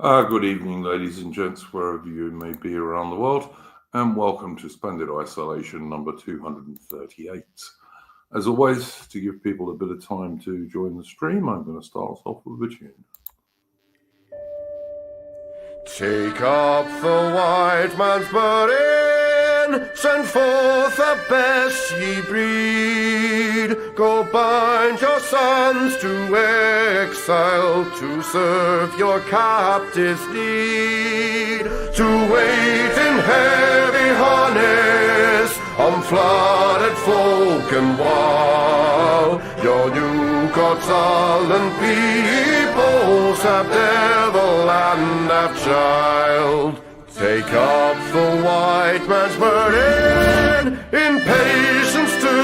Good evening, ladies and gents, wherever you may be around the world, and welcome to Splendid Isolation number 238. As always, to give people a bit of time to join the stream, I'm going to start us off with a tune. Take up the white man's burden, send forth the best ye breed. Go bind your sons to exile, to serve your captives' need, to wait in heavy harness on flooded folk and wild. Your new God's sullen peoples have devil and have child. Take up the white man's burden, in patience to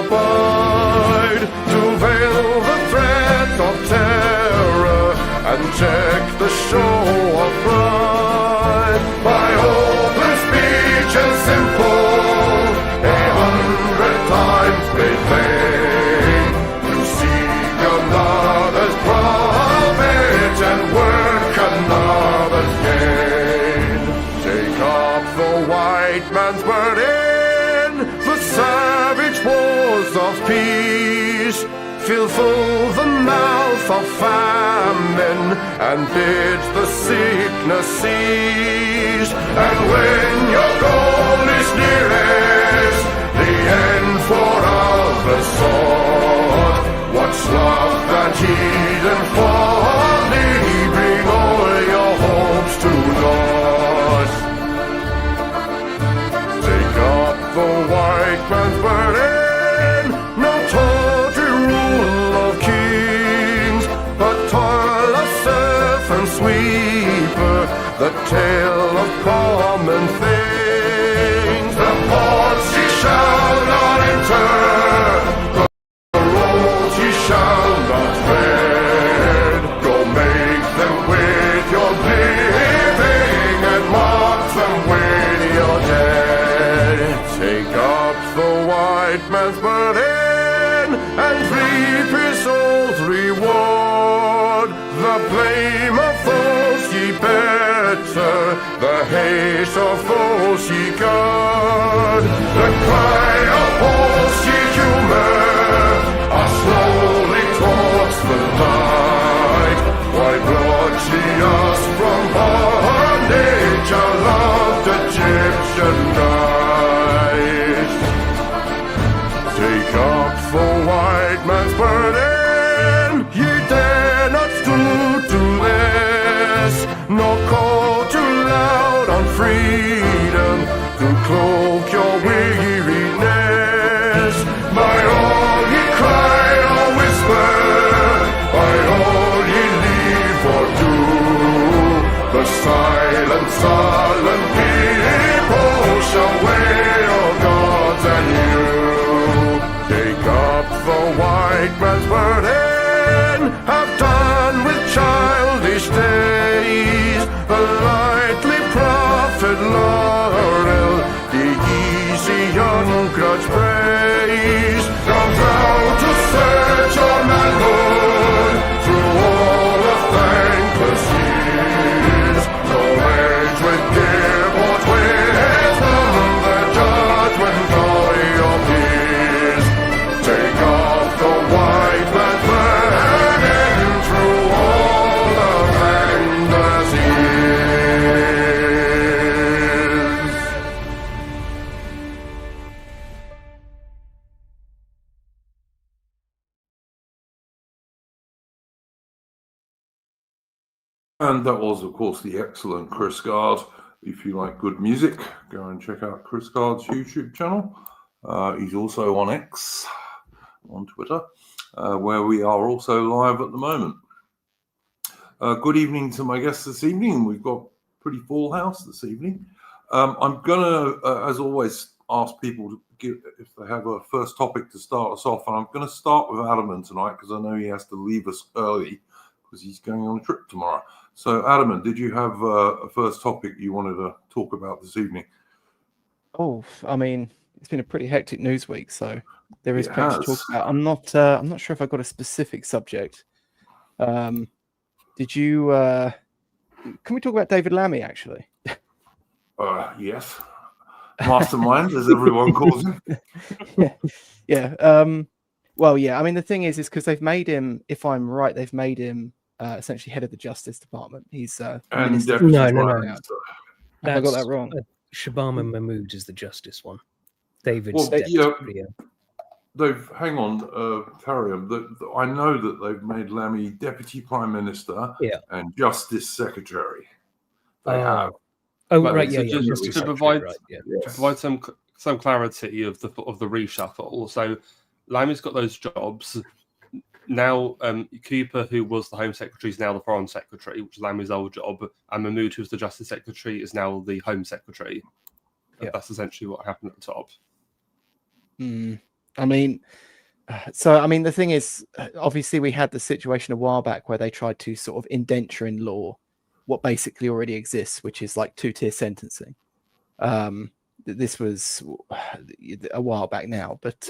abide, to veil the threat of terror and check the show of pride. By open speech and simple, 100 times made plain, to seek another's profit and work another's gain. Take up the white man's burden, the savage wars of peace. Fill full the mouth of famine and bid the sickness cease. And when your goal is nearest, the end for others sought, what's love that heed and folly, bring all your hopes to naught. Take up the white man's burden, no tawdry rule of kings, but toil of serf and sweeper, the tale of common things. The ports ye shall not enter, the roads ye shall not tread. Go make them with your living and mark them with your dead. Take up the white man's burden and reap his old reward. The blame of those ye better, the hate of those ye guard. The cry of those ye humor are slowly towards the light. Why brought ye us from bondage, a loved Egyptian night? Take up the white man's burden, ye dare not stoop to less, nor call too loud on freedom to cloak your weariness. By all ye cry or whisper, by all ye leave or do, the silent, sullen people shall weigh your gods and you. Take up the white man's burden, have done with childish days, the lightly profit laurel, the easy ungrudged praise. Come down to search your manhood through all of thankless years. No age would give what wisdom the judgment of your peers. Take off the white man's burden through all of thankless years. And that was, of course, the excellent Chris Gard. If you like good music, go and check out Chris Gard's YouTube channel. He's also on X, on Twitter, where we are also live at the moment. Good evening to my guests this evening. We've got a pretty full house this evening. I'm going to, as always, ask people to give, if they have a first topic to start us off. And I'm going to start with Adamant tonight because I know he has to leave us early because he's going on a trip tomorrow. So, Adamant, did you have a first topic you wanted to talk about this evening? Oh, I mean, it's been a pretty hectic news week, so there is plenty to talk about. I'm not sure if I've got a specific subject. Did you can we talk about David Lammy actually? Yes. Mastermind, as everyone calls him. Yeah. Well, yeah. I mean, the thing is because they've made him, if I'm right, they've made him essentially head of the Justice Department. He's And Minister. Deputy No. Prime Minister. Have I got that wrong? Shabama Mahmood is the Justice one. David's Well, deputy. Hang on, Tariam. I know that they've made Lammy Deputy Prime Minister and Justice Secretary. They have. Oh, But right, it's yeah. Just to provide some clarity of the reshuffle. So Lammy's got those jobs. Now, Cooper, who was the Home Secretary, is now the Foreign Secretary, which is Lammy's old job, and Mahmood, who's the Justice Secretary, is now the Home Secretary. Yeah. That's essentially what happened at the top. I mean, the thing is, obviously, we had the situation a while back where they tried to sort of indenture in law what basically already exists, which is like two-tier sentencing. This was a while back now, but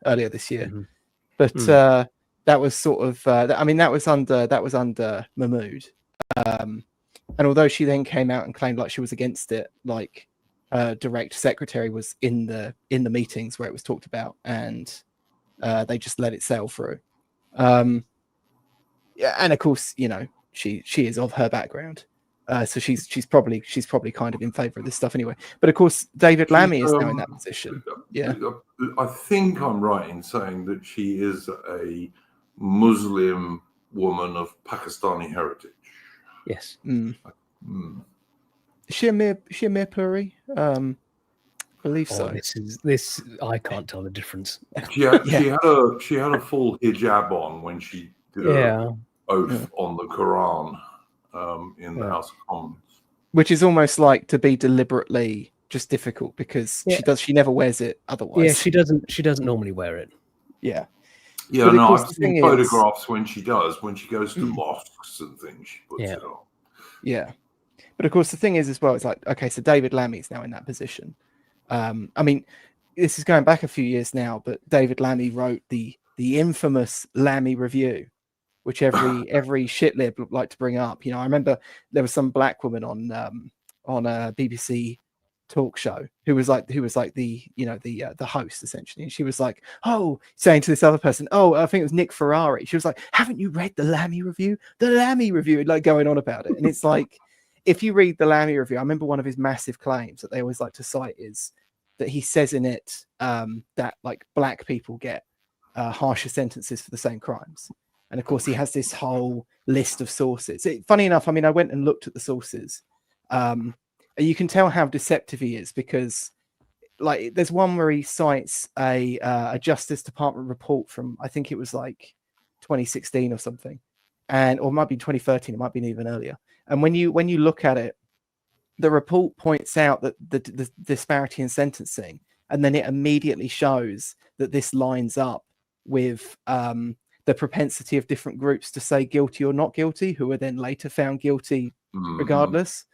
earlier this year. Mm-hmm. But that was sort of, that was under Mahmood. And although she then came out and claimed like she was against it, like direct secretary was in the meetings where it was talked about, and they just let it sail through. And of course, she is of her background, so she's probably kind of in favor of this stuff anyway. But of course, David Lammy is now in that position. Yeah, I think I'm right in saying that she is a Muslim woman of Pakistani heritage. Yes. Is she a Mir Puri? I believe so. This I can't tell the difference. She had a full hijab on when she did an oath on the Quran in the House of Commons, which is almost like to be deliberately just difficult because she never wears it otherwise. Yeah, she doesn't normally wear it. Yeah. Yeah, no, I've seen photographs when she goes to mosques and things. She puts it on. Yeah. But of course, the thing is as well, it's like, okay, so David Lammy is now in that position. I mean, this is going back a few years now, but David Lammy wrote the infamous Lammy Review, which every shitlib would like to bring up. I remember there was some black woman on a BBC talk show who was like the host essentially, and she was like, saying to this other person, I think it was Nick Ferrari, she was like, haven't you read the Lammy Review, like going on about it. And it's like, if you read the Lammy Review, I remember one of his massive claims that they always like to cite is that he says in it that like black people get harsher sentences for the same crimes. And of course he has this whole list of sources. Funny enough, I mean, I went and looked at the sources. You can tell how deceptive he is because, like, there's one where he cites a Justice Department report from, I think it was like 2016 or something, or it might be 2013. It might be even earlier. And when you look at it, the report points out that the disparity in sentencing, and then it immediately shows that this lines up with the propensity of different groups to say guilty or not guilty, who are then later found guilty regardless.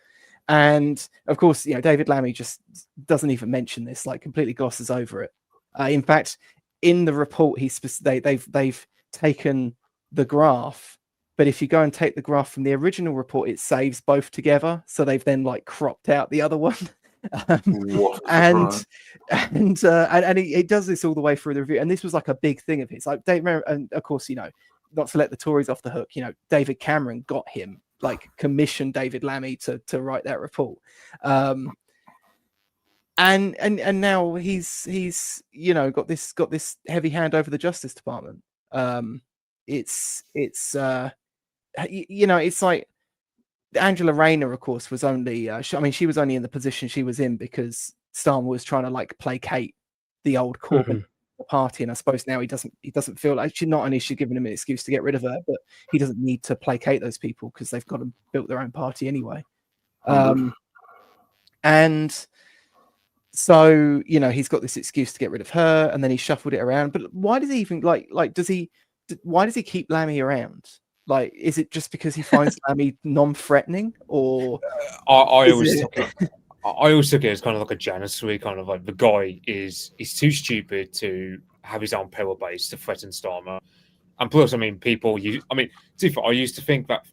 And of course, David Lammy just doesn't even mention this, like completely glosses over it. In fact, in the report, they've taken the graph, but if you go and take the graph from the original report, it saves both together. So they've then like cropped out the other one. And it does this all the way through the review. And this was like a big thing of his. Like and of course, not to let the Tories off the hook, David Cameron got him, like commissioned David Lammy to write that report. And now he's got this heavy hand over the Justice Department. It's like Angela Rayner, of course, was only she was only in the position she was in because Starmer was trying to like placate the old Corbyn party, and I suppose now he doesn't feel like not only is she giving him an excuse to get rid of her, but he doesn't need to placate those people because they've got to build their own party anyway. And so he's got this excuse to get rid of her, and then he shuffled it around. But why does he even why does he keep Lammy around? Like, is it just because he finds Lammy non-threatening, or I always took it as kind of like a janissary kind of like the guy he's too stupid to have his own power base to threaten Starmer. And plus, I mean, I used to think that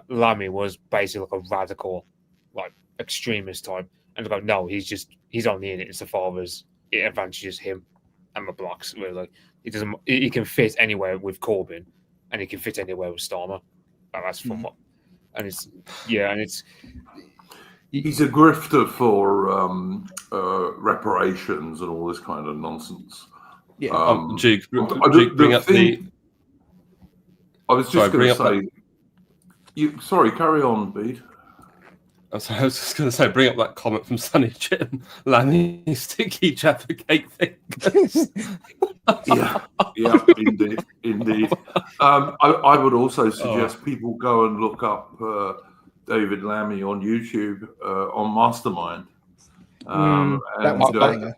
Lammy was basically like a radical, like extremist type, and they go, no, he's only in it insofar as it advantages him and the blacks. Really, he can fit anywhere with Corbyn, and he can fit anywhere with Starmer. That's from what, and it's he's a grifter for reparations and all this kind of nonsense. Yeah. Duke, bring up the. I was just going to say. Sorry, carry on, Bede. I was just going to say, bring up that comment from Sonny Jim. Lammy, sticky Jaffa cake fingers. yeah, indeed. I would also suggest people go and look up David Lammy on YouTube on Mastermind. That was a banger.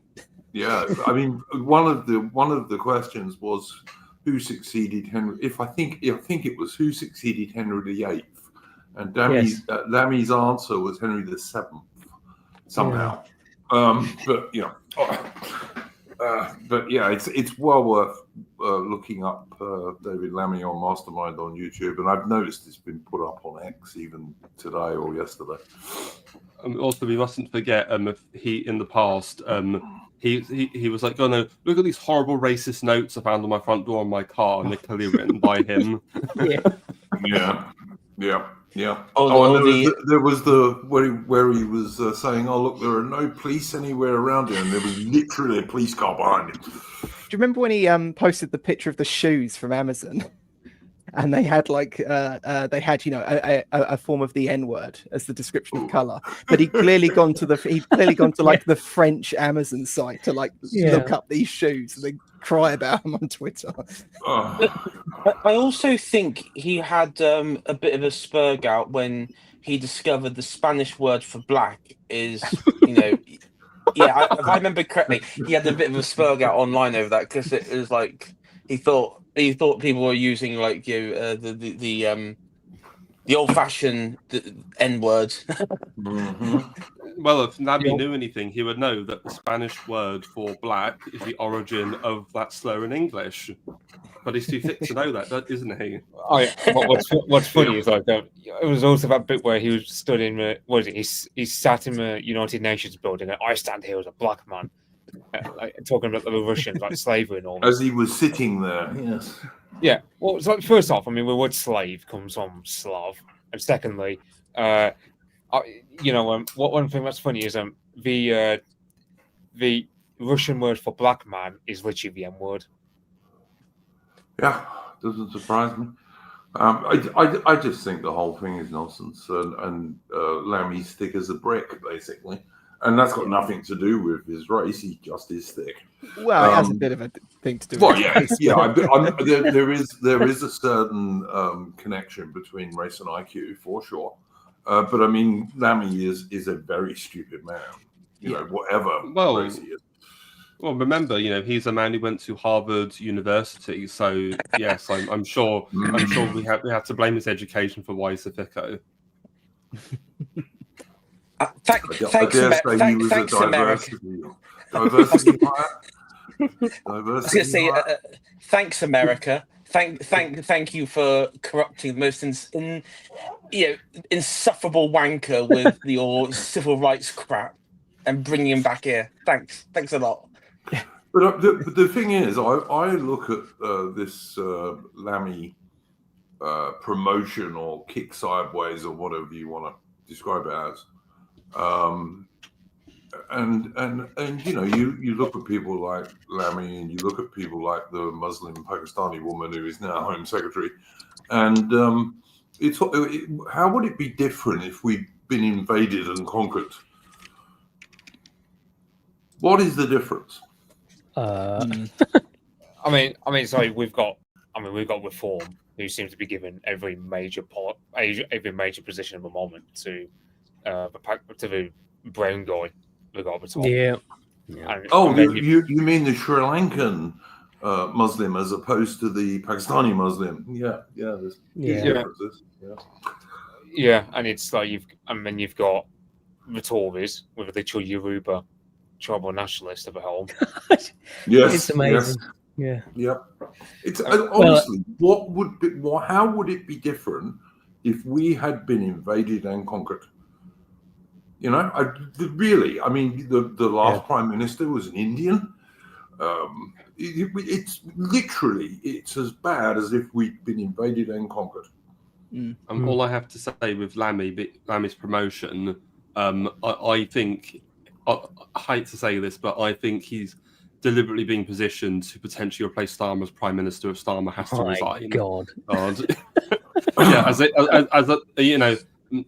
Yeah, I mean, one of the questions was who succeeded Henry. I think it was who succeeded Henry VIII, and Lammy's answer was Henry VII somehow. But it's well worth looking up David Lammy on Mastermind on YouTube, and I've noticed it's been put up on X even today or yesterday. Also, we mustn't forget if he in the past he was like, oh no, look at these horrible racist notes I found on my front door on my car, and they're clearly written by him. Yeah. There was the where he was saying, "Oh look, there are no police anywhere around here," and there was literally a police car behind him. Do you remember when he posted the picture of the shoes from Amazon, and they had a form of the N-word as the description of color, but he'd clearly gone to the French Amazon site to look up these shoes and then cry about them on Twitter. I also think he had a bit of a spurg out when he discovered the Spanish word for black is, if I remember correctly, he had a bit of a spurg out online over that because it was like he thought people were using the old-fashioned N-word. Well, if Lammy knew anything, he would know that the Spanish word for black is the origin of that slur in English. But he's too thick to know that, isn't he? What's funny is it was also that bit where he was stood in he sat in the United Nations building, and I stand here as a black man, talking about the Russians, like slavery and all. As he was sitting there, yes. Yeah. Well, so first off, I mean, the word slave comes from Slav, and secondly, one thing that's funny is the Russian word for black man is literally the M word. Yeah, doesn't surprise me. I just think the whole thing is nonsense, and Lammy's thick as a brick, basically, and that's got nothing to do with his race. He just is thick. Well, it has a bit of a thing to do. Well, there is a certain connection between race and IQ for sure. But I mean, Lammy is a very stupid man. Whatever race he is. Well, remember, he's a man who went to Harvard University, so yes, I'm sure we have to blame his education for why he's a thicko. Thanks, America. Diversity I was going to say, thanks, America. Thank you for corrupting the most insufferable wanker with your civil rights crap and bringing him back here. Thanks a lot. But the thing is, I look at this Lammy promotion or kick sideways or whatever you want to describe it as, and you look at people like Lammy, and you look at people like the Muslim Pakistani woman who is now Home Secretary, and how would it be different if we'd been invaded and conquered? What is the difference? I mean, sorry, we've got Reform, who seems to be given every major position at the moment to the brown guy. Yeah. You mean the Sri Lankan Muslim as opposed to the Pakistani Muslim? Yeah. There's differences. Yeah, and it's like you've got the Tories with a literal Yoruba tribal nationalist at the helm. Yes, it's amazing. Yes. Yeah. It's honestly, how would it be different if we had been invaded and conquered. You know, I mean, the last prime minister was an Indian. It's literally, it's as bad as if we'd been invaded and conquered. All I have to say with Lammy's promotion, I think, I hate to say this, but I think he's deliberately being positioned to potentially replace Starmer as prime minister if Starmer has to resign. God. Yeah, as a, you know,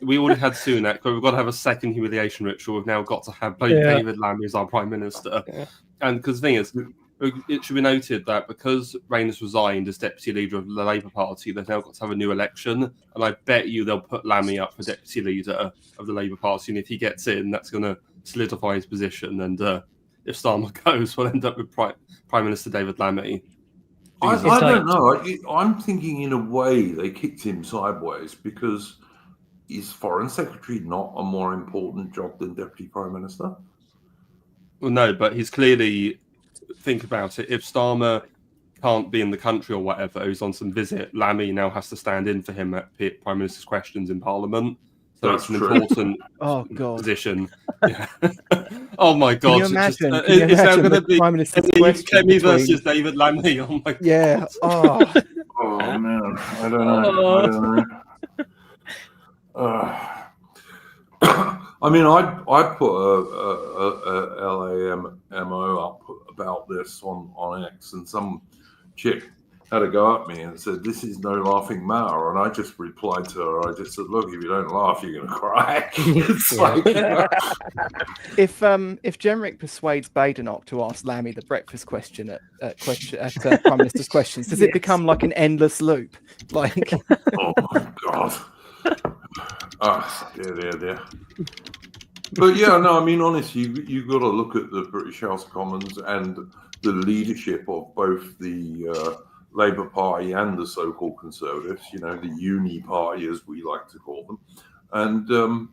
we already had Sunak, but we've got to have a second humiliation ritual. We've now got to have David Lammy as our prime minister. And because the thing is, it should be noted that because Rain has resigned as deputy leader of the Labour Party, they've now got to have a new election. And I bet you they'll put Lammy up for deputy leader of the Labour Party. And if he gets in, that's going to solidify his position. And if Starmer goes, we'll end up with Prime Minister David Lammy. I don't know. I'm thinking in a way they kicked him sideways because is Foreign Secretary not a more important job than Deputy Prime Minister? Well, no, but he's clearly, think about it, if Starmer can't be in the country or whatever, he's on some visit, Lammy now has to stand in for him at Prime Minister's questions in Parliament. So it's an important position. Yeah. Oh my God! Can you imagine? It's now going to be Prime Minister's Kemi versus David Lammy. Oh my God! Yeah. Oh. Oh man, I don't know. I mean, I put a LAMO up about this on X, and some chick had a go at me and said, "This is no laughing matter," and I just replied to her. I just said, "Look, if you don't laugh, you're going to cry." It's like, If Jenrick persuades Badenoch to ask Lammy the breakfast question at Prime Minister's questions, does it become like an endless loop? Like, oh my God. Dear. But yeah, no, I mean, honestly, you've got to look at the British House of Commons and the leadership of both the Labour Party and the so-called Conservatives, you know, the uni party, as we like to call them. And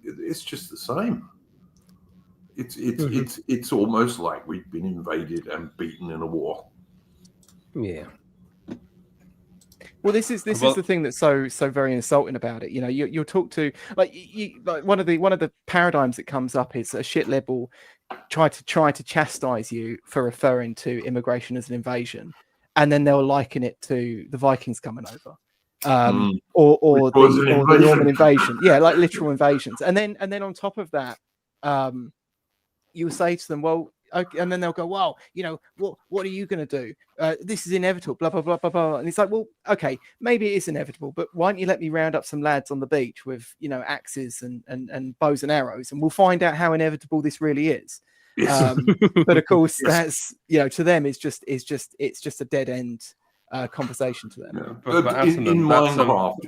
it's just the same. It's almost like we've been invaded and beaten in a war. Yeah. Well, this is the thing that's so very insulting about it. You know, you'll talk to like one of the paradigms that comes up is a shit lib will try to chastise you for referring to immigration as an invasion, and then they'll liken it to the Vikings coming over, or the Norman invasion. Yeah, like literal invasions. And then on top of that, you'll say to them, well. Okay, and then they'll go, well, you know, what are you going to do? This is inevitable, blah, blah, blah, blah, blah. And it's like, well, okay, maybe it is inevitable, but why don't you let me round up some lads on the beach with, you know, axes and bows and arrows, and we'll find out how inevitable this really is. Yes. But of course, that's, you know, to them, it's just a dead end conversation to them. Yeah. But in Minecraft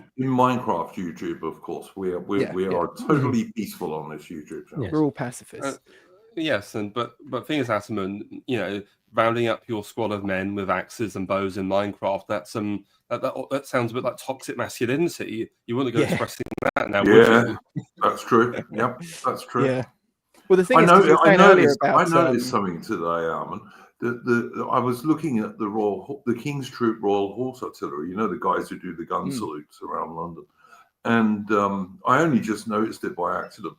YouTube, of course, we are totally peaceful on this YouTube channel. Yes. We're all pacifists. Yes, but thing is, Ataman, you know, rounding up your squad of men with axes and bows in Minecraft, that sounds a bit like toxic masculinity. You wouldn't go expressing that now, would you? That's true. Yep, that's true. Yeah. Well, the thing I noticed something today, Armin. I was looking at the King's Troop Royal Horse Artillery. You know, the guys who do the gun salutes around London, and I only just noticed it by accident.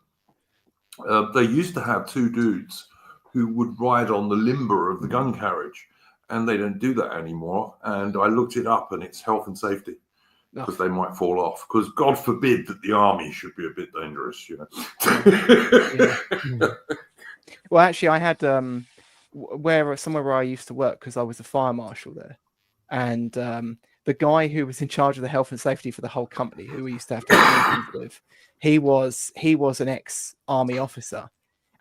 They used to have two dudes who would ride on the limber of the gun carriage, and they don't do that anymore. And I looked it up, and it's health and safety because they might fall off. Because God forbid that the army should be a bit dangerous, you know. Well, actually, I had somewhere where I used to work because I was a fire marshal there, and the guy who was in charge of the health and safety for the whole company, who we used to have to have meetings with, he was an ex-army officer,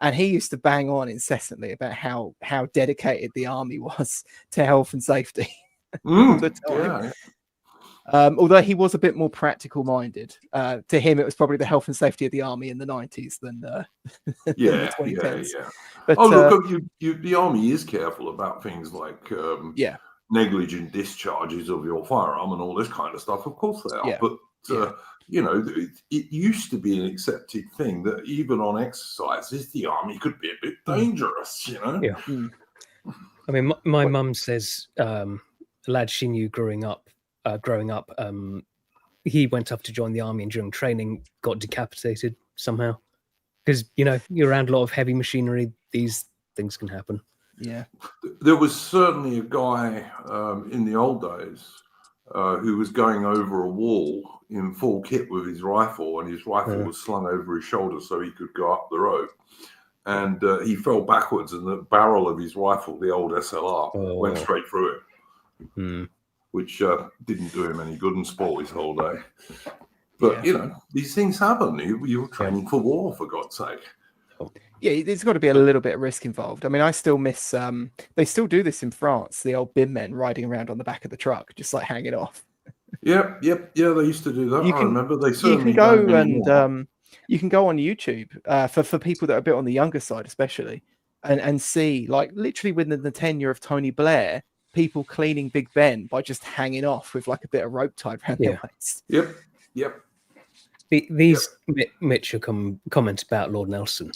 and he used to bang on incessantly about how dedicated the army was to health and safety all the time. Yeah. Although he was a bit more practical minded, to him it was probably the health and safety of the army in the 90s than the 2010s. Yeah. But look, the army is careful about things like negligent discharges of your firearm and all this kind of stuff. Of course they are, but you know, it used to be an accepted thing that even on exercises, the army could be a bit dangerous, you know? Yeah. I mean, my mum says a lad she knew growing up, you he went off to join the army and during training got decapitated somehow. Because, you're around a lot of heavy machinery, these things can happen. Yeah. There was certainly a guy in the old days who was going over a wall in full kit with his rifle, and his rifle was slung over his shoulder so he could go up the road. And he fell backwards, and the barrel of his rifle, the old SLR, went straight through him, which didn't do him any good and spoiled his whole day. But, these things happen. You're training for war, for God's sake. Yeah, there's got to be a little bit of risk involved. I mean, I still miss, they still do this in France, the old bin men riding around on the back of the truck, just like hanging off. Yeah, they used to do that. I remember they You certainly can go don't anymore. you can go on YouTube for people that are a bit on the younger side, especially, and see, like, literally within the tenure of Tony Blair, people cleaning Big Ben by just hanging off with like a bit of rope tied around their waist. Yep. These Mitchell comments about Lord Nelson.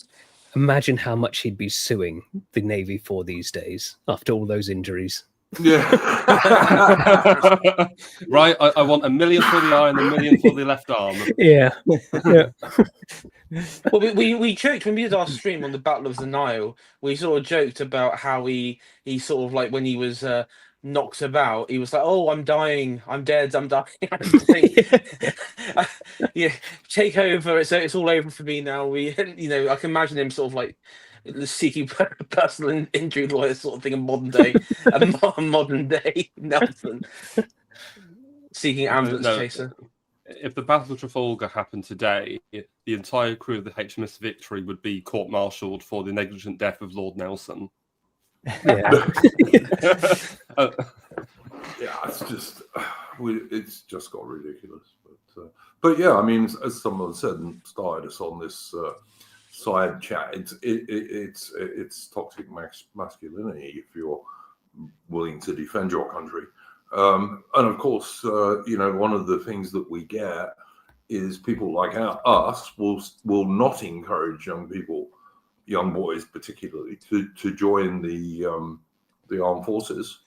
Imagine how much he'd be suing the Navy for these days after all those injuries. Yeah. Right, I want $1 million for the eye and $1 million for the left arm. Yeah. Well, we joked when we did our stream on the Battle of the Nile. We sort of joked about how he sort of, like, when he was knocked about, he was like, "Oh, I'm dying, I'm dead, I'm dying." Yeah, take over. It's all over for me now. I can imagine him sort of like seeking personal injury lawyer sort of thing in modern day Nelson seeking ambulance chaser. If the Battle of Trafalgar happened today, the entire crew of the HMS Victory would be court-martialed for the negligent death of Lord Nelson. Yeah. It's just got ridiculous. But yeah, I mean, as someone said and started us on this side chat, it's toxic masculinity if you're willing to defend your country. And of course, one of the things that we get is people like us will not encourage young boys particularly, to join the armed forces.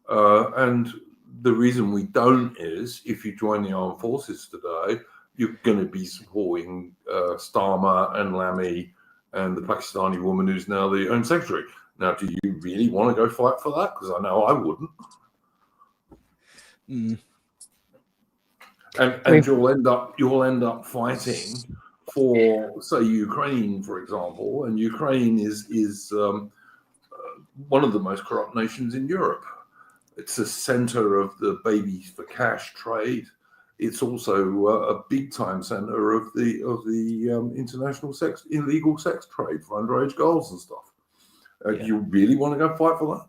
And the reason we don't is, if you join the armed forces today, you're going to be supporting Starmer and Lammy and the Pakistani woman who's now the Home Secretary. Now, do you really want to go fight for that? Because I know I wouldn't. And you'll end up fighting for, say, Ukraine, for example, and Ukraine is one of the most corrupt nations in Europe. It's the center of the babies for cash trade. It's also a big time center of the international illegal sex trade for underage girls and stuff. You really want to go fight for that?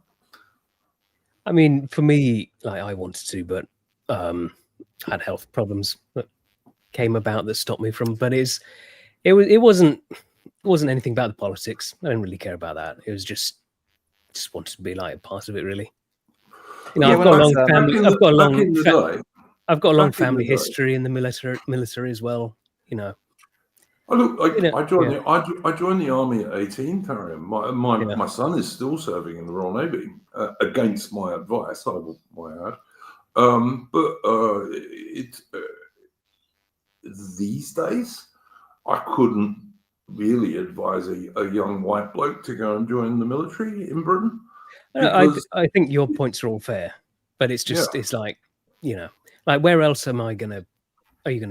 I mean, for me, like, I wanted to, but had health problems that came about that stopped me from. But it wasn't anything about the politics. I didn't really care about that. It was just wanted to be like a part of it, really. I've got a long family history in the military as well. I joined the army at 18, Tarian. My son is still serving in the Royal Navy against my advice, I might add. But these days, I couldn't really advise a young white bloke to go and join the military in Britain. I think your points are all fair, but it's just it's like, like, where else are you gonna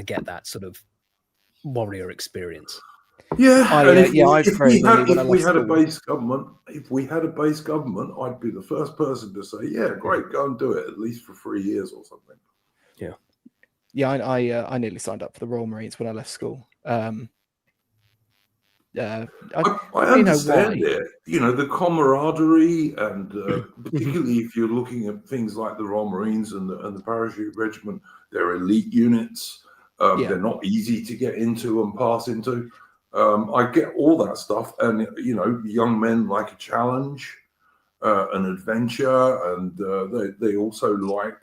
get that sort of warrior experience? If we had a base government, I'd be the first person to say, yeah, great, go and do it, at least for 3 years or something. I nearly signed up for the Royal Marines when I left school. I understand it. The camaraderie, and particularly if you're looking at things like the Royal Marines and the Parachute Regiment, they're elite units. They're not easy to get into and pass into. I get all that stuff, and young men like a challenge, an adventure, and they also like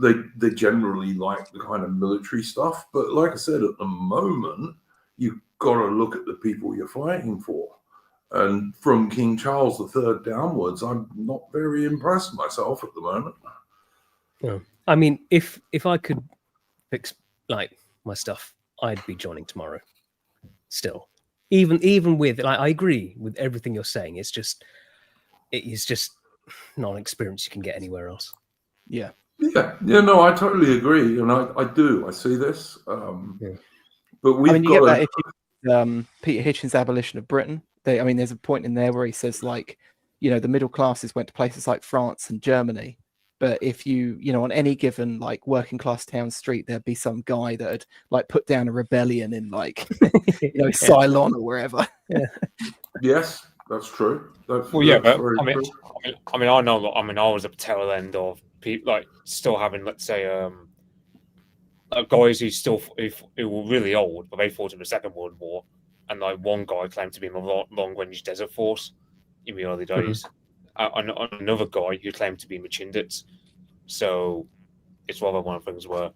they generally like the kind of military stuff. But like I said, at the moment, you've got to look at the people you're fighting for. And from King Charles III downwards, I'm not very impressed myself at the moment. I mean, if I could fix like my stuff, I'd be joining tomorrow. Still, even with like, I agree with everything you're saying. It's just not an experience you can get anywhere else. Yeah. No, I totally agree, and I do. I see this, but we've you got get that if you Peter Hitchens' Abolition of Britain. There's a point in there where he says, like, the middle classes went to places like France and Germany, but if you on any given like working class town street, there'd be some guy that had like put down a rebellion in like Ceylon or wherever. Yes, that's true. But I mean, I know. I mean, I was at the tail end of people like still having, let's say, guys who were really old, but they fought in the Second World War, and like one guy claimed to be in the Long Range Desert Force in the early days, and another guy who claimed to be in the Chindits. So it's rather one of the things where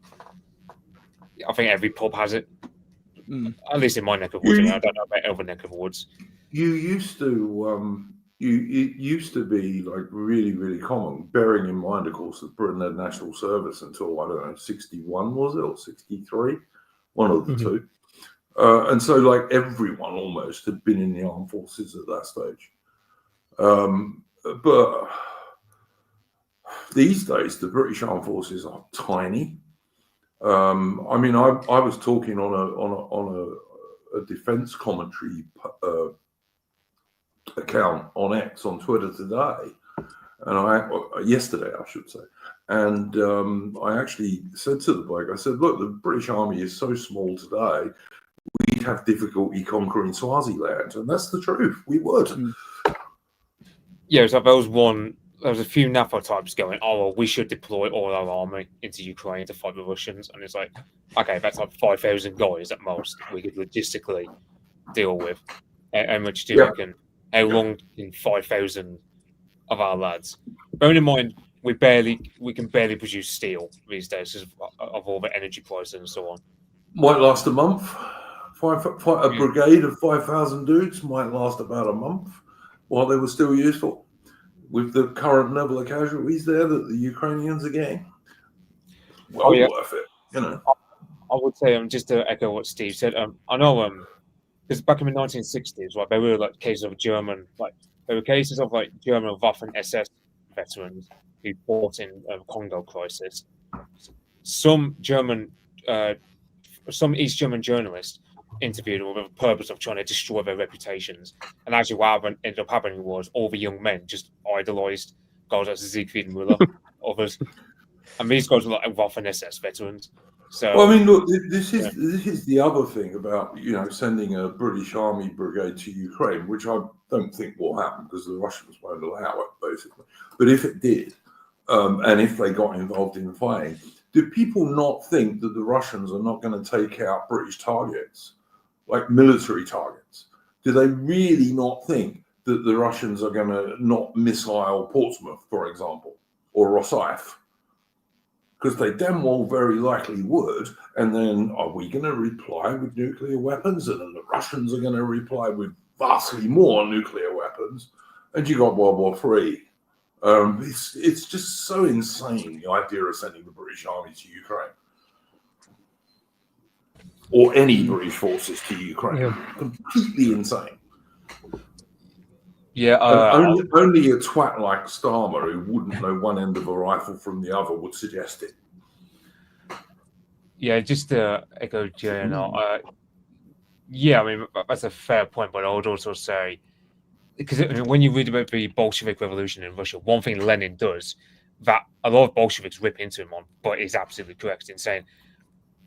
I think every pub has it. At least in my neck of woods. I don't know about other neck of woods. You used to it used to be like really, really common, bearing in mind, of course, that Britain had national service until, I don't know, 61, was it, or 63? One of the two. And so like everyone almost had been in the armed forces at that stage. But these days, the British armed forces are tiny. I mean, I was talking on a defense commentary account on X on Twitter today, and yesterday I should say, and I actually said to the bloke, I said, look, the British Army is so small today, we'd have difficulty conquering Swaziland, and that's the truth. We would. Yeah, so there was a few NAFO types going, oh, well, we should deploy all our army into Ukraine to fight the Russians, and it's like, okay, that's like 5,000 guys at most we could logistically deal with. How much do you reckon? How long in 5,000 of our lads? Bearing in mind, we can barely produce steel these days because of all the energy prices and so on. Might last a month. A brigade of 5,000 dudes might last about a month while they were still useful. With the current level of casualties there that the Ukrainians are getting, worth it, I would say, just to echo what Steve said, I know, because back in the 1960s, right, there were like cases of German Waffen SS veterans who fought in the Congo crisis. Some East German journalists interviewed them with the purpose of trying to destroy their reputations. And actually, what ended up happening was all the young men just idolized guys like Siegfried and Müller, others, and these guys were like Waffen SS veterans. So, well, I mean, look, this is the other thing about sending a British Army brigade to Ukraine, which I don't think will happen because the Russians won't allow it, basically. But if it did, and if they got involved in fighting, do people not think that the Russians are not going to take out British targets, like military targets? Do they really not think that the Russians are going to not missile Portsmouth, for example, or Rosyth? Because they damn well very likely would. And then are we going to reply with nuclear weapons? And then the Russians are going to reply with vastly more nuclear weapons. And you got World War III. It's just so insane, the idea of sending the British Army to Ukraine. Or any British forces to Ukraine. Yeah. Completely insane. Yeah, only a twat like Starmer, who wouldn't know one end of a rifle from the other, would suggest it. Yeah, just to echo Jay, yeah, I mean, that's a fair point, but I would also say, because when you read about the Bolshevik Revolution in Russia, one thing Lenin does that a lot of Bolsheviks rip into him on, but is absolutely correct in saying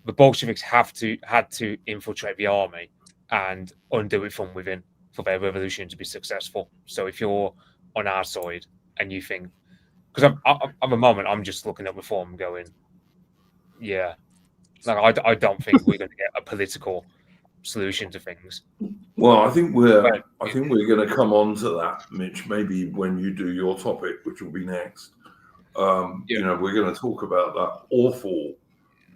the Bolsheviks had to infiltrate the army and undo it from within for their revolution to be successful. So if you're on our side and you think, because at the moment I'm just looking at reform and going, yeah, like I don't think we're going to get a political solution to things. Well, I think we're going to come on to that, Mitch. Maybe when you do your topic, which will be next. We're going to talk about that awful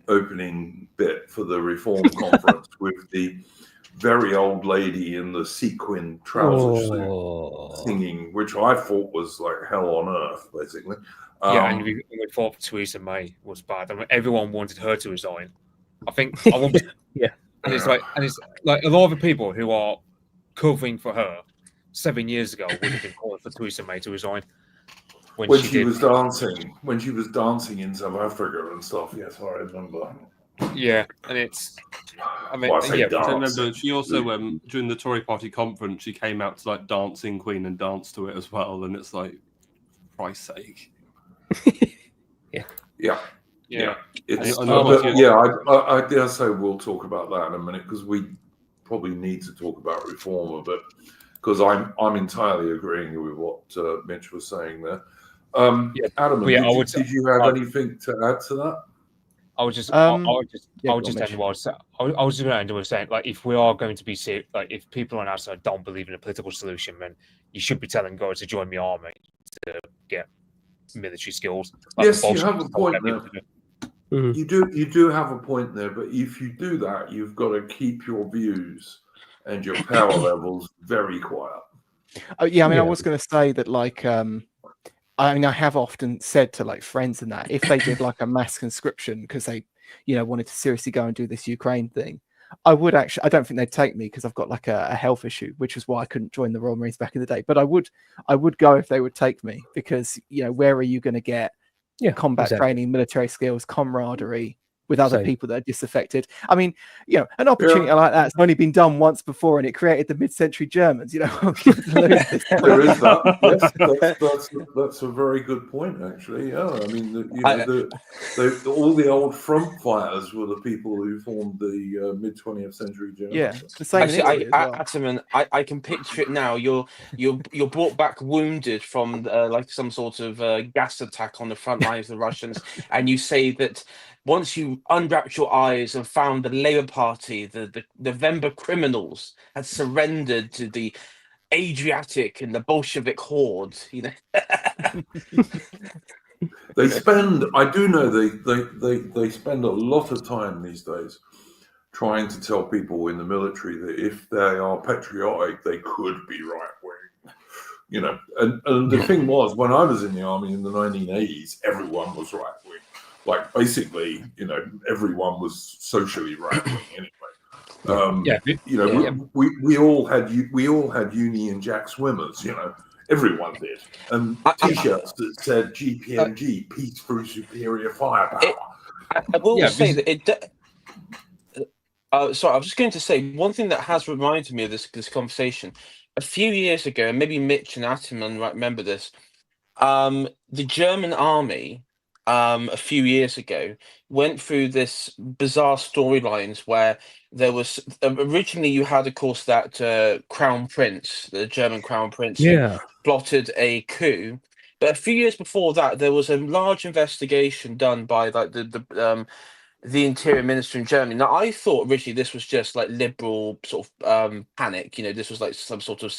opening bit for the reform conference with the very old lady in the sequin trouser suit singing, which I thought was like hell on earth, basically. Yeah, and we thought Theresa May was bad. I mean, everyone wanted her to resign. I think I want, Yeah. and it's like a lot of the people who are covering for her 7 years ago would have been calling for Theresa May to resign when she was dancing in South Africa and stuff. Yes, I remember. Yeah, and it's. I mean, Well, I say yeah, dance. I remember she also during the Tory Party conference, she came out to like Dancing Queen and danced to it as well, and it's like, for Christ's sake. Yeah. It's, I I dare say we'll talk about that in a minute, because we probably need to talk about reform a bit, because I'm entirely agreeing with what Mitch was saying there. Adam, did you have anything to add to that? I was just going to end with saying, like, if we are going to be serious, like, if people on outside don't believe in a political solution, then you should be telling guys to join the army to get military skills. Like, yes, you have a point there. Mm-hmm. You do have a point there, but if you do that, you've got to keep your views and your power levels very quiet. I mean, I was going to say that, like, I mean, I have often said to like friends and that, if they did like a mass conscription because they, wanted to seriously go and do this Ukraine thing, I would actually, I don't think they'd take me because I've got like a health issue, which is why I couldn't join the Royal Marines back in the day. But I would go if they would take me, because, where are you going to get combat training, military skills, camaraderie with other people that are disaffected? I mean, an opportunity like that's only been done once before, and it created the mid-century Germans. There is that. Yes, that's a very good point, actually. Yeah, I mean, all the old front fighters were the people who formed the mid-20th century Germans. Yeah, the same. Actually, I can picture it now. You're brought back wounded from like some sort of gas attack on the front lines of the Russians, and you say that once you unwrapped your eyes and found the Labour Party, the November criminals, had surrendered to the Adriatic and the Bolshevik horde, They spend. I do know they spend a lot of time these days trying to tell people in the military that if they are patriotic, they could be right wing. And the thing was, when I was in the army in the 1980s, everyone was right wing. Like, basically, everyone was socially right wing anyway. We all had Union Jack swimmers. Everyone did, and T-shirts that said GPMG, peace through superior firepower. I will say that it. Sorry, I was just going to say one thing that has reminded me of this conversation. A few years ago, and maybe Mitch and Atman might remember this. The German army, a few years ago, went through this bizarre storylines where there was originally you had, of course, that Crown Prince, the German Crown Prince, who plotted a coup. But a few years before that, there was a large investigation done by like the Interior Minister in Germany. Now, I thought originally this was just like liberal sort of panic. This was like some sort of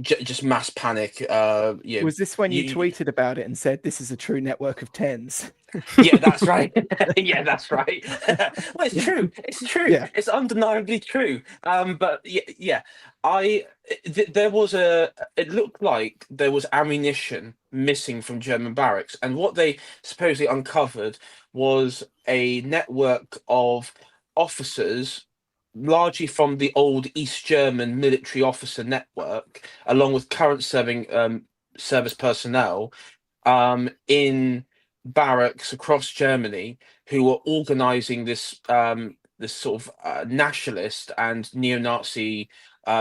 just mass panic. Was this when you tweeted about it and said this is a true network of tens? Yeah, that's right. Yeah, that's right. Well, it's true. It's true. Yeah. It's undeniably true. But there was it looked like there was ammunition missing from German barracks, and what they supposedly uncovered was a network of officers, largely from the old East German military officer network, along with current service personnel, in barracks across Germany, who were organizing this sort of nationalist and neo-Nazi,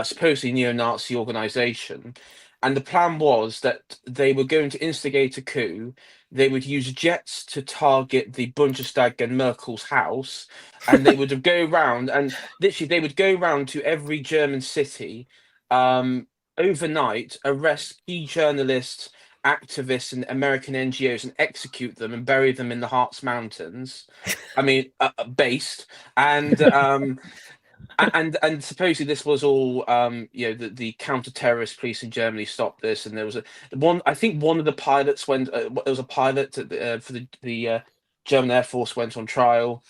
supposedly neo-Nazi organization. And the plan was that they were going to instigate a coup. They would use jets to target the Bundestag and Merkel's house, and they would go around, and literally they would go around to every German city overnight, arrest key journalists, activists, and American NGOs, and execute them and bury them in the Harz Mountains. I mean, based and supposedly this was all the counter-terrorist police in Germany stopped this, and there was I think one of the pilots went there was a pilot for the German Air Force went on trial.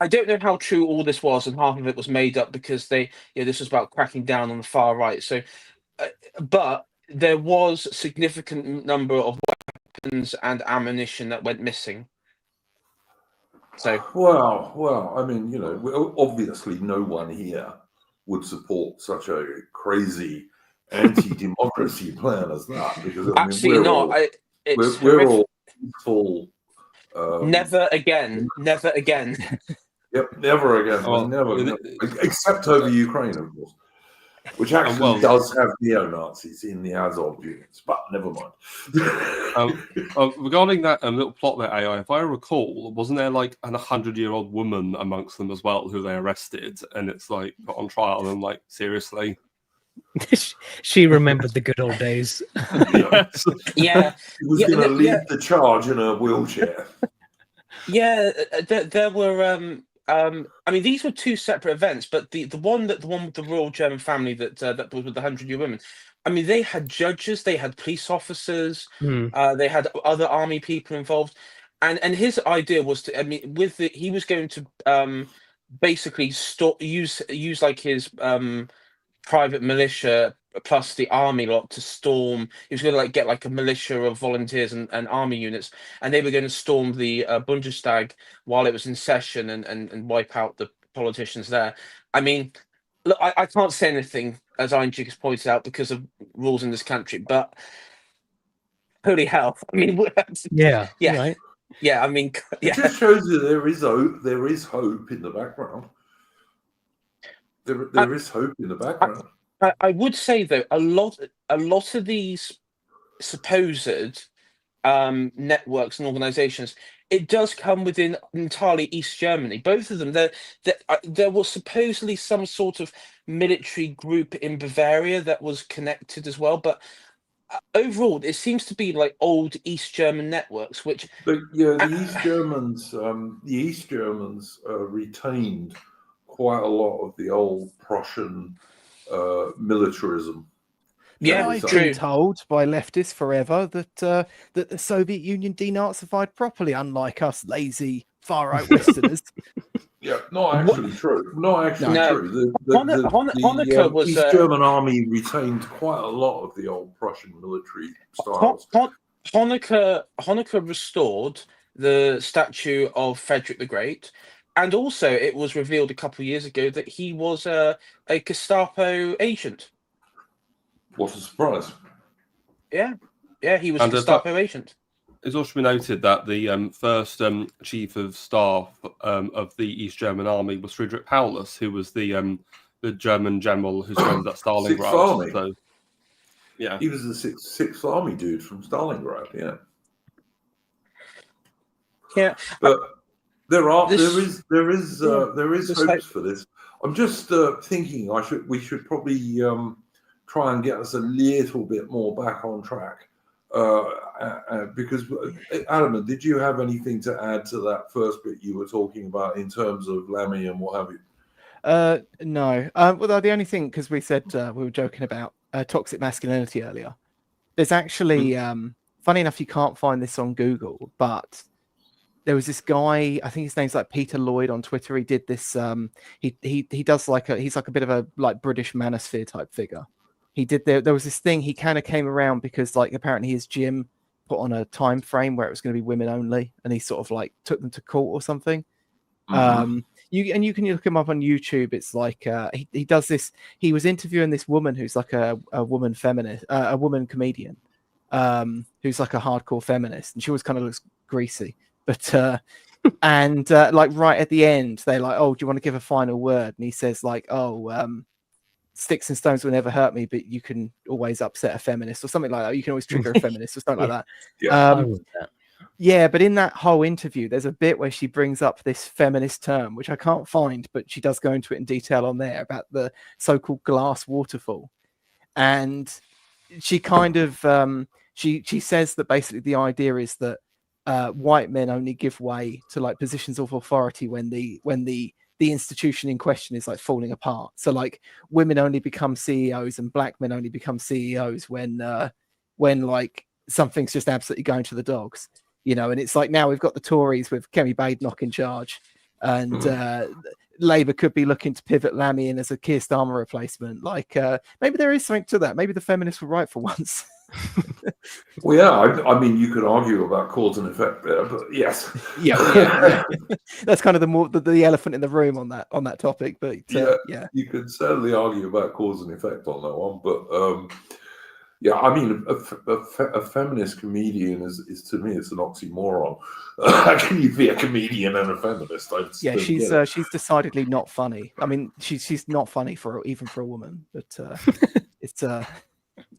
I don't know how true all this was, and half of it was made up because this was about cracking down on the far right. So, but there was a significant number of weapons and ammunition that went missing. So, Well, I mean, obviously no one here would support such a crazy anti-democracy plan as that, because absolutely not. we're all peaceful. Never again. Never again. Yep, never again. Well, never. Except over Ukraine, of course, which actually does have neo-Nazis in the Azov units, but never mind. Regarding that little plot there, AI, if I recall, wasn't there like an 100-year-old woman amongst them as well who they arrested, and it's like put on trial, and like, seriously? She remembered the good old days. Yes. Yeah. She was going to lead the charge in a wheelchair. Yeah, there were. I mean, these were two separate events, but the one with the Royal German family that was with the 100-year women. I mean, they had judges, they had police officers, they had other army people involved, and his idea was to. I mean, he was going to basically use like his private militia plus the army lot to storm. He was going to like get like a militia of volunteers and army units, and they were going to storm the Bundestag while it was in session and wipe out the politicians there. I mean, look, I can't say anything, as Einjig has pointed out, because of rules in this country, but holy hell. I mean, yeah. Right. Yeah, I mean, it just shows you there is hope in the background. There is hope in the background. I would say though, a lot of these supposed networks and organizations, it does come within entirely East Germany. Both of them. There was supposedly some sort of military group in Bavaria that was connected as well, but overall, it seems to be like old East German networks. Which, but yeah, the East Germans retained quite a lot of the old Prussian militarism. Yeah, I've been told by leftists forever that the Soviet Union denazified properly, unlike us lazy far-right Westerners. Yeah, not actually true. Not actually true. Honecker was East German army retained quite a lot of the old Prussian military styles. Honecker restored the statue of Frederick the Great. And also, it was revealed a couple of years ago that he was a Gestapo agent. What a surprise! Yeah, he was a Gestapo agent. It's also been noted that the first chief of staff of the East German army was Friedrich Paulus, who was the German general who surrendered at Stalingrad. Sixth Army. So, yeah, he was the Sixth Army dude from Stalingrad. Yeah, but. There is hopes for this. I'm just thinking we should probably try and get us a little bit more back on track because Adam, did you have anything to add to that first bit you were talking about in terms of Lammy and what have you? No. Well, the only thing, because we said we were joking about toxic masculinity earlier. There's actually, funny enough, you can't find this on Google, but there was this guy, I think his name's like Peter Lloyd on Twitter. He did this. He does he's like a bit of a like British manosphere type figure. He did there was this thing. He kind of came around because like apparently his gym put on a time frame where it was going to be women only, and he sort of like took them to court or something. Mm-hmm. You can look him up on YouTube. It's like he does this. He was interviewing this woman who's like a woman feminist, a woman comedian, who's like a hardcore feminist, and she always kind of looks greasy. But and like right at the end, they're like, "Oh, do you want to give a final word?" And he says like, "Oh, sticks and stones will never hurt me, but you can always upset a feminist," or something like that. You can always trigger a feminist or something like that. Yeah, but in that whole interview, there's a bit where she brings up this feminist term, which I can't find, but she does go into it in detail on there about the so-called glass waterfall, and she kind of she says that basically the idea is that white men only give way to like positions of authority when the institution in question is like falling apart. So like women only become CEOs and black men only become CEOs when like something's just absolutely going to the dogs, you know. And it's like now we've got the Tories with Kemi Badenoch in charge, and Labour could be looking to pivot Lammy in as a Keir Starmer replacement. Like maybe there is something to that. Maybe the feminists were right for once. Well, yeah, I mean, you could argue about cause and effect there, but yes, yeah. That's kind of the elephant in the room on that topic. But yeah, you could certainly argue about cause and effect on that one. But yeah, I mean, a feminist comedian is to me, it's an oxymoron. How can you be a comedian and a feminist? She's decidedly not funny. I mean, she's not funny even for a woman, but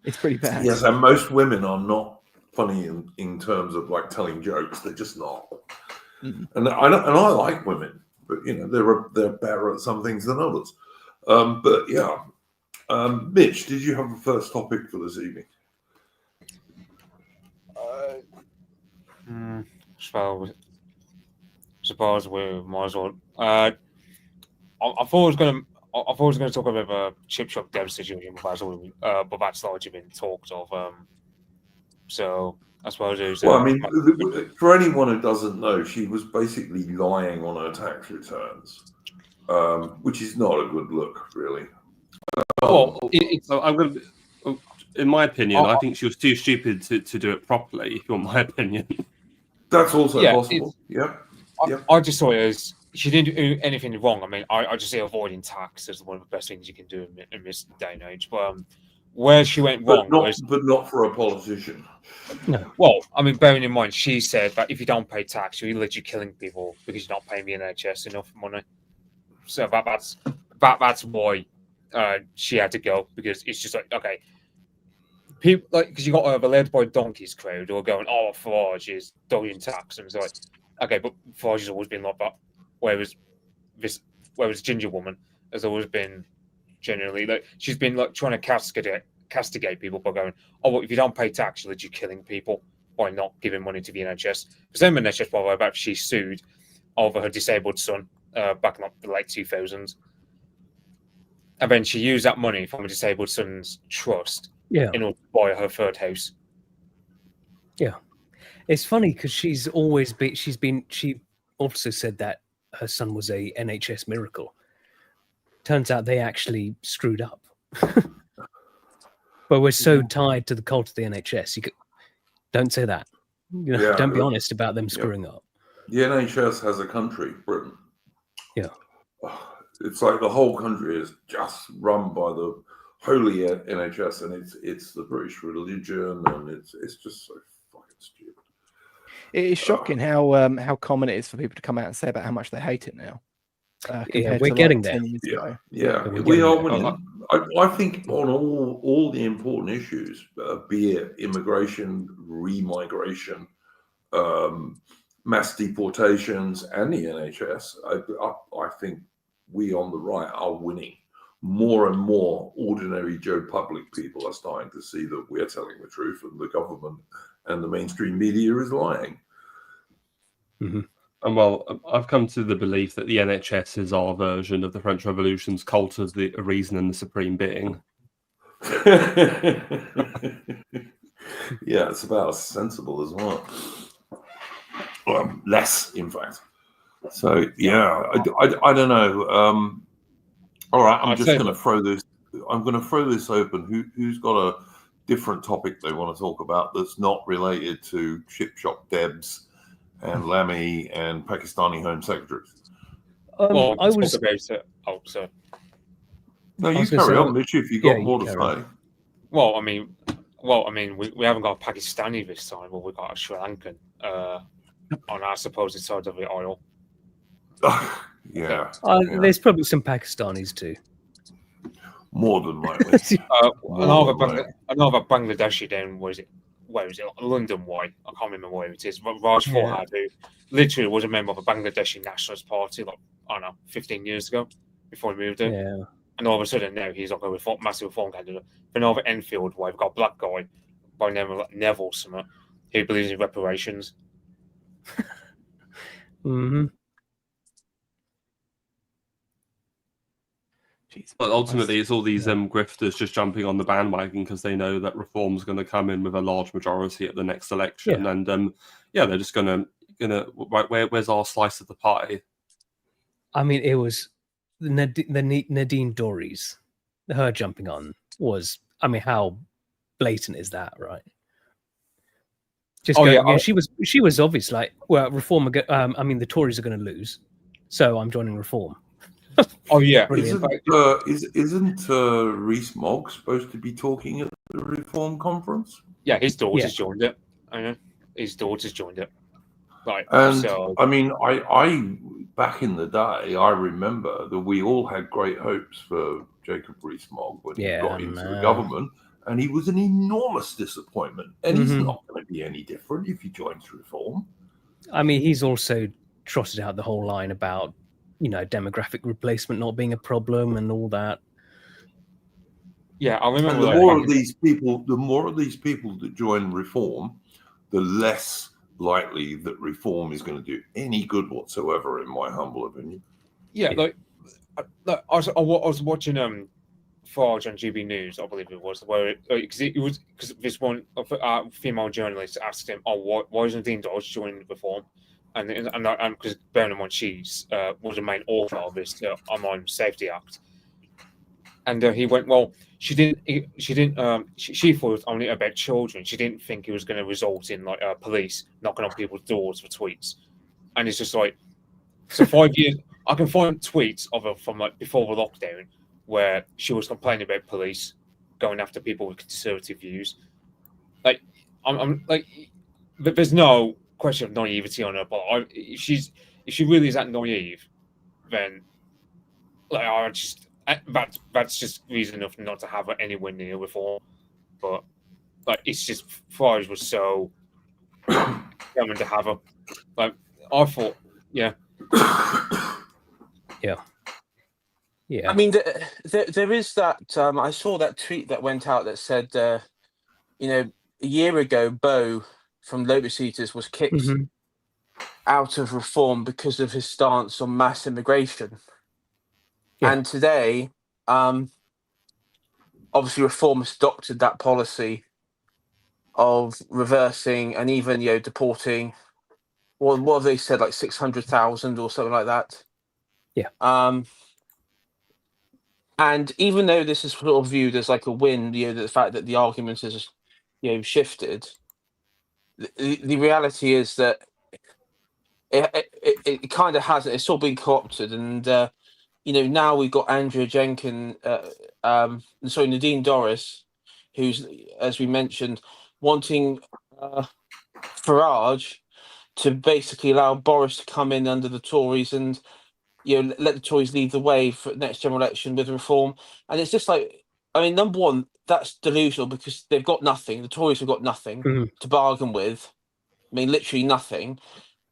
it's pretty bad. Yes, and most women are not funny in terms of like telling jokes. They're just not. And I like women, but you know they're better at some things than others. But yeah, Mitch, did you have a first topic for this evening? Suppose we might as well. I thought I was going to talk about a chip shop dev situation, but that's largely been talked of. So I suppose it was. Well, I mean, for anyone who doesn't know, she was basically lying on her tax returns, which is not a good look, really. So I'm going to, in my opinion, I think she was too stupid to do it properly. If you want my opinion, that's also possible. Yeah. I just saw it as she didn't do anything wrong. I mean, I just see avoiding tax as one of the best things you can do in this day and age. But where she went wrong but not for a politician. No. Well, I mean, bearing in mind, she said that if you don't pay tax, you're literally killing people because you're not paying the NHS enough money. So that's why she had to go, because it's just like, okay, people like, because you got the led by donkeys crowd who are going, oh, Farage is dodging tax, and it's like, okay, but Farage has always been like that. Whereas Ginger Woman has always been generally like, she's been like trying to castigate people by going, oh, well, if you don't pay tax, you're literally killing people by not giving money to the NHS. Because then the NHS, by the way, about she sued over her disabled son back in the late 2000s. And then she used that money from a disabled son's trust in order to buy her third house. Yeah. It's funny because she also said that her son was a NHS miracle. Turns out they actually screwed up. But we're so tied to the cult of the NHS. Don't say that. Don't be honest about them screwing up. The NHS has a country, Britain. Yeah. It's like the whole country is just run by the holy NHS, and it's the British religion, and it's just so fucking stupid. It is shocking how common it is for people to come out and say about how much they hate it now. We're getting there. Yeah, we are winning. I think on all the important issues, be it immigration, remigration, mass deportations, and the NHS, I think we on the right are winning. More and more ordinary Joe public people are starting to see that we're telling the truth, and the government and the mainstream media is lying. Mm-hmm. And well, I've come to the belief that the NHS is our version of the French Revolution's cult of the reason and the supreme being. Yeah, it's about as sensible as well. Less, in fact. So yeah, I don't know. All right, I'm just going to throw this. I'm going to throw this open. Who's got a different topic they want to talk about that's not related to chip shop Debs and Lammy and Pakistani Home Secretaries? Well, I was about it. Oh, sorry. No, you carry on, Mitch, if you've got more to say. Well, I mean, we haven't got a Pakistani this time, but we've got a Sri Lankan on our supposed side of the aisle. Yeah. There's probably some Pakistanis too. More than likely. Another Bangladeshi down, where is it? London way. I can't remember where it is. Raj Forhad, who literally was a member of a Bangladeshi nationalist party, like, I don't know, 15 years ago, before he moved in. Yeah. And all of a sudden now he's like a massive reform candidate. Then over Enfield, where we've got a black guy by the name of Neville Summit, who believes in reparations. Mm-hmm. But ultimately, it's all these grifters just jumping on the bandwagon because they know that reform's going to come in with a large majority at the next election, and they're just gonna where's our slice of the pie? I mean, it was Nadine Dorries, her jumping on was. I mean, how blatant is that, right? Just she was obvious like, well, Reform. I mean, the Tories are going to lose, so I'm joining Reform. Oh yeah, Brilliant. Isn't Rees-Mogg supposed to be talking at the Reform conference? yeah. His daughter's joined it. I know his daughter's joined it. Right, And so I mean, I back in the day, I remember that we all had great hopes for Jacob Rees-Mogg when he got into the government, and he was an enormous disappointment. And he's not going to be any different if he joins Reform. I mean, he's also trotted out the whole line about, you know, demographic replacement not being a problem and all that. yeah, I remember. And the more of these people that join Reform, the less likely that Reform is going to do any good whatsoever, in my humble opinion. Yeah, like I was watching Farage on GB News, I believe it was, where because this one female journalist asked him, "Oh, why isn't Nadine Dorries joining Reform?" And because bearing in mind she's was the main author of this Online Safety Act, and he went, "Well, she thought it was only about children. She didn't think it was going to result in like police knocking on people's doors for tweets." And it's just like, so 5 years, I can find tweets of her from like before the lockdown where she was complaining about police going after people with conservative views. Like, I'm like, there's no question of naivety on her, but if she really is that naive, then like that's just reason enough not to have her anywhere near Reform. But like, it's just Farage was so determined to have her. Like, I thought, yeah. I mean, there is that. I saw that tweet that went out that said, you know, a year ago, Beau from Labour Seaters was kicked out of Reform because of his stance on mass immigration. Yeah. And today, obviously, Reform has adopted that policy of reversing and even, you know, deporting. Well, what have they said, like 600,000 or something like that? Yeah. And even though this is sort of viewed as like a win, you know, the fact that the argument has, you know, shifted, the reality is that it kind of hasn't. It's all been co-opted, and you know, now we've got Nadine Dorries, who's, as we mentioned, wanting Farage to basically allow Boris to come in under the Tories and, you know, let the Tories lead the way for the next general election with Reform. And it's just like, I mean, number one, that's delusional because they've got nothing. The Tories have got nothing to bargain with. I mean, literally nothing.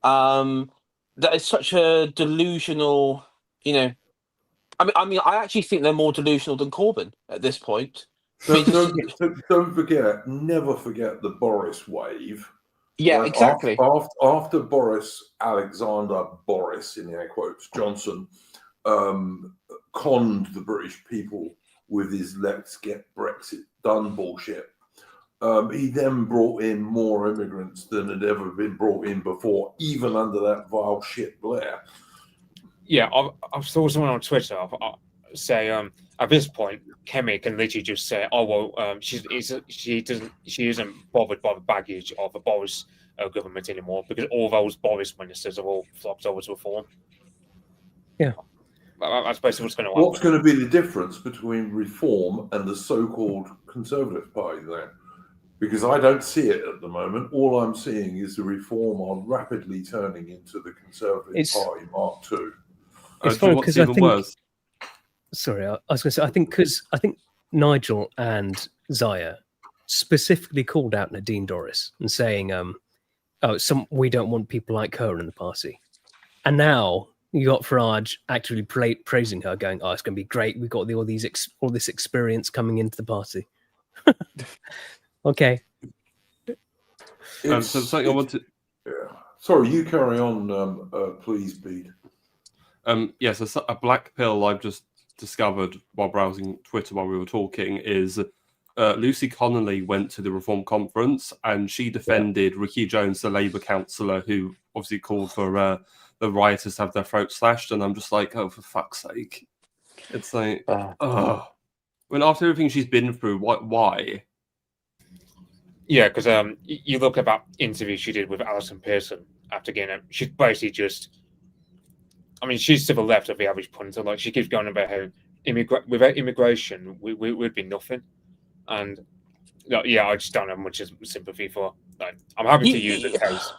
That is such a delusional, you know. I mean, I actually think they're more delusional than Corbyn at this point. I mean, don't forget, never forget the Boris wave. Yeah, like exactly. After Alexander Boris, in air quotes, Johnson, conned the British people with his "let's get Brexit done" bullshit, he then brought in more immigrants than had ever been brought in before, even under that vile shit Blair. Yeah, I saw someone on Twitter say at this point, Kemi can literally just say, "Oh well, she isn't bothered by the baggage of the Boris government anymore because all those Boris ministers have all flopped over to Reform." Yeah, that's basically what's going to happen. What's going to be the difference between Reform and the so-called Conservative Party then? Because I don't see it at the moment. All I'm seeing is the Reform are rapidly turning into the Conservative Party Mark II. It's funny because I think. Sorry, I was going to say, I think Nigel and Zaya specifically called out Nadine Dorries and saying, we don't want people like her in the party. And now you got Farage actively praising her, going, "Oh, it's going to be great. We've got all this experience coming into the party." Okay. So something I wanted. Yeah. Sorry, you carry on, please, Pete. Yes, a black pill I've just discovered while browsing Twitter while we were talking is Lucy Connolly went to the Reform conference and she defended Ricky Jones, the Labour councillor who obviously called for the rioters to have their throats slashed, and I'm just like, oh, for fuck's sake! It's like, oh, when after everything she's been through, why? Yeah, because you look at that interview she did with Alison Pearson after getting it. She's basically just, I mean, she's to the left of the average punter. Like, she keeps going about how without immigration, we'd be nothing. And yeah, I just don't have much sympathy for. Like, I'm happy to use the case.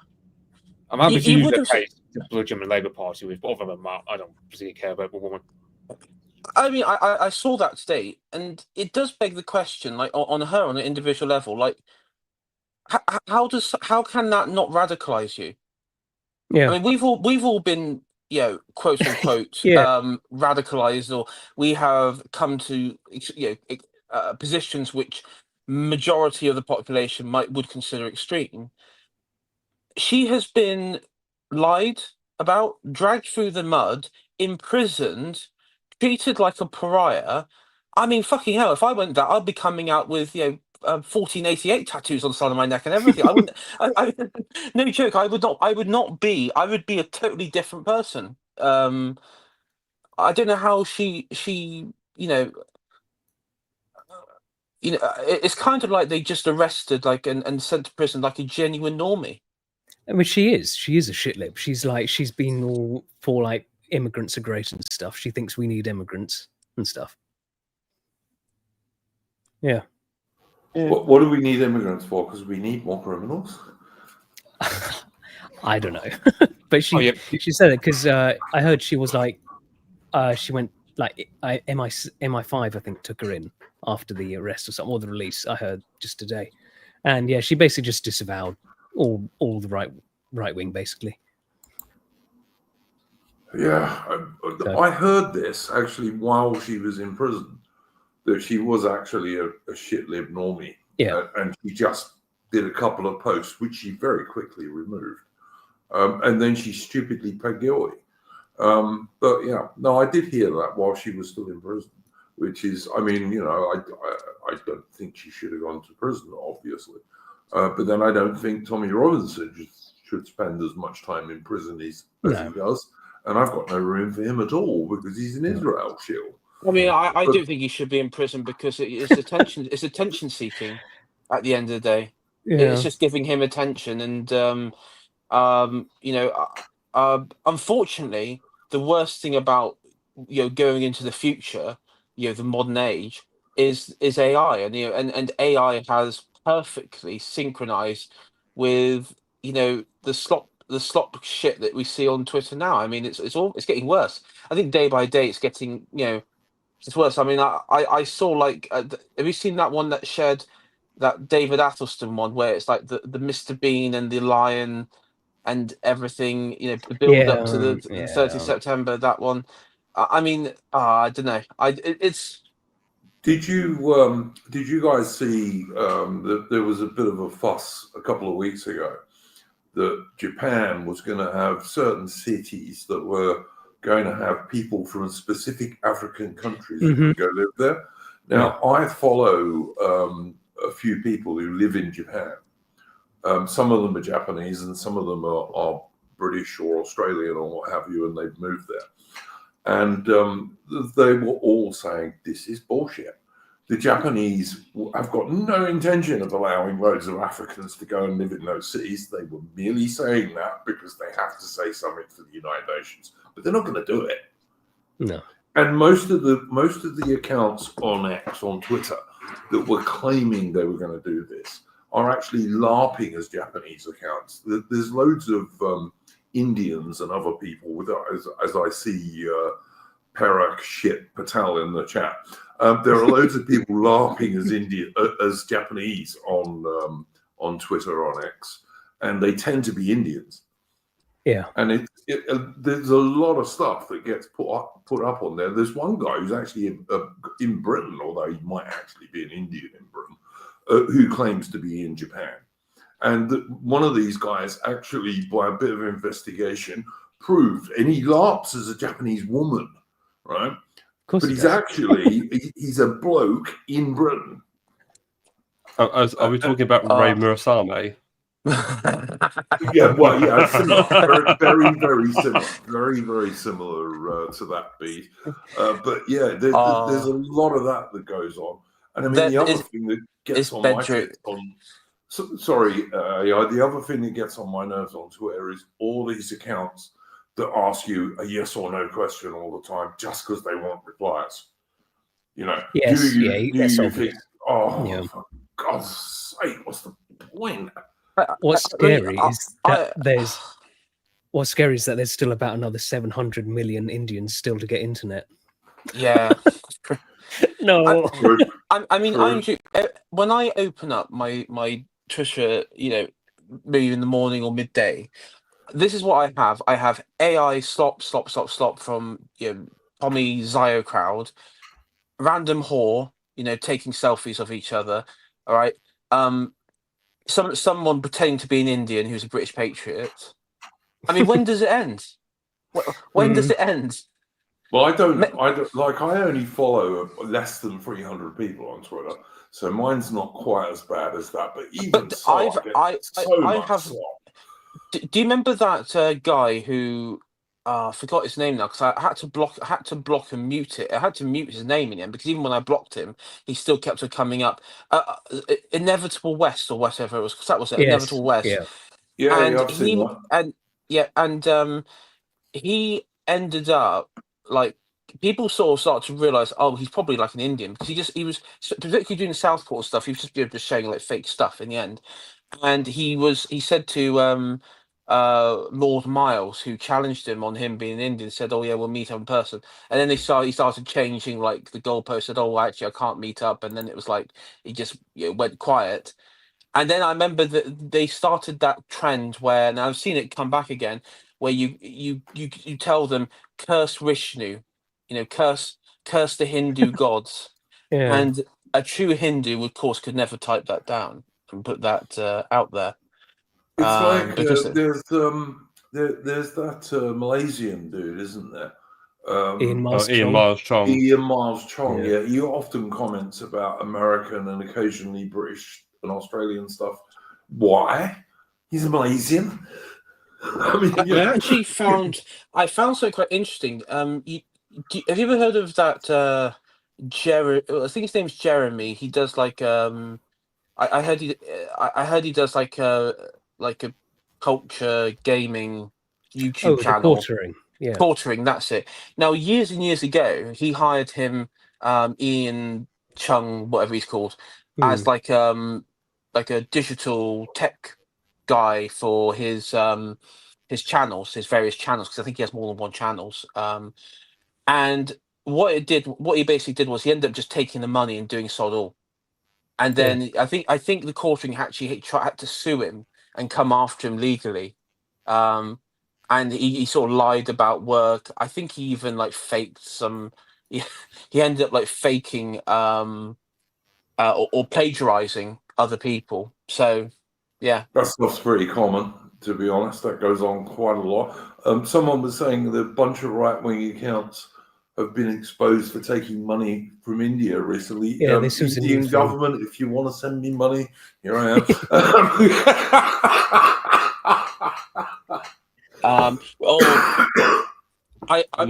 I'm happy to use the case to bludgeon the Labour Party with, but other than that, I don't particularly care about the woman. I mean, I saw that today, and it does beg the question, like on her on an individual level, like how can that not radicalize you? Yeah. I mean, we've all been, quote unquote, radicalized, or we have come to positions which majority of the population would consider extreme. She has been lied about, dragged through the mud, imprisoned, treated like a pariah. I mean, fucking hell! If I went that, I'd be coming out with 1488 tattoos on the side of my neck and everything. I wouldn't. No joke. I would not. I would not be. I would be a totally different person. I don't know how she. It's kind of like they just arrested, like, and sent to prison like a genuine normie. I mean, she is a shitlib. She's been all for like immigrants are great and stuff. She thinks we need immigrants and stuff. Yeah. What do we need immigrants for? Because we need more criminals. I don't know, but she said it because I heard she was like, she went like MI5 I think took her in after the arrest or something, or the release. I heard just today, and yeah, she basically just disavowed all the right wing basically. Yeah, I heard this actually while she was in prison, that she was actually a shit-lib normie. Yeah. And she just did a couple of posts, which she very quickly removed. And then she stupidly pled guilty. But yeah, no, I did hear that while she was still in prison, which is, I mean, I don't think she should have gone to prison, obviously. But then I don't think Tommy Robinson should spend as much time in prison as he does. And I've got no room for him at all because he's an Israel shield. I mean, I do think he should be in prison because it's attention. It's attention seeking. At the end of the day, it's just giving him attention, and unfortunately, the worst thing about going into the future, the modern age, is AI, and AI has perfectly synchronized with the slop shit that we see on Twitter now. I mean, it's getting worse. I think day by day it's getting it's worse. I mean, I saw like have you seen that one that shared that David Athelston one where it's like the Mr. Bean and the lion and everything, the build up to the 30th September, that one. I mean, I don't know. It's. Did you guys see that there was a bit of a fuss a couple of weeks ago that Japan was going to have certain cities that were going to have people from specific African countries that would go live there? Now, I follow a few people who live in Japan. Some of them are Japanese and some of them are British or Australian or what have you, and they've moved there. And they were all saying, this is bullshit. The Japanese have got no intention of allowing loads of Africans to go and live in those cities. They were merely saying that because they have to say something to the United Nations, but they're not going to do it. No. And most of the accounts on X, on Twitter, that were claiming they were going to do this are actually LARPing as Japanese accounts. There's loads of Indians and other people, as I see Perak shit Patel in the chat. There are loads of people LARPing as Japanese on Twitter, on X, and they tend to be Indians. Yeah, and there's a lot of stuff that gets put up on there. There's one guy who's actually in Britain, although he might actually be an Indian in Britain, who claims to be in Japan. And one of these guys actually, by a bit of investigation, proved, and he LARPs as a Japanese woman, right? Of course, but he's actually he's a bloke in Britain. Are we talking about Ray Murasame? Yeah, well, yeah, similar, very similar, very similar to that beat. But yeah, there's a lot of that goes on, and I mean the other thing that gets on my the other thing that gets on my nerves on Twitter is all these accounts that ask you a yes or no question all the time just because they want replies. You know, Yes, do you obvious. think? Oh, for God's sake, what's the point? What's scary is that there's still about another 700 million Indians still to get internet. Yeah. No. I mean, when I open up my Twitter, maybe in the morning or midday, this is what I have. I have AI slop from Tommy Zio crowd, random whore, taking selfies of each other. All right. Someone pretending to be an Indian who's a British patriot. I mean, when does it end? When does it end? Well, I don't like. I only follow less than 300 people on Twitter, so mine's not quite as bad as that. But even Do you remember that guy who? I forgot his name now because I had to block and mute it. I had to mute his name in him because even when I blocked him, he still kept on coming up. Inevitable West or whatever it was. Cause that was it. Yes, Inevitable West. Yeah, and I've seen that. He ended up like people sort of started to realize, oh, he's probably like an Indian because he was particularly doing the Southport stuff. He was just showing like fake stuff in the end, and he said to Lord Miles, who challenged him on him being Indian, said, "Oh yeah, we'll meet up in person." And then he started changing like the goalpost. Said, "Oh, well, actually, I can't meet up." And then it was like he just went quiet. And then I remember that they started that trend where, and I've seen it come back again, where you tell them curse Vishnu, curse the Hindu gods, and a true Hindu, of course, could never type that down and put that out there. It's like there's that Malaysian dude, isn't there? Ian Miles Chong. Yeah, he often comments about American and occasionally British and Australian stuff. Why? He's a Malaysian. I mean, I found something quite interesting. Have you ever heard of that I think his name's Jeremy. He does like I heard he does like a culture gaming YouTube channel. Quartering, that's it. Now, years and years ago, he hired him, Ian Chung, whatever he's called, as like a digital tech guy for his channels, his various channels, because I think he has more than one channels. And what he basically did was he ended up just taking the money and doing sod all. And then I think the Quartering actually had to sue him and come after him legally. And he sort of lied about work. I think he even like faked some. He ended up like faking or plagiarizing other people. So yeah, that stuff's pretty common, to be honest. That goes on quite a lot. Someone was saying that a bunch of right-wing accounts have been exposed for taking money from India recently. Yeah, this was Indian government, if you want to send me money, here I am. I'm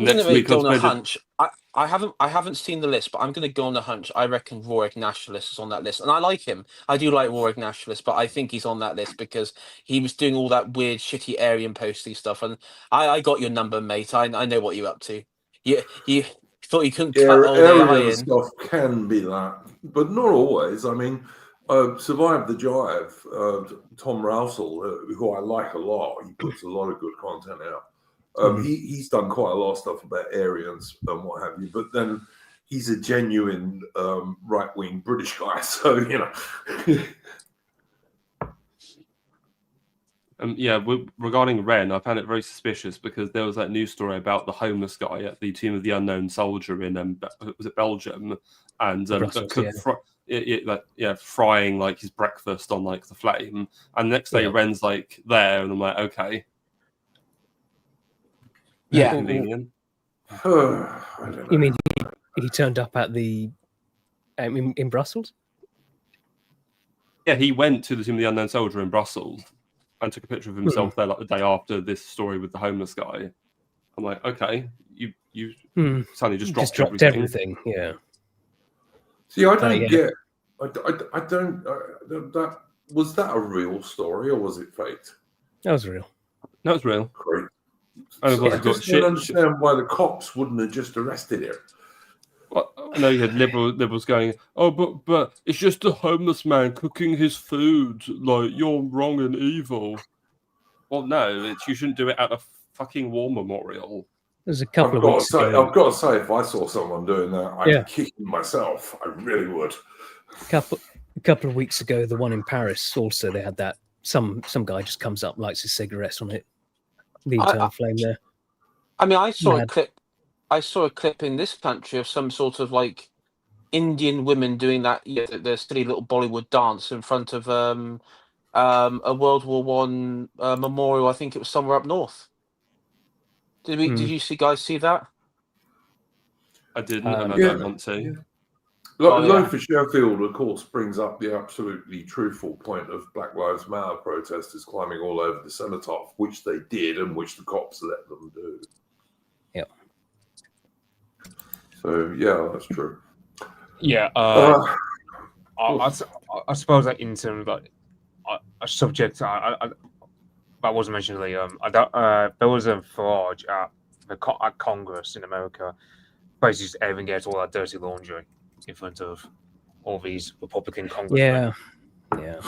going to go on a hunch. I haven't seen the list, but I'm going to go on a hunch. I reckon Rorik Nationalist is on that list, and I like him. I do like Rorik Nationalist, but I think he's on that list because he was doing all that weird, shitty Aryan posty stuff, and I got your number, mate. I know what you're up to. You thought you couldn't cut all the iron. Stuff can be that, but not always. I mean, Survive the Jive, Tom Rousel, who I like a lot. He puts a lot of good content out. He's done quite a lot of stuff about Aryans and what have you, but then he's a genuine right-wing British guy, so regarding Ren, I found it very suspicious because there was that news story about the homeless guy at the Tomb of the Unknown Soldier in was it Belgium, and frying like his breakfast on like the flame, and the next day Ren's like there, and I'm like, okay, convenient. You mean he turned up at the in Brussels? Yeah, he went to the Tomb of the Unknown Soldier in Brussels. and took a picture of himself there like the day after this story with the homeless guy. I'm like, okay, you suddenly just dropped everything. Yeah. See, I don't get. I don't. That was that a real story or was it faked? That was real. That was real. Great. And of course, I just don't understand why the cops wouldn't have just arrested him. Well, I know you had liberals going, oh, but it's just a homeless man cooking his food. Like, you're wrong and evil. Well, no, you shouldn't do it at a fucking war memorial. There's a couple of weeks ago. I've got to say, if I saw someone doing that, I'd kick him myself. I really would. A couple of weeks ago, the one in Paris also, they had that. Some guy just comes up, lights his cigarette on it. The internal flame there. I mean, I saw a clip. I saw a clip in this country of some sort of like Indian women doing that, their silly little Bollywood dance in front of a World War One memorial. I think it was somewhere up north. Did you guys see that? I didn't, and I don't want to. Yeah. Low for Sheffield, of course, brings up the absolutely truthful point of Black Lives Matter protesters climbing all over the cenotaph, which they did and which the cops let them do. Yep. So, yeah, that's true. Yeah. I suppose that in terms of a subject that wasn't mentioned earlier, there was a Farage at Congress in America, basically just even gets all that dirty laundry in front of all these Republican congressmen. Yeah.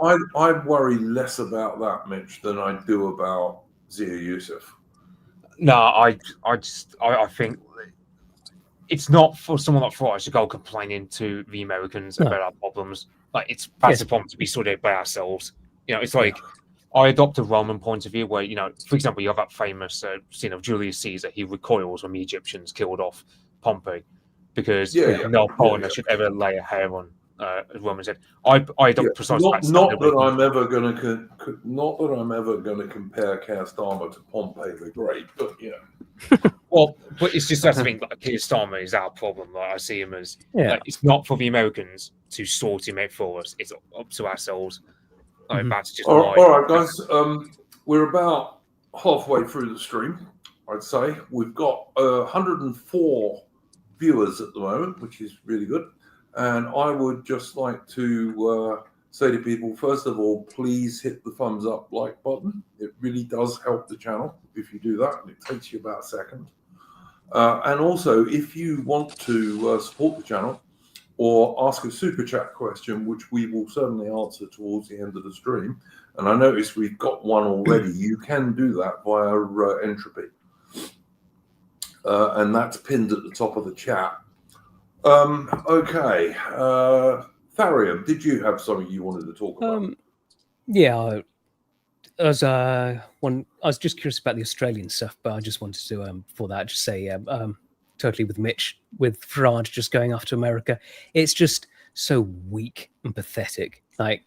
I worry less about that, Mitch, than I do about Zia Yusuf. No, I think it's not for someone like Farage to go complaining to the Americans about our problems. Like, that's the problem to be sorted out by ourselves. It's like I adopt a Roman point of view where, for example, you have that famous scene of Julius Caesar. He recoils when the Egyptians killed off Pompey because no foreigner should ever lay a hair on Roman said. I adopt precisely not that I'm ever going to compare Keir Starmer to Pompey the Great, but Well, but it's just that thing. Like, Keir Starmer is our problem. Like, I see him as it's not for the Americans to sort him out for us. It's up to ourselves. That's just all right, guys. We're about halfway through the stream. I'd say we've got 104 viewers at the moment, which is really good. And I would just like to say to people, first of all, please hit the thumbs up like button. It really does help the channel if you do that, and it takes you about a second. And also, if you want to support the channel or ask a super chat question, which we will certainly answer towards the end of the stream, and I notice we've got one already, you can do that via Entropy. And that's pinned at the top of the chat. Okay. Tharium, did you have something you wanted to talk about? I was just curious about the Australian stuff, but I just wanted to, for that, just say, totally with Mitch, with Farage just going after America. It's just so weak and pathetic. Like,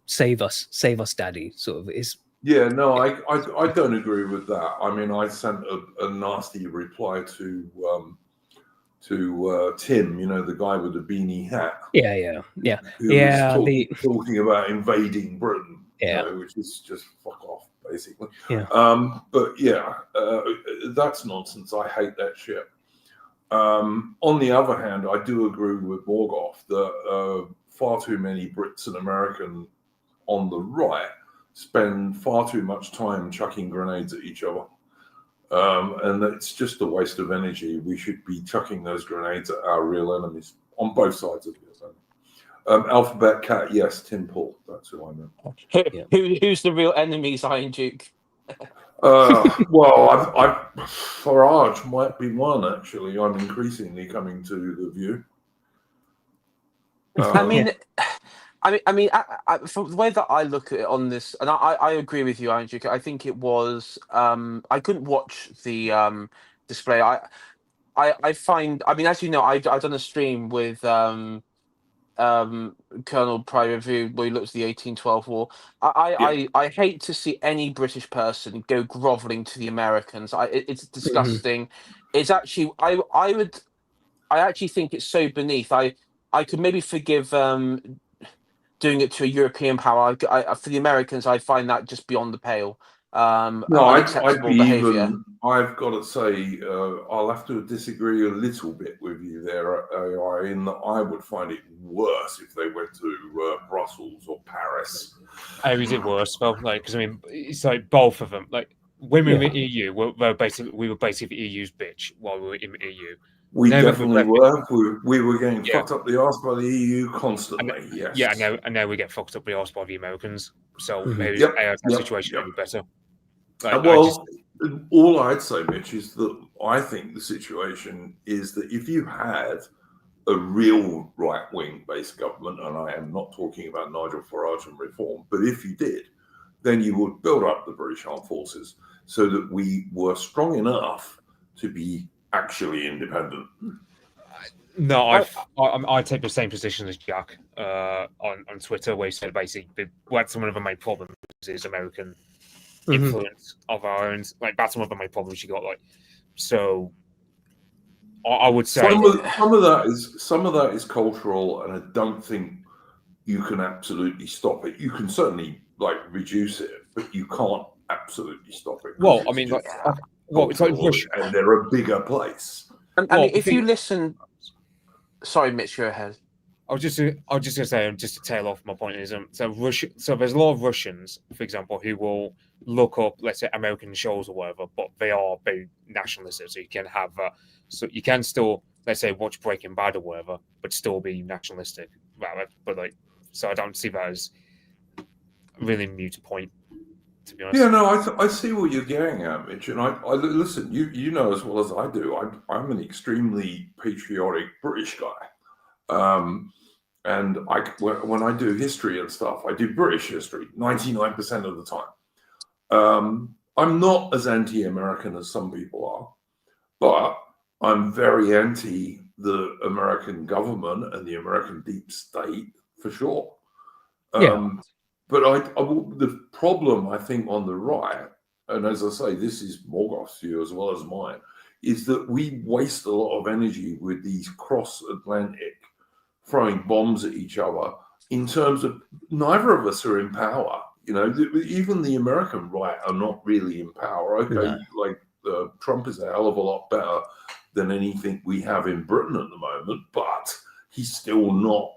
save us, daddy, sort of is. Yeah, no, I don't agree with that. I mean, I sent a nasty reply to Tim, the guy with the beanie hat. Who was talking about invading Britain. Which is just fuck off, basically. That's nonsense. I hate that shit. On the other hand, I do agree with Morgoth that far too many Brits and Americans on the right spend far too much time chucking grenades at each other. And it's just a waste of energy. We should be chucking those grenades at our real enemies on both sides of it. Alphabet Cat, yes, Tim Paul. That's who I meant. Who's the real enemies, Iron Duke? Well, Farage might be one, actually. I'm increasingly coming to the view. I mean, from the way that I look at it on this, and I agree with you, Iron Duke. I think it was. I couldn't watch the display. I find. I mean, as you know, I've done a stream with Colonel Pride Review where he looks at the 1812 war. I hate to see any British person go groveling to the Americans. It's disgusting. It's actually I actually think it's so beneath. I could maybe forgive doing it to a European power. For the Americans, I find that just beyond the pale. No, I'd Unacceptable be behaviour. even. I've got to say, I'll have to disagree a little bit with you there, AI, in that I would find it worse if they went to Brussels or Paris. How is it worse, though? Like, because I mean, it's like both of them. Like, when we were in the EU, we were basically the EU's bitch while we were in the EU. We Now that definitely we've were. We were getting Yeah. fucked up the arse by the EU constantly. Yes. Yeah, and now we get fucked up the arse by the Americans. So Mhm. maybe Yep, that yep, situation yep. would be better. Like, Well, all I'd say, Mitch, is that I think the situation is that if you had a real right-wing based government, and I am not talking about Nigel Farage and reform, but if you did, then you would build up the British Armed Forces so that we were strong enough to be actually independent. No, I take the same position as Jack on Twitter, where he said basically what some of the main problems is American influence of our own. Like, that's one of the main problems you got. Like, so I would say some of that is cultural, and I don't think you can absolutely stop it. You can certainly reduce it, but you can't absolutely stop it. Well, I mean, it's like Russia, and they're a bigger place. I mean, if you listen, sorry, Mitch, go ahead. I was just gonna say, just to tail off my point is, so there's a lot of Russians, for example, who will look up, let's say, American shows or whatever, but they are very nationalistic. So you can have, so you can still, let's say, watch Breaking Bad or whatever, but still be nationalistic. But so I don't see that as really mute point, to be honest. Yeah, no, I see what you're getting at, Mitch, and I listen. You know as well as I do. I'm an extremely patriotic British guy. And when I do history and stuff, I do British history 99% of the time. I'm not as anti-American as some people are, but I'm very anti the American government and the American deep state for sure. But the problem, I think, on the right, and as I say, this is Morgoth's view as well as mine, is that we waste a lot of energy with these cross-Atlantic throwing bombs at each other in terms of neither of us are in power. You know, even the American right are not really in power. Okay, Trump is a hell of a lot better than anything we have in Britain at the moment, but he's still not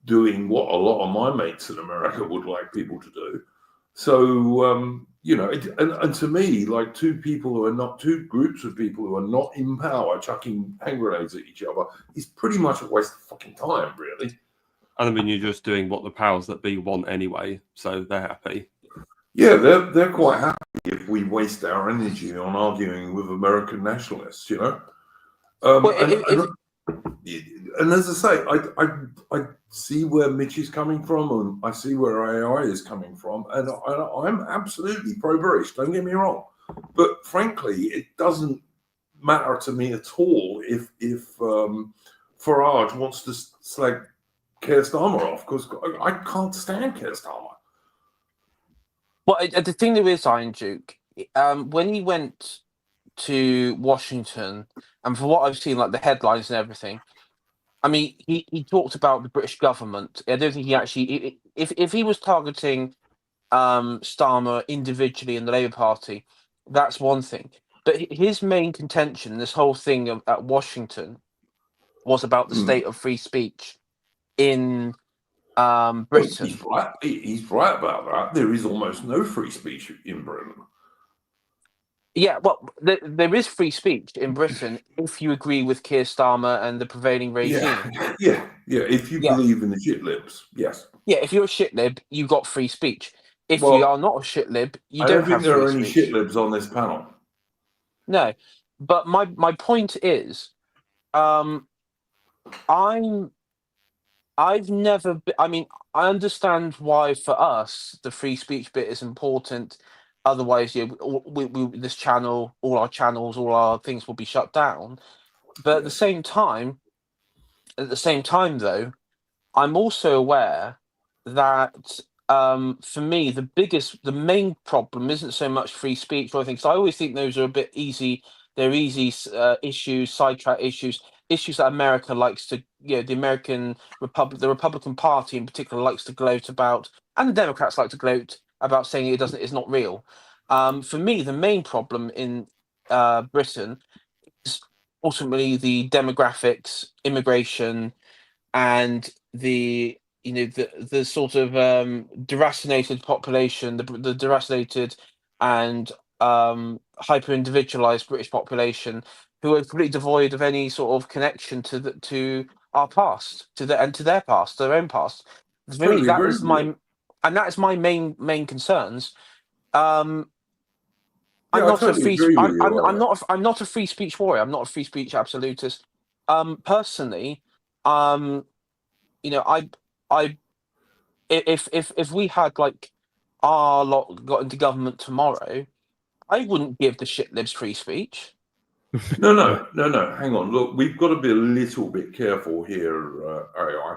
doing what a lot of my mates in America would like people to do. So, you know, and to me, two groups of people who are not in power chucking hand grenades at each other is pretty much a waste of fucking time, really. And I mean, you're just doing what the powers that be want anyway, so they're happy. Yeah, they're quite happy if we waste our energy on arguing with American nationalists, you know. And as I say, I see where Mitch is coming from, and I see where AI is coming from, and I'm absolutely pro-British. Don't get me wrong, but frankly, it doesn't matter to me at all if Farage wants to slag Keir Starmer off, because I can't stand Keir Starmer. Well, the thing there is, Iron Duke, when he went to Washington, and for what I've seen, the headlines and everything, I mean, he talked about the British government. I don't think he actually, if he was targeting Starmer individually in the Labour Party, that's one thing. But his main contention, this whole thing at Washington, was about the state of free speech in Britain. He's right about that. There is almost no free speech in Britain. Yeah, well, there is free speech in Britain if you agree with Keir Starmer and the prevailing regime. Yeah. If you believe in the shit libs, yes. Yeah, if you're a shit lib, you got free speech. If you are not a shit lib, you don't have free speech. I don't think there are any shit libs on this panel. No, but my point is, I've never been, I mean, I understand why for us the free speech bit is important. Otherwise, this channel, all our channels, all our things will be shut down. But at the same time, though, I'm also aware that for me, the main problem isn't so much free speech or anything. Because I always think those are a bit easy. They're easy issues, sidetrack issues. issues that America likes to, the American the Republican Party in particular likes to gloat about, and the Democrats like to gloat about, saying it's not real. For me, the main problem in Britain is ultimately the demographics, immigration, and the the sort of deracinated population, the deracinated and hyper individualized British population, who are completely devoid of any sort of connection to our past, to their past, their own past. For me, Totally that agree is with you. that is my main concerns. I'm Yeah, I not a totally free. agree with you on I'm that. not. I'm not a free speech warrior. I'm not a free speech absolutist. Personally, um, I, if we had like our lot got into government tomorrow, I wouldn't give the shit libs free speech. No. Hang on. Look, we've got to be a little bit careful here, AI,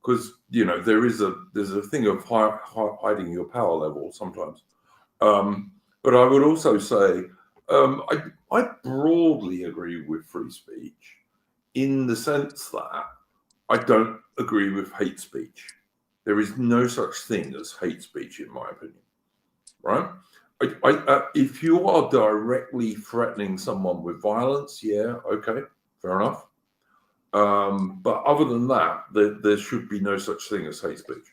because there's a thing of hiding your power level sometimes. But I would also say I broadly agree with free speech in the sense that I don't agree with hate speech. There is no such thing as hate speech, in my opinion. Right? If you are directly threatening someone with violence, yeah, okay, fair enough. But other than that, there should be no such thing as hate speech.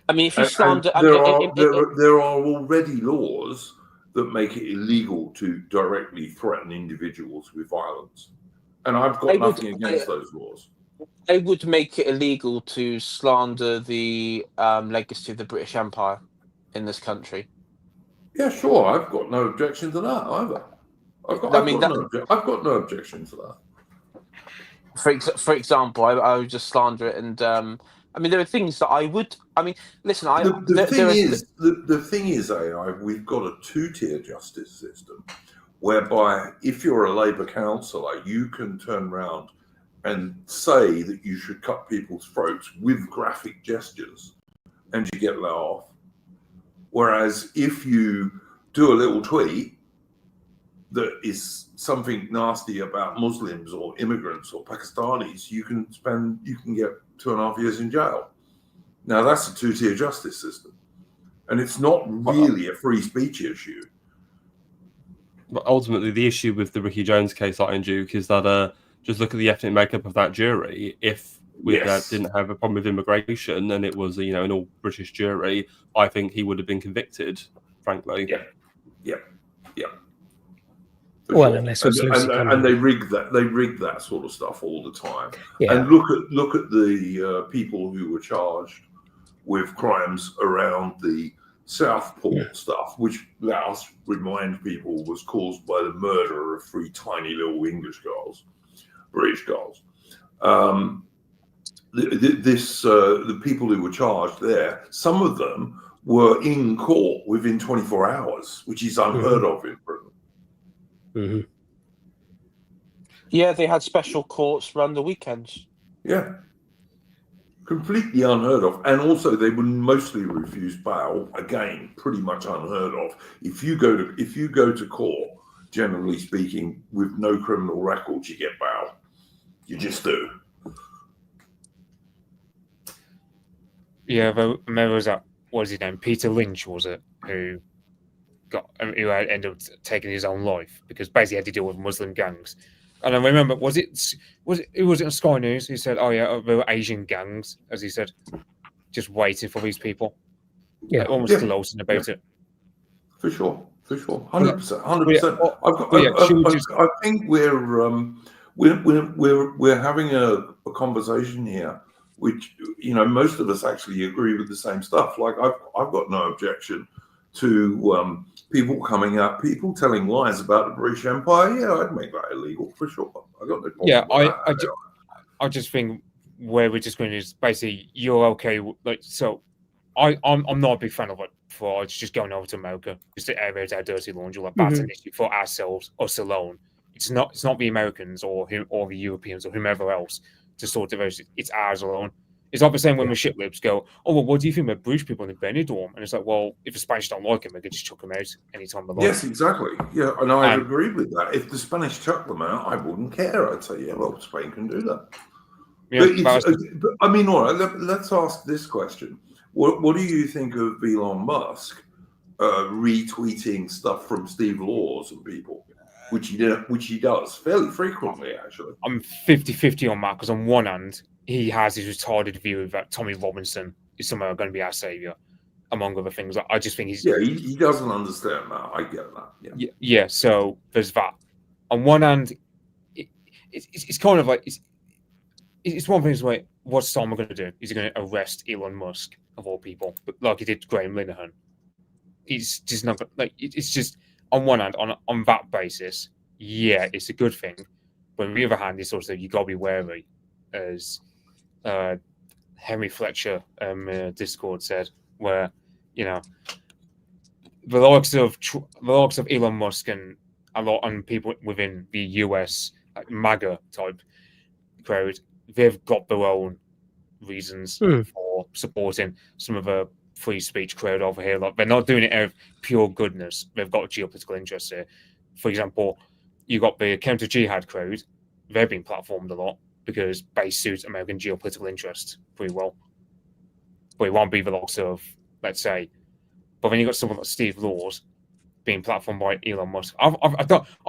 I mean, if you And slander, there are already laws that make it illegal to directly threaten individuals with violence, and I've got nothing against those laws. I would make it illegal to slander the legacy of the British Empire in this country. Yeah, sure, I've got no objection to that either. I've got no objection to that. For example, I would just slander it, and I mean, there are things that I would. I mean, listen, the thing is, AI, we've got a two-tier justice system, whereby if you're a Labour councillor, you can turn around and say that you should cut people's throats with graphic gestures, and you get let off. Whereas if you do a little tweet that is something nasty about Muslims or immigrants or Pakistanis, you can get 2.5 years in jail. Now that's a two-tier justice system, and it's not really a free speech issue. But ultimately, the issue with the Ricky Jones case, Iron Duke, is that just look at the ethnic makeup of that jury. If we didn't have a problem with immigration and it was an all British jury, I think he would have been convicted. Frankly, yeah. Well, unless and they rig that sort of stuff all the time. Yeah. And look at the people who were charged with crimes around the Southport stuff, which let us remind people was caused by the murder of 3 tiny little English girls, British girls. The people who were charged there, some of them were in court within 24 hours, which is unheard of in Britain. Mm-hmm. Yeah, they had special courts run the weekends. Yeah, completely unheard of, and also they would mostly refuse bail. Again, pretty much unheard of. If you go to court, generally speaking, with no criminal records, you get bail. You just do. Yeah, I remember what was his name? Peter Lynch, was it? Who ended up taking his own life because basically he had to deal with Muslim gangs. And I remember, was it on Sky News? He said, "Oh yeah, there were Asian gangs," as he said, just waiting for these people. Yeah, almost gloating about it. For sure, 100%. I think we're having a conversation here, which most of us actually agree with the same stuff. Like I've got no objection to people coming out, people telling lies about the British Empire. Yeah, I'd make that illegal for sure. I got no problem. Yeah, with that. I just think where we're just going is basically you're okay. Like so, I'm not a big fan of it. For just going over to America, just to air out our dirty laundry. Like that's an issue for ourselves, us alone. It's not the Americans or the Europeans or whomever else to sort of out. It's ours alone. It's like the same when the shit lips go, oh, well, what do you think about British people in the Benidorm? And it's like, well, if the Spanish don't like him, they can just chuck him out anytime they like. Yes, exactly. Yeah, and I agree with that. If the Spanish chuck them out, I wouldn't care. I'd say, yeah, well, Spain can do that. Yeah, but I mean, all right, let's ask this question. What do you think of Elon Musk retweeting stuff from Steve Laws and people, which he does fairly frequently, actually? I'm 50-50 on that, because on one hand, he has his retarded view that Tommy Robinson is somehow going to be our saviour, among other things. I just think he's... Yeah, he doesn't understand that. I get that. Yeah, so there's that. On one hand, it's kind of like... It's one thing where, what's Tom going to do? Is he going to arrest Elon Musk, of all people, like he did Graham Linehan? He's just not... Like, it's just, on one hand, on that basis, yeah, it's a good thing. But on the other hand, it's also, you got to be wary, as Henry Fletcher Discord said, where, you know, the likes of Elon Musk and a lot of people within the US like MAGA type crowd, they've got their own reasons for supporting some of the free speech crowd over here. Like, they're not doing it out of pure goodness. They've got geopolitical interests here. For example, you got the counter jihad crowd. They've been platformed a lot because they suit American geopolitical interests pretty well. But it won't be the likes of, let's say, but then you got someone like Steve Laws being platformed by Elon Musk. I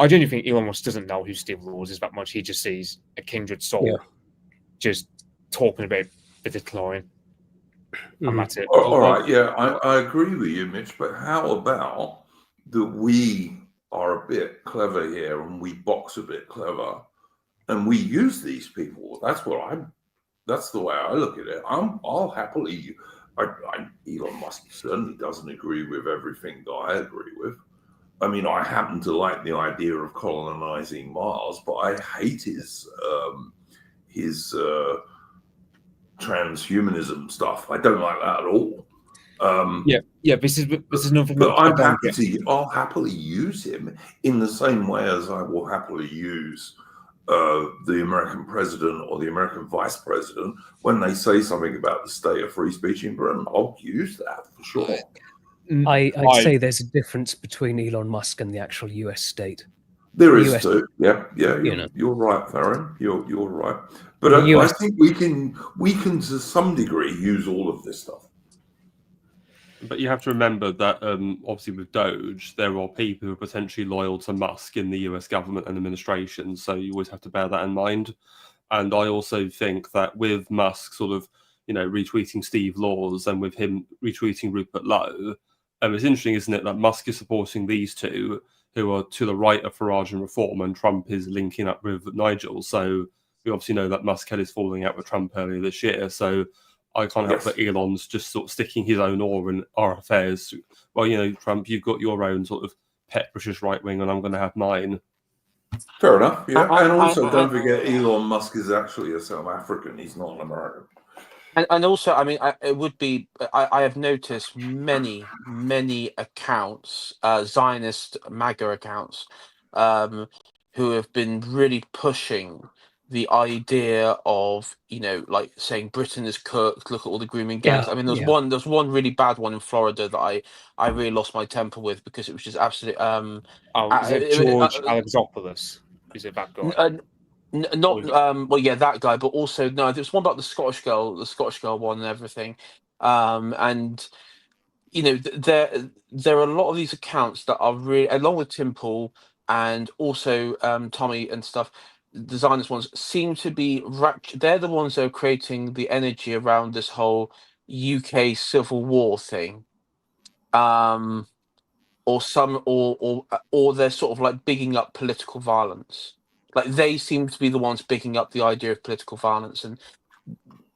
genuinely think Elon Musk doesn't know who Steve Laws is that much. He just sees a kindred soul just talking about the decline. And that's it. All right, yeah, I agree with you, Mitch, but how about that we are a bit clever here and we box a bit clever and we use these people? That's the way I look at it. I'll happily... Elon Musk certainly doesn't agree with everything that I agree with. I mean, I happen to like the idea of colonizing Mars, but I hate his transhumanism stuff. I don't like that at all. This is nothing. But I'll happily use him in the same way as I will happily use the American president or the American vice president when they say something about the state of free speech in Britain. I'll use that for sure. I'd say there's a difference between Elon Musk and the actual US state. There is too. Yeah. You're right, Farron. You're right. But I think we can to some degree use all of this stuff. But you have to remember that obviously with Doge, there are people who are potentially loyal to Musk in the US government and administration. So you always have to bear that in mind. And I also think that with Musk sort of, retweeting Steve Laws and with him retweeting Rupert Lowe, it's interesting, isn't it, that Musk is supporting these two who are to the right of Farage and Reform, and Trump is linking up with Nigel. So we obviously know that Musk had his falling out with Trump earlier this year. So I can't help that Elon's just sort of sticking his own oar in our affairs. Well, Trump, you've got your own sort of pet British right wing, and I'm going to have mine. Fair enough. Yeah, and also don't forget, Elon Musk is actually a South African. He's not an American. And also, I mean, it would be. I have noticed many accounts, Zionist MAGA accounts, who have been really pushing the idea of, like saying Britain is cooked. Look at all the grooming gangs. I mean, there's one really bad one in Florida that I really lost my temper with because it was just absolutely. Is it George Alexopoulos? Is it that guy? That guy, but also no. There's one about the Scottish girl one and everything, and there are a lot of these accounts that are really, along with Tim Pool and also Tommy and stuff. The Zionist ones seem to be they're the ones that are creating the energy around this whole UK civil war thing, or they're sort of like bigging up political violence. Like, they seem to be the ones bigging up the idea of political violence. And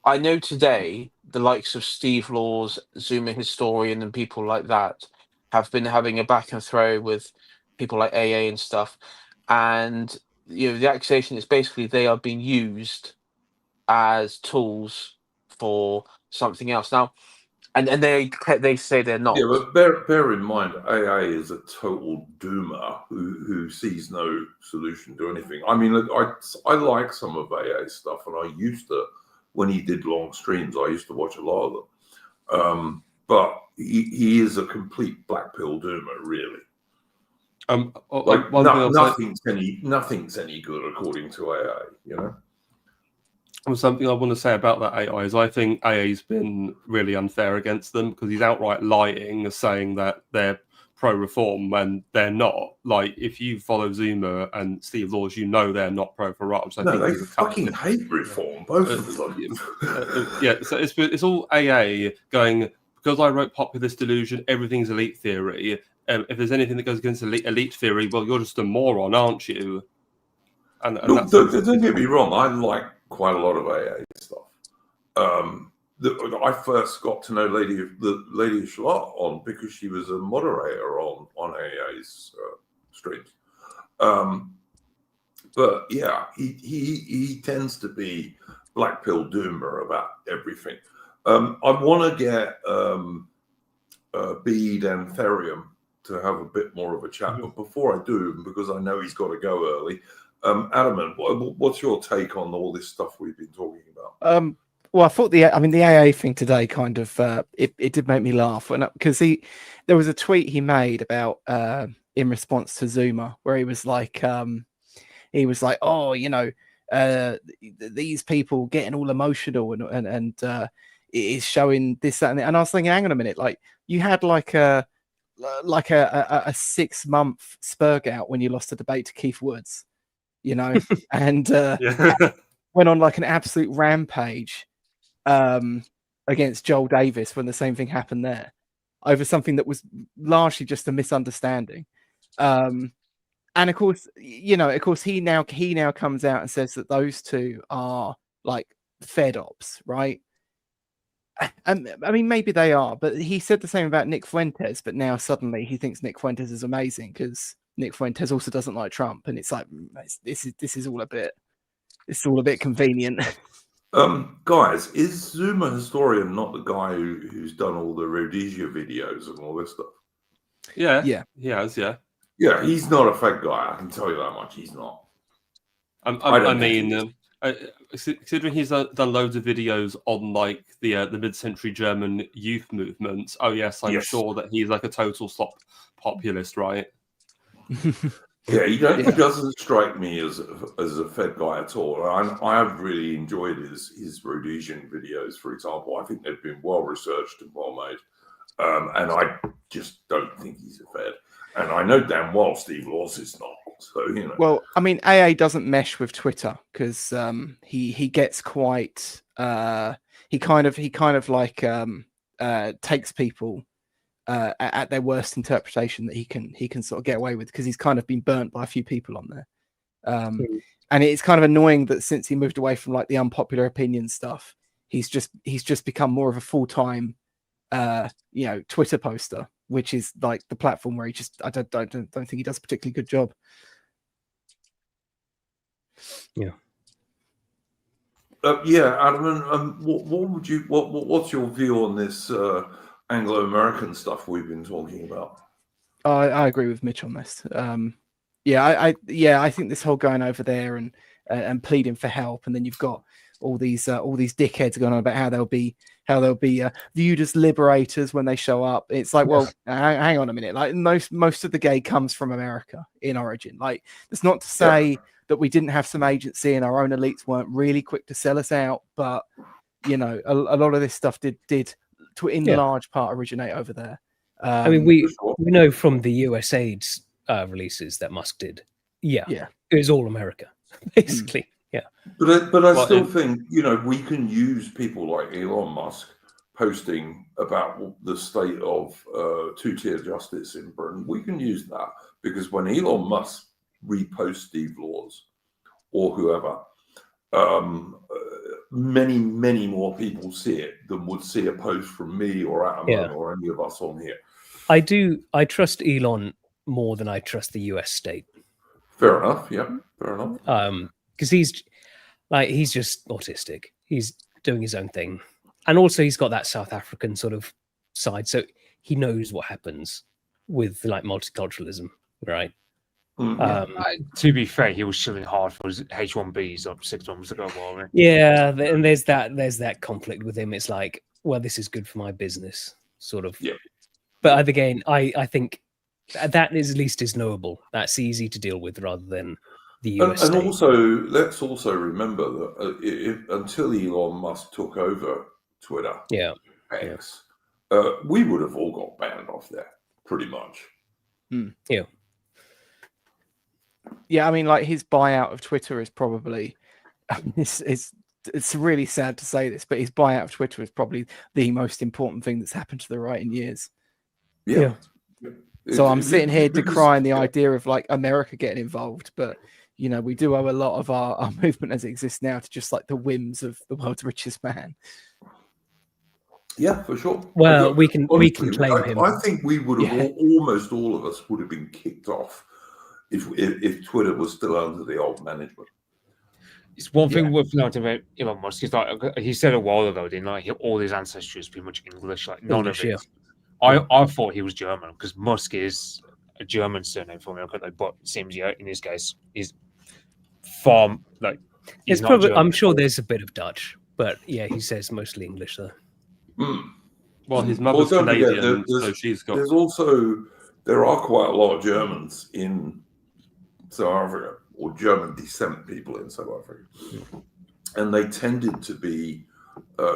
I know today the likes of Steve Laws, Zuma Historian, and people like that have been having a back and throw with people like AA and stuff. And the accusation is basically they are being used as tools for something else. Now, and they say they're not. Yeah, but bear in mind, AA is a total doomer who sees no solution to anything. I mean, look, I like some of AA stuff, and I used to when he did long streams. I used to watch a lot of them. But he is a complete black pill doomer, really. Like Nothing's any good according to AA, you know. Something I want to say about that AI is I think AA's been really unfair against them because he's outright lying, saying that they're pro-reform when they're not. Like, if you follow Zuma and Steve Laws, you know they're not pro-corrupt. No, they fucking hate reform, both of them. Yeah, so it's all AA going, because I wrote Populist Delusion, everything's elite theory. If there's anything that goes against elite theory, well, you're just a moron, aren't you? And look, don't get me wrong, I like quite a lot of AA stuff. I first got to know Lady Shalot on because she was a moderator on AA's streams. But yeah, he tends to be black pill doomer about everything. I want to get Bede and Therium to have a bit more of a chat, but before I do, because I know he's got to go early, Adamant, what's your take on all this stuff we've been talking about? Well, I thought the AA thing today kind of it did make me laugh because there was a tweet he made about in response to Zuma where he was like, oh, you know, these people getting all emotional and it is showing this, that, and I was thinking, hang on a minute, like you had like a 6-month spurg out when you lost a debate to Keith Woods, you know, and went on like an absolute rampage against Joel Davis when the same thing happened there over something that was largely just a misunderstanding. And of course, you know, he now comes out and says that those two are like Fed ops, right? And I mean, maybe they are, but he said the same about Nick Fuentes, but now suddenly he thinks Nick Fuentes is amazing because Nick Fuentes also doesn't like Trump, and it's like this is all a bit convenient. Guys, is Zuma Historian not the guy who's done all the Rhodesia videos and all this stuff? Yeah, he has. Yeah, he's not a Fed guy. I can tell you that much. He's not. Considering he's done loads of videos on like the mid-century German youth movement. Oh yes, I'm sure that he's like a total populist, right? Yeah, he doesn't strike me as a Fed guy at all. I have really enjoyed his Rhodesian videos, for example. I think they've been well researched and well made, and I just don't think he's a Fed. And I know damn well Steve Laws is not. So, you know. Well, I mean, AA doesn't mesh with Twitter because he gets quite he kind of like takes people at their worst interpretation that he can sort of get away with because he's kind of been burnt by a few people on there. And it's kind of annoying that since he moved away from like the unpopular opinion stuff, he's just become more of a full-time Twitter poster, which is like the platform where I don't think he does a particularly good job. Adam, what's your view on this Anglo-American stuff we've been talking about? I agree with Mitch on this. I think this whole going over there and pleading for help, and then you've got all these dickheads going on about how they'll be viewed as liberators when they show up. It's like, well, hang on a minute. Like most of the gay comes from America in origin. Like, that's not to say that we didn't have some agency and our own elites weren't really quick to sell us out, but you know, a lot of this stuff did in large part originate over there. I mean, we know from the US AIDS releases that Musk did. It was all America, basically. But I still think, you know, we can use people like Elon Musk posting about the state of two-tier justice in Britain. We can use that because when Elon Musk reposts Steve Laws or whoever, many, many more people see it than would see a post from me or Adam or any of us on here. I trust Elon more than I trust the US state. Fair enough. Yeah, fair enough. Because he's just autistic. He's doing his own thing. And also he's got that South African sort of side. So he knows what happens with like multiculturalism, right? To be fair, he was chilling hard for his H1Bs up 6 months ago. Well, Yeah, and there's that conflict with him. It's like, well, this is good for my business, sort of. Yeah. But again, I think that is at least is knowable. That's easy to deal with rather than the US And state. also, let's also remember that until Elon Musk took over Twitter, X, we would have all got banned off there, pretty much. Yeah, I mean, like his buyout of Twitter is probably it's really sad to say this, but his buyout of Twitter is probably the most important thing that's happened to the right in years. Yeah. So I'm sitting here decrying the idea of like America getting involved, but you know, we do owe a lot of our movement as it exists now to just like the whims of the world's richest man. Yeah, for sure. Well, we can claim him. I think we would have almost all of us would have been kicked off if Twitter was still under the old management. It's one thing worth noting about Elon Musk. He's like he said a while ago, didn't like all his ancestry is pretty much English. Like none of it. I thought he was German because Musk is a German surname for America, but it seems in this case he's far like. It's probably. I'm sure there's a bit of Dutch, but yeah, he says mostly English though. Well, his mother's Canadian, so she's got. There are quite a lot of Germans in South Africa, or German descent people in South Africa, and they tended to be.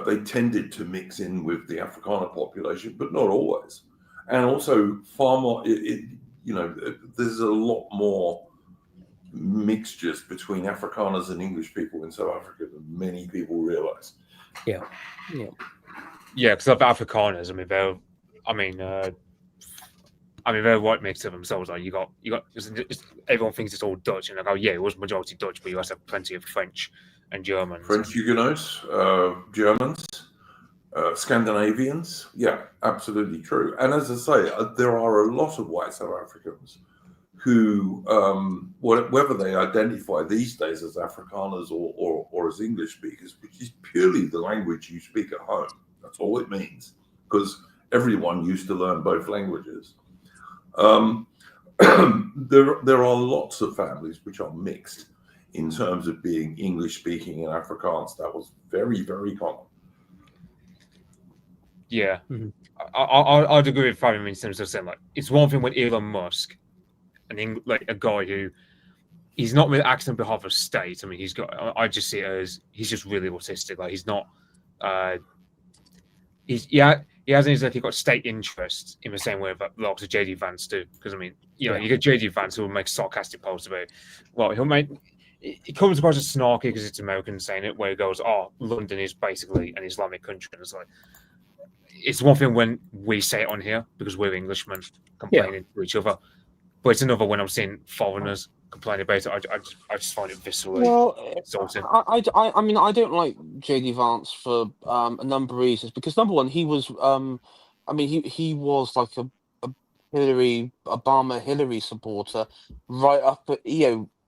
They tended to mix in with the Afrikaner population, but not always. And also, far more. There's a lot more mixtures between Afrikaners and English people in South Africa than many people realize. Yeah, because of Afrikaners, they're a white mix of themselves. Like you got everyone thinks it's all Dutch, and they go, yeah, it was majority Dutch, but you also have plenty of French and Germans. French Huguenots, Germans, Scandinavians. Yeah, absolutely true. And as I say, there are a lot of white South Africans who, whether they identify these days as Afrikaners or as English speakers, which is purely the language you speak at home. That's all it means, because everyone used to learn both languages. There are lots of families which are mixed in terms of being English speaking and Afrikaans. That was very, very common. Yeah, I'd agree with Fabian in terms of saying like it's one thing when Elon Musk, like a guy who he's not really acting on behalf of state. I mean, I just see it as he's just really autistic. Like he's not. He hasn't exactly got state interest in the same way that lots of JD Vance do. Because I mean, you get JD Vance who will make sarcastic posts about. Well, it comes across as snarky because it's American saying it, where he goes, "Oh, London is basically an Islamic country." And it's like, it's one thing when we say it on here because we're Englishmen complaining to each other, but it's another when I'm seeing foreigners complaining about it. I just find it viscerally insulting. I mean, I don't like JD Vance for a number of reasons. Because number one, he was, he was like a Obama Hillary supporter right up at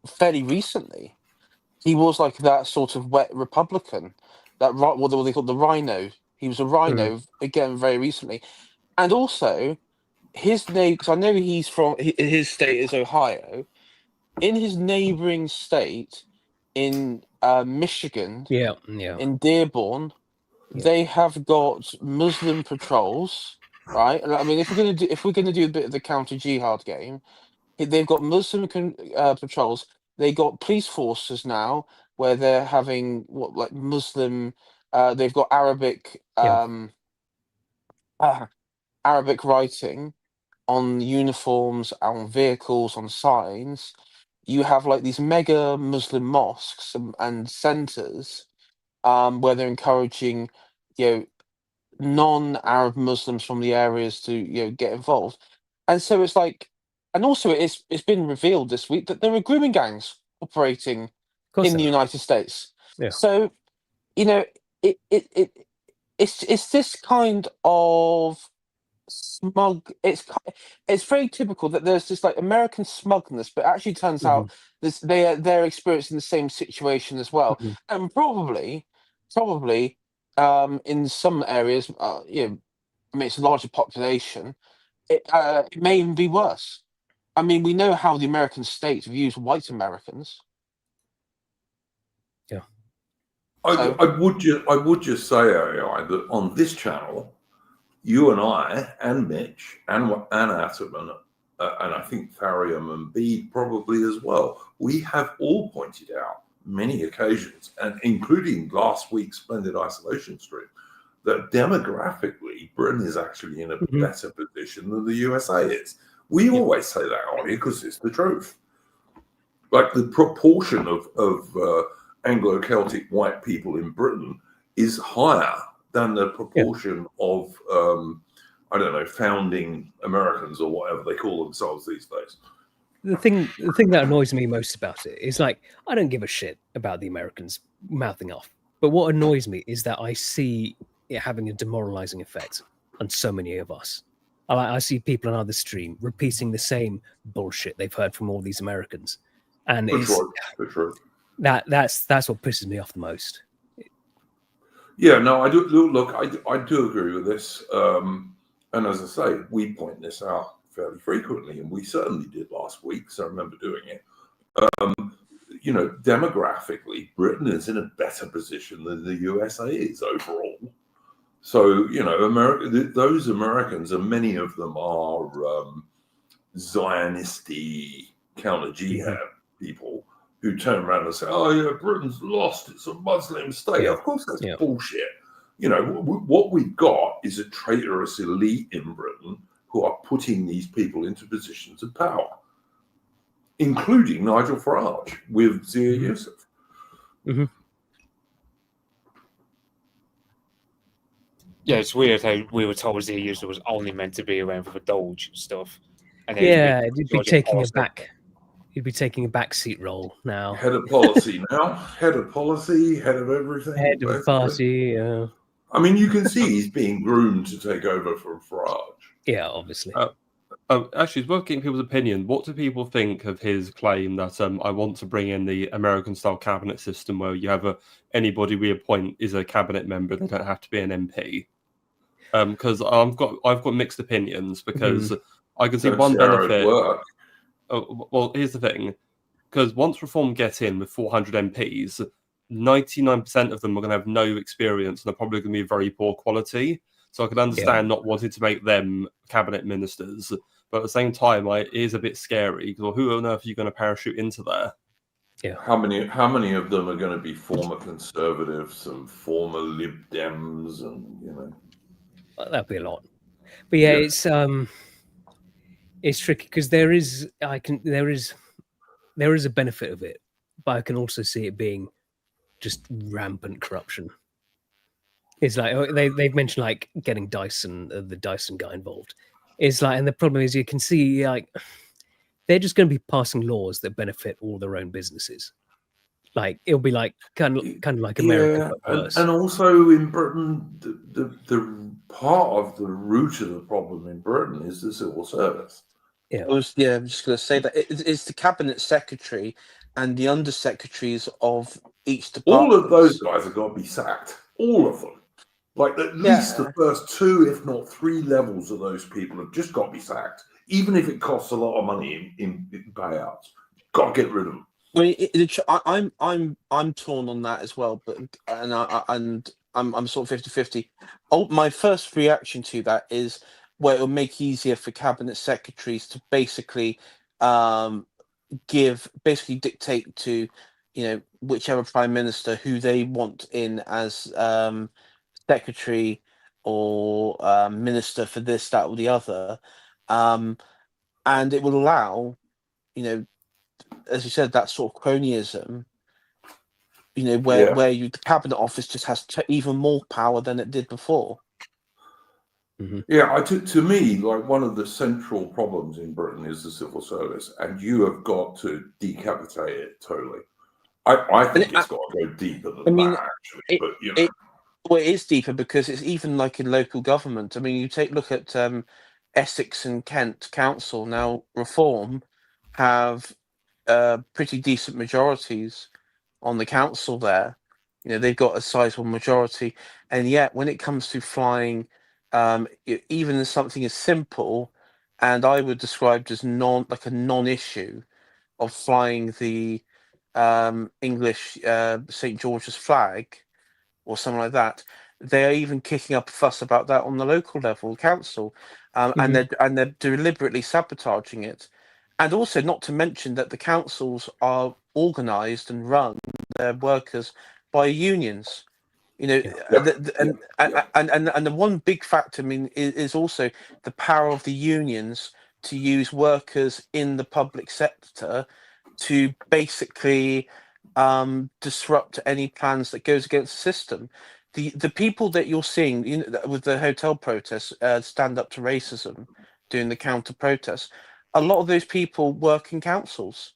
fairly recently. He was like that sort of wet Republican, what they call the rhino. He was a rhino again very recently, and also his name, because I know he's from his state is Ohio. In his neighboring state, in Michigan, in Dearborn, they have got Muslim patrols, right? I mean, if we're gonna do a bit of the counter jihad game, they've got Muslim patrols. They got police forces now where they're having Muslim. They've got Arabic Arabic writing on uniforms, on vehicles, on signs. You have like these mega Muslim mosques and centers where they're encouraging, non-Arab Muslims from the areas to get involved, and so it's like, and also it's been revealed this week that there are grooming gangs operating in the United States. Yeah. So, it's this kind of smug. It's very typical that there's this like American smugness, but actually turns out they're experiencing the same situation as well, and probably in some areas, it's a larger population. It may even be worse. I mean, we know how the American state views white Americans. Yeah. So- I would just say, AI, that on this channel, you and I and Mitch and Atom and I think Tharium and Bede probably as well, we have all pointed out many occasions, and including last week's Splendid Isolation stream, that demographically Britain is actually in a better position than the USA is. We always say that on here because it's the truth. Like the proportion of Anglo-Celtic white people in Britain is higher than the proportion of I don't know, founding Americans or whatever they call themselves these days. The thing that annoys me most about it is, like, I don't give a shit about the Americans mouthing off, but what annoys me is that I see it having a demoralizing effect on so many of us. I see people on other stream repeating the same bullshit they've heard from all these Americans, and For it's sure. that's what pisses me off the most. Yeah, no, I do. Look, I do agree with this, and as I say, we point this out fairly frequently, and we certainly did last week. So I remember doing it. You know, demographically, Britain is in a better position than the USA is overall. So, you know, those Americans, and many of them are Zionisty counter-jihad people who turn around and say, oh, yeah, Britain's lost. It's a Muslim state. Of course, that's bullshit. You know, what we've got is a traitorous elite in Britain who are putting these people into positions of power, including Nigel Farage with Zia Yusuf. Yeah, it's weird how we were told Zia Yusuf was only meant to be around for the Doge stuff. And then He'd be taking a backseat role now. Head of policy now. Head of policy, head of everything. Head of the party. I mean, you can see he's being groomed to take over from Farage. Yeah, obviously. Actually, it's worth getting people's opinion. What do people think of his claim that I want to bring in the American-style cabinet system where you have anybody we appoint is a cabinet member; they don't have to be an MP. Because I've got mixed opinions because I can see one benefit. Well, here's the thing: because once Reform get in with 400 MPs, 99% of them are going to have no experience and they're probably going to be very poor quality. So I can understand not wanting to make them cabinet ministers, but at the same time, it is a bit scary because who on earth are you going to parachute into there? Yeah. How many of them are going to be former Conservatives and former Lib Dems, and you know? That'd be a lot. But yeah, it's tricky because there is a benefit of it, but I can also see it being just rampant corruption. It's like they've mentioned like getting the Dyson guy involved. It's like, and the problem is you can see like they're just going to be passing laws that benefit all their own businesses. Like it'll be like kind of like America, but worse. And also in Britain, the part of the root of the problem in Britain is the civil service. I'm just going to say that it's the cabinet secretary and the undersecretaries of each department. All of those guys have got to be sacked. All of them. Like at least the first 2, if not 3 levels of those people have just got to be sacked, even if it costs a lot of money in payouts. Got to get rid of them. I mean, I'm torn on that as well, but I'm sort of 50-50. My first reaction to that is where it'll make easier for cabinet secretaries to basically dictate to, you know, whichever prime minister who they want in as secretary or minister for this, that, or the other, and it will allow, you know, as you said, that sort of cronyism, you know, where the cabinet office just has even more power than it did before. Yeah, to me, like one of the central problems in Britain is the civil service, and you have got to decapitate it totally. I think it's got to go deeper than that, actually. But you know. It is deeper because it's even like in local government. I mean, you look at Essex and Kent Council now. Reform have pretty decent majorities on the council there. You know, they've got a sizable majority, and yet when it comes to flying, even something as simple and I would describe as a non-issue of flying the English St. George's flag or something like that. They are even kicking up a fuss about that on the local level council, and they're deliberately sabotaging it. And also, not to mention that the councils are organised and run their workers by unions. You know, and the one big factor, I mean, is also the power of the unions to use workers in the public sector to basically disrupt any plans that goes against the system. The people that you're seeing, you know, with the hotel protests, stand up to racism, doing the counter protests, a lot of those people work in councils.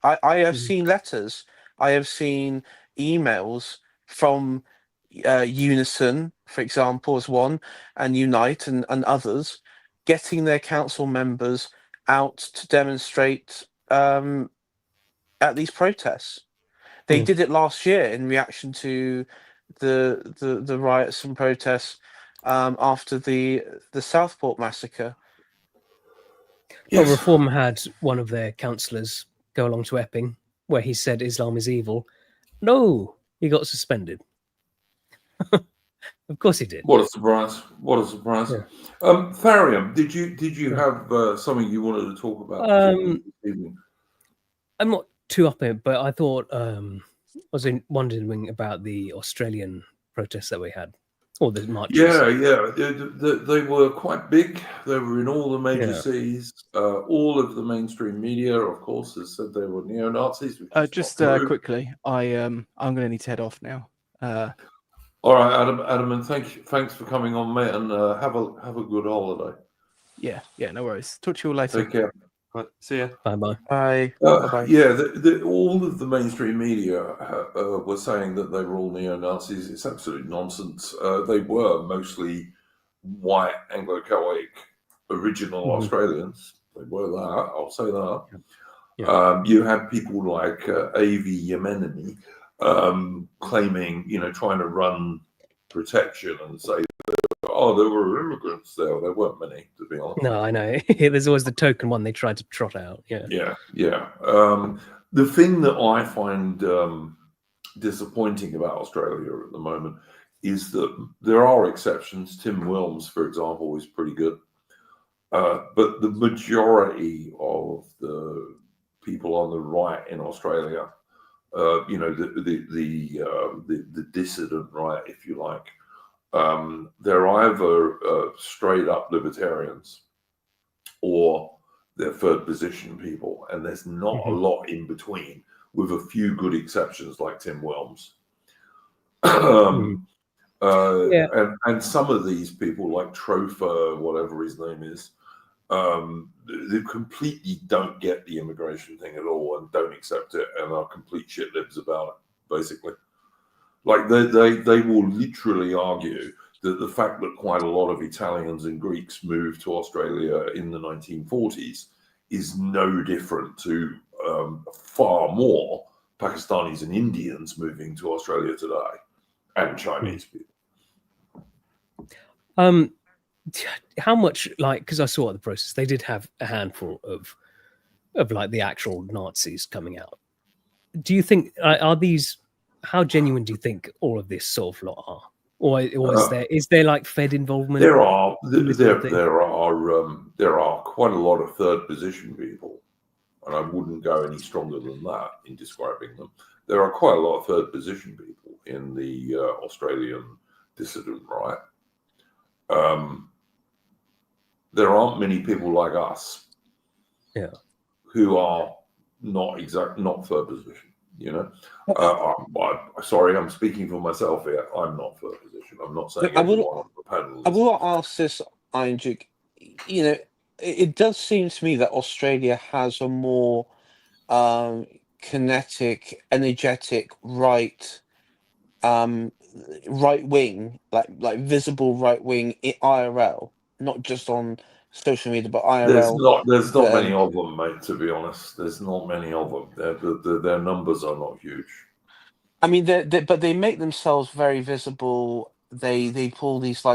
I have seen letters, I have seen emails from Unison, for example, as one, and Unite and others, getting their council members out to demonstrate at these protests. They did it last year in reaction to the riots and protests after the Southport massacre. Well, Reform had one of their councillors go along to Epping, where he said Islam is evil. No, he got suspended. Of course he did. What a surprise! What a surprise! Yeah. Tharium, did you have something you wanted to talk about this evening? I'm not too up in it, but I thought I was wondering about the Australian protests that we had, or the marches. They were quite big. They were in all the major cities. All of the mainstream media, of course, has said they were neo-Nazis. Just quickly, I'm going to need to head off now. All right, Adam, and thanks for coming on, mate, and have a good holiday. Yeah, no worries. Talk to you all later. Take care. Right, see ya. Bye. Bye. Yeah, all of the mainstream media were saying that they were all neo-Nazis. It's absolute nonsense. They were mostly white Anglo-Celtic original Australians. They were that, I'll say that. Yeah. You had people like A.V. Yemeni claiming, trying to run protection and say, there were immigrants there. There weren't many, to be honest. No, I know. There's always the token one they tried to trot out. Yeah. The thing that I find disappointing about Australia at the moment is that there are exceptions. Tim Wilms, for example, is pretty good. But the majority of the people on the right in Australia, the dissident right, if you like, they're either straight up libertarians or they're third position people, and there's not a lot in between, with a few good exceptions like Tim Wilms. And some of these people, like Trofer, whatever his name is, they completely don't get the immigration thing at all and don't accept it and are complete shit libs about it, basically. Like they will literally argue that the fact that quite a lot of Italians and Greeks moved to Australia in the 1940s is no different to far more Pakistanis and Indians moving to Australia today, and Chinese people. How much, because I saw at the process, they did have a handful of like the actual Nazis coming out. Do you think are these? How genuine do you think all of this sort of lot are, or is there like Fed involvement? There are quite a lot of third position people, and I wouldn't go any stronger than that in describing them. There are quite a lot of third position people in the Australian dissident right. There aren't many people like us, who are not third position. Sorry, I'm speaking for myself here. I'm not third position. I'm not saying everyone on the panel. I will ask this, Einjig. It does seem to me that Australia has a more kinetic, energetic right wing, like visible right wing IRL, not just on social media, but IRL. There's not many of them, mate. To be honest, there's not many of them. Their numbers are not huge. I mean, but they make themselves very visible. They pull these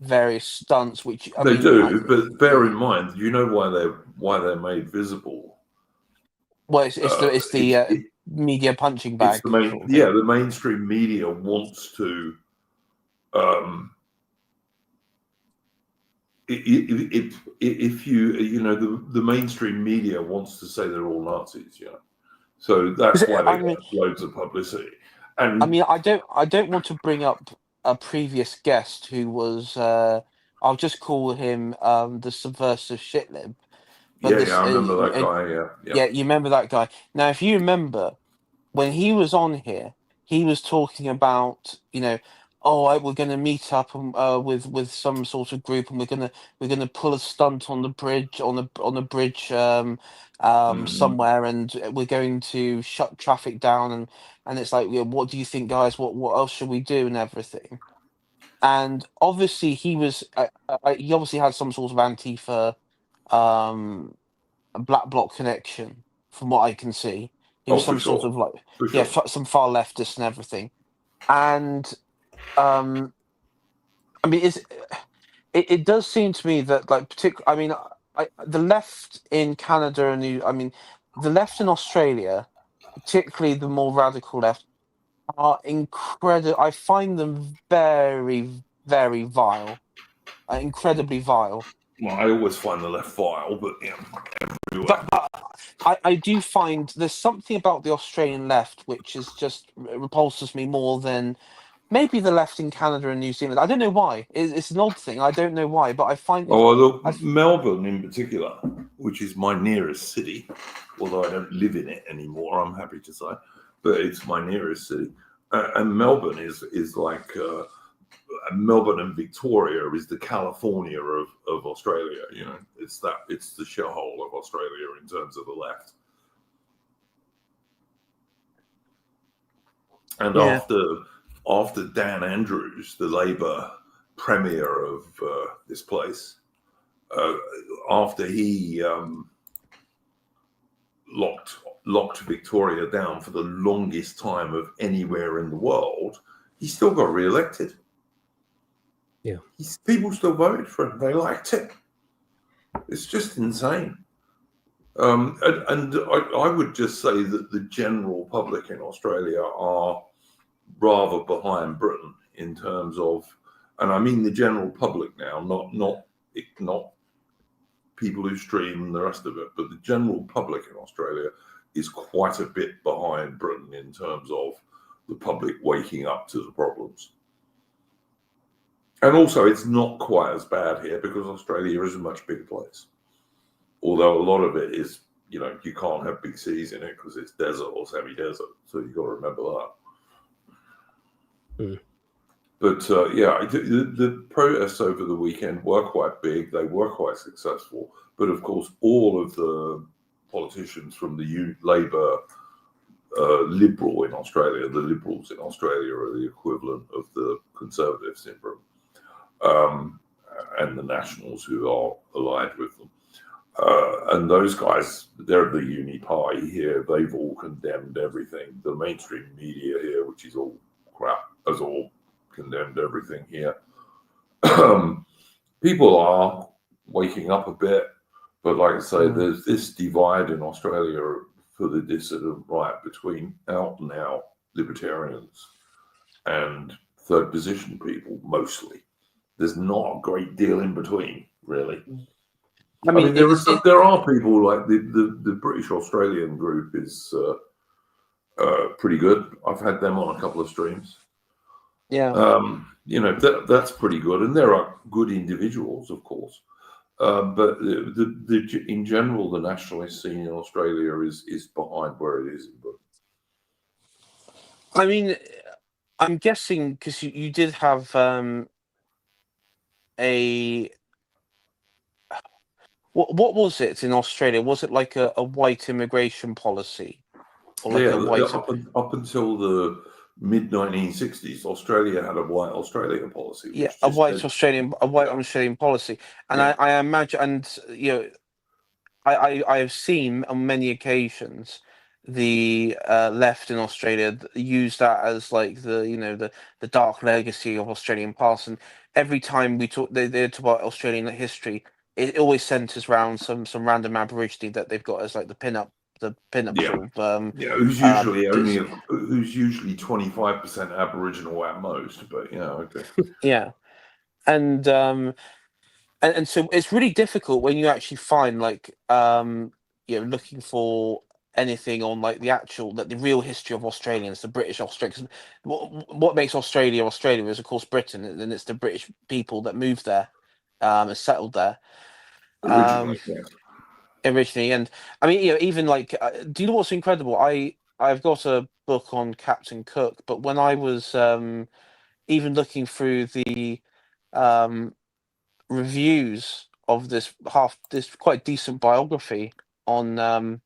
various stunts, which I They mean, do, but bear in mind, you know why they're made visible. well, it's the media punching bag. It's the main, sort of thing. the mainstream media wants to. If the mainstream media wants to say they're all Nazis, so that's why they get loads of publicity. And I mean, I don't want to bring up a previous guest who was I'll just call him the subversive shitlib. But I remember that guy. Yeah, you remember that guy. Now, if you remember, when he was on here, he was talking about, we're going to meet up with some sort of group, and we're gonna pull a stunt on the bridge on the bridge somewhere, and we're going to shut traffic down, and it's like, what do you think, guys? What else should we do and everything? And obviously, he obviously had some sort of Antifa a black bloc connection, from what I can see. He was some sort of some far leftist and everything. And I mean, it does seem to me that, like, I mean, the left in Canada and the left in Australia, particularly the more radical left, are incredible. I find them very, very vile, incredibly vile. Well, I always find the left vile, but But I do find there's something about the Australian left which is just repulses me more than maybe the left in Canada and New Zealand. I don't know why. It's an odd thing. I don't know why, but I find. Melbourne in particular, which is my nearest city, although I don't live in it anymore, I'm happy to say, but it's my nearest city. And Melbourne is like Melbourne and Victoria is the California of Australia. It's the shithole of Australia in terms of the left. And after Dan Andrews, the Labour premier of this place, after he locked Victoria down for the longest time of anywhere in the world, he still got re-elected. Yeah, people still voted for him. They liked it. It's just insane. And I would just say that the general public in Australia are rather behind Britain in terms of, and I mean the general public now, not people who stream and the rest of it, but the general public in Australia is quite a bit behind Britain in terms of the public waking up to the problems. And also, it's not quite as bad here because Australia is a much bigger place. Although a lot of it is, you can't have big cities in it because it's desert or semi-desert. So you've got to remember that. Mm. But the protests over the weekend were quite big. They were quite successful. But of course, all of the politicians from the Labour Liberal in Australia, the Liberals in Australia are the equivalent of the Conservatives in Britain. And the Nationals who are allied with them. And those guys, they're the uni party here. They've all condemned everything. The mainstream media here, which is all crap, has all condemned everything here. People are waking up a bit, but like I say, there's this divide in Australia for the dissident right between out and out libertarians and third position people, mostly. There's not a great deal in between, really. I mean there are people like the British Australian group is pretty good. I've had them on a couple of streams. Yeah. That's pretty good, and there are good individuals, of course. But in general, the nationalist scene in Australia is behind where it is in Britain. I mean, I'm guessing because you did have what was it in Australia? Was it like a white immigration policy? Or like up until the mid-1960s, Australia had a white Australia policy. A white Australian policy. And I imagine, and I have seen on many occasions the left in Australia use that as like the dark legacy of Australian past, and every time we talk, they talk about Australian history, it always centers around some random Aborigine that they've got as like the pin-up Yeah. sort of. Who's usually 25% Aboriginal at most, but okay. Yeah, and so it's really difficult when you actually find like looking for anything on like the real history of Australians, the British Australians. What makes Australia Australia is of course Britain, and it's the British people that moved there and settled there Originally, yes. originally. And I mean, even like, do you know what's incredible? I've got a book on Captain Cook, but when I was even looking through the reviews of this quite decent biography on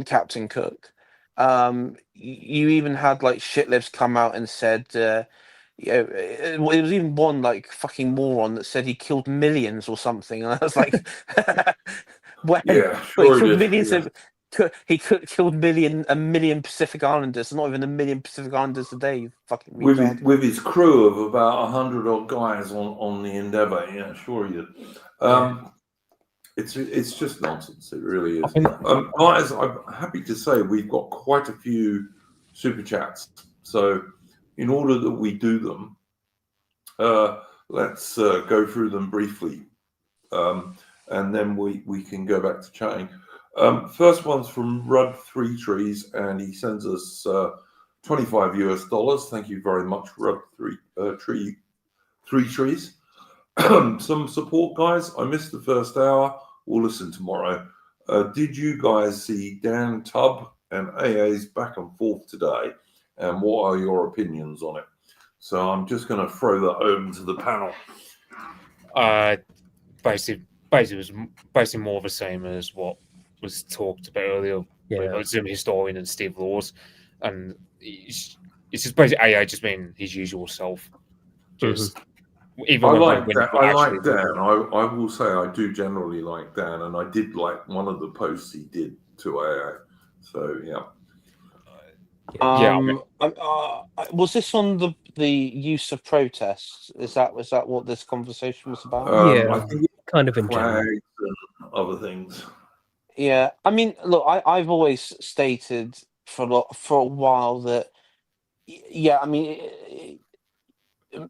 Captain Cook, you even had like shitlibs come out and said, it was even one like fucking moron that said he killed millions or something, and I was like, when Yeah, but he sure killed he did. millions Yeah. killed a million Pacific Islanders, not even a million Pacific Islanders a day. You fucking With retard. his crew of about 100 odd guys on the Endeavour, yeah, sure he did. It's just nonsense. It really is. Guys, I'm happy to say we've got quite a few super chats. So, in order that we do them, let's go through them briefly, and then we can go back to chatting. First one's from Rudd Three Trees, and he sends us $25 US. Thank you very much, Rudd Three Trees. Some support, guys. I missed the first hour. We'll listen tomorrow. Did you guys see Dan Tubb and AA's back and forth today? And what are your opinions on it? So I'm just going to throw that over to the panel. Basically, it was basically more of the same as what was talked about earlier with Zoom historian and Steve Laws, and it's just basically AA just being his usual self. Just even I when like when Dan. I will say I do generally like Dan, and I did like one of the posts he did to AA. So yeah. Was this on the use of protests? Was that what this conversation was about? I think kind of in general. And other things. Yeah, I mean, look, I've always stated for a while that, I mean,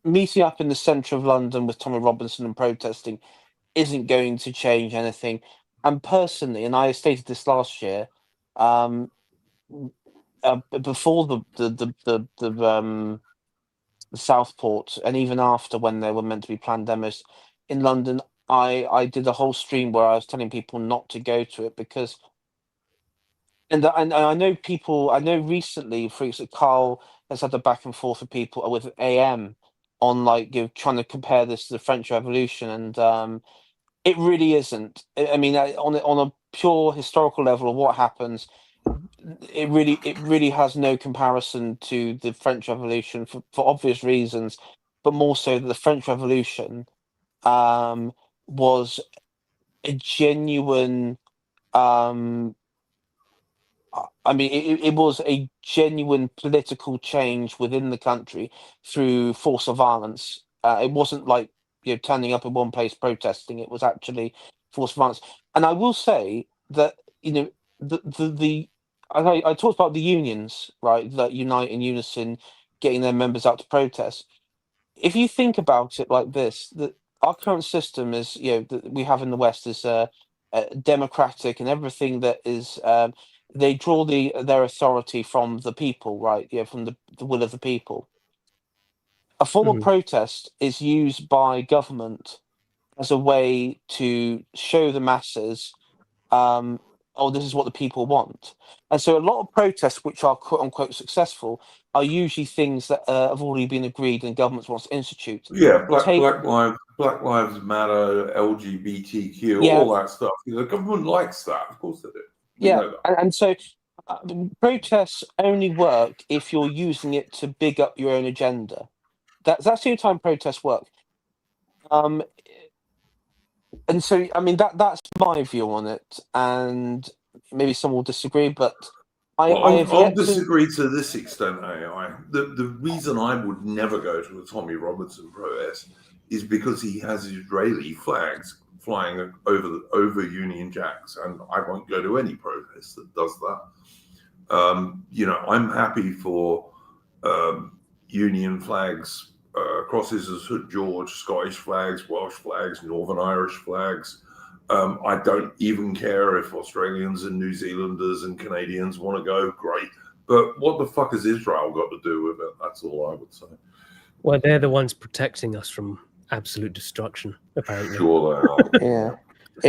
meeting up in the centre of London with Tommy Robinson and protesting isn't going to change anything. And personally, and I stated this last year, before the Southport, and even after when there were meant to be planned demos in London, I did a whole stream where I was telling people not to go to it because, and I know people, I know recently, for example, Carl has had a back and forth with people with AM on like trying to compare this to the French Revolution, and it really isn't. I mean, on a pure historical level of what happens, it really has no comparison to the French Revolution for obvious reasons, but more so that the French Revolution was a genuine. I mean, it was a genuine political change within the country through force of violence. It wasn't like turning up in one place protesting. It was actually force of violence. And I will say that I talked about the unions, right, that unite in unison, getting their members out to protest. If you think about it like this, that our current system is, that we have in the West is democratic, and everything that is, they draw their authority from the people, right? From the will of the people. A form of protest is used by government as a way to show the masses, this is what the people want. And so a lot of protests which are quote unquote successful are usually things that have already been agreed and governments want to institute. Yeah, Black Lives Matter, LGBTQ, all that stuff. The government likes that. Of course they do. And so protests only work if you're using it to big up your own agenda. That's the only time protests work. And so, I mean, that's my view on it, and maybe some will disagree, but I'll disagree to this extent, AI. The reason I would never go to a Tommy Robinson protest is because he has Israeli flags flying over Union Jacks, and I won't go to any protest that does that. I'm happy for Union flags, crosses of St George, Scottish flags, Welsh flags, Northern Irish flags. I don't even care if Australians and New Zealanders and Canadians want to go, great. But what the fuck has Israel got to do with it? That's all I would say. Well, they're the ones protecting us from absolute destruction, apparently. Sure they are. Yeah.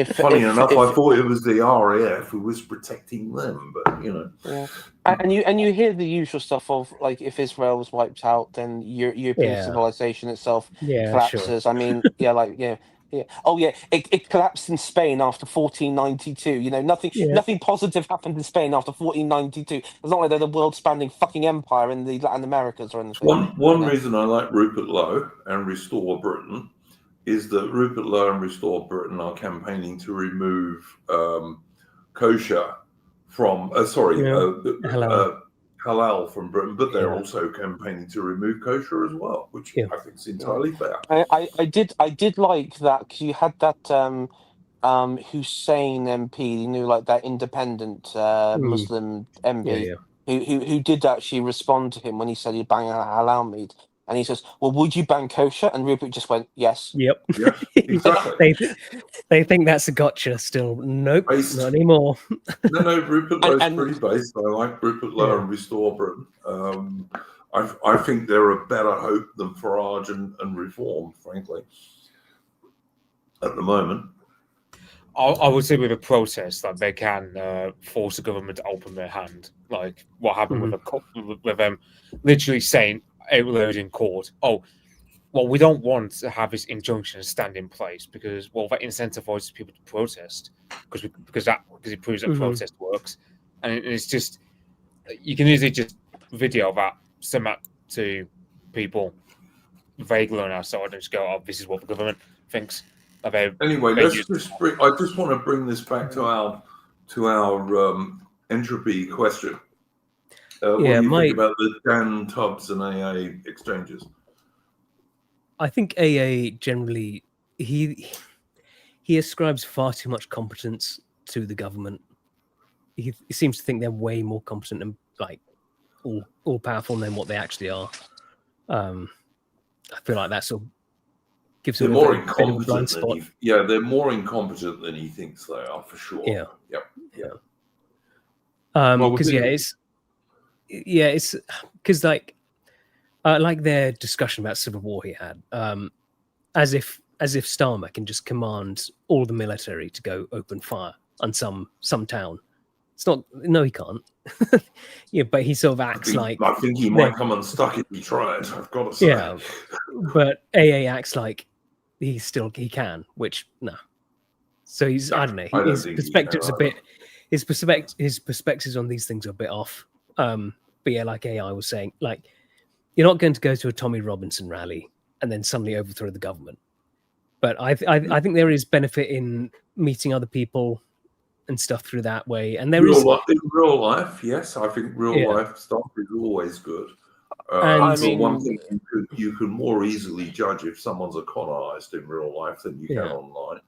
Funny enough, I thought it was the RAF who was protecting them, but Yeah. And you hear the usual stuff of like if Israel was wiped out, then European civilization itself collapses. Sure. I mean, yeah. Oh yeah, it collapsed in Spain after 1492. Nothing positive happened in Spain after 1492. It's not like they're the world-spanning fucking empire in the Latin Americas or anything. One reason I like Rupert Lowe and Restore Britain is that Rupert Lowe and Restore Britain are campaigning to remove kosher from halal from Britain, but they're also campaigning to remove kosher as well, which I think is entirely fair. I did like that because you had that Hussein MP, like that independent Muslim MP, who did actually respond to him when he said he'd bang halal meat. And he says, "Well, would you ban kosher?" And Rupert just went, "Yes." Yep. Yeah, exactly. they think that's a gotcha still. Nope, not anymore. No, Rupert Lowe's pretty based. I like Rupert Lowe and Restore Britain. I think they're a better hope than Farage and Reform, frankly, at the moment. I would say with a protest that they can force the government to open their hand, like what happened with them literally saying out loud in court, "Oh, well, we don't want to have this injunction stand in place because that incentivizes people to protest because it proves that protest works." And it's just, you can easily just video that, send that to people vaguely on our side and just go, "Oh, this is what the government thinks." Anyway, I just want to bring this back to our entropy question. What do you think about the Dan Tubbs and AA exchanges? I think AA generally he ascribes far too much competence to the government. He seems to think they're way more competent and like all powerful than what they actually are. I feel like that sort of gives them more incompetent than they're more incompetent than he thinks they are, for sure. Yeah. Yep. Because it's because like their discussion about civil war he had, as if Starmer can just command all the military to go open fire on some town. It's not. No, he can't. But he sort of acts I think he might come unstuck if he tried. I've got to say. Yeah, but AA acts like he can, which no. So he's I don't know. His perspective's a bit. His perspectives on these things are a bit off. But yeah, like AI was saying, like you're not going to go to a Tommy Robinson rally and then suddenly overthrow the government. But I think there is benefit in meeting other people and stuff through that way. And there is in real life, yes, I think real life stuff is always good. One thing you can more easily judge if someone's a con artist in real life than you can online.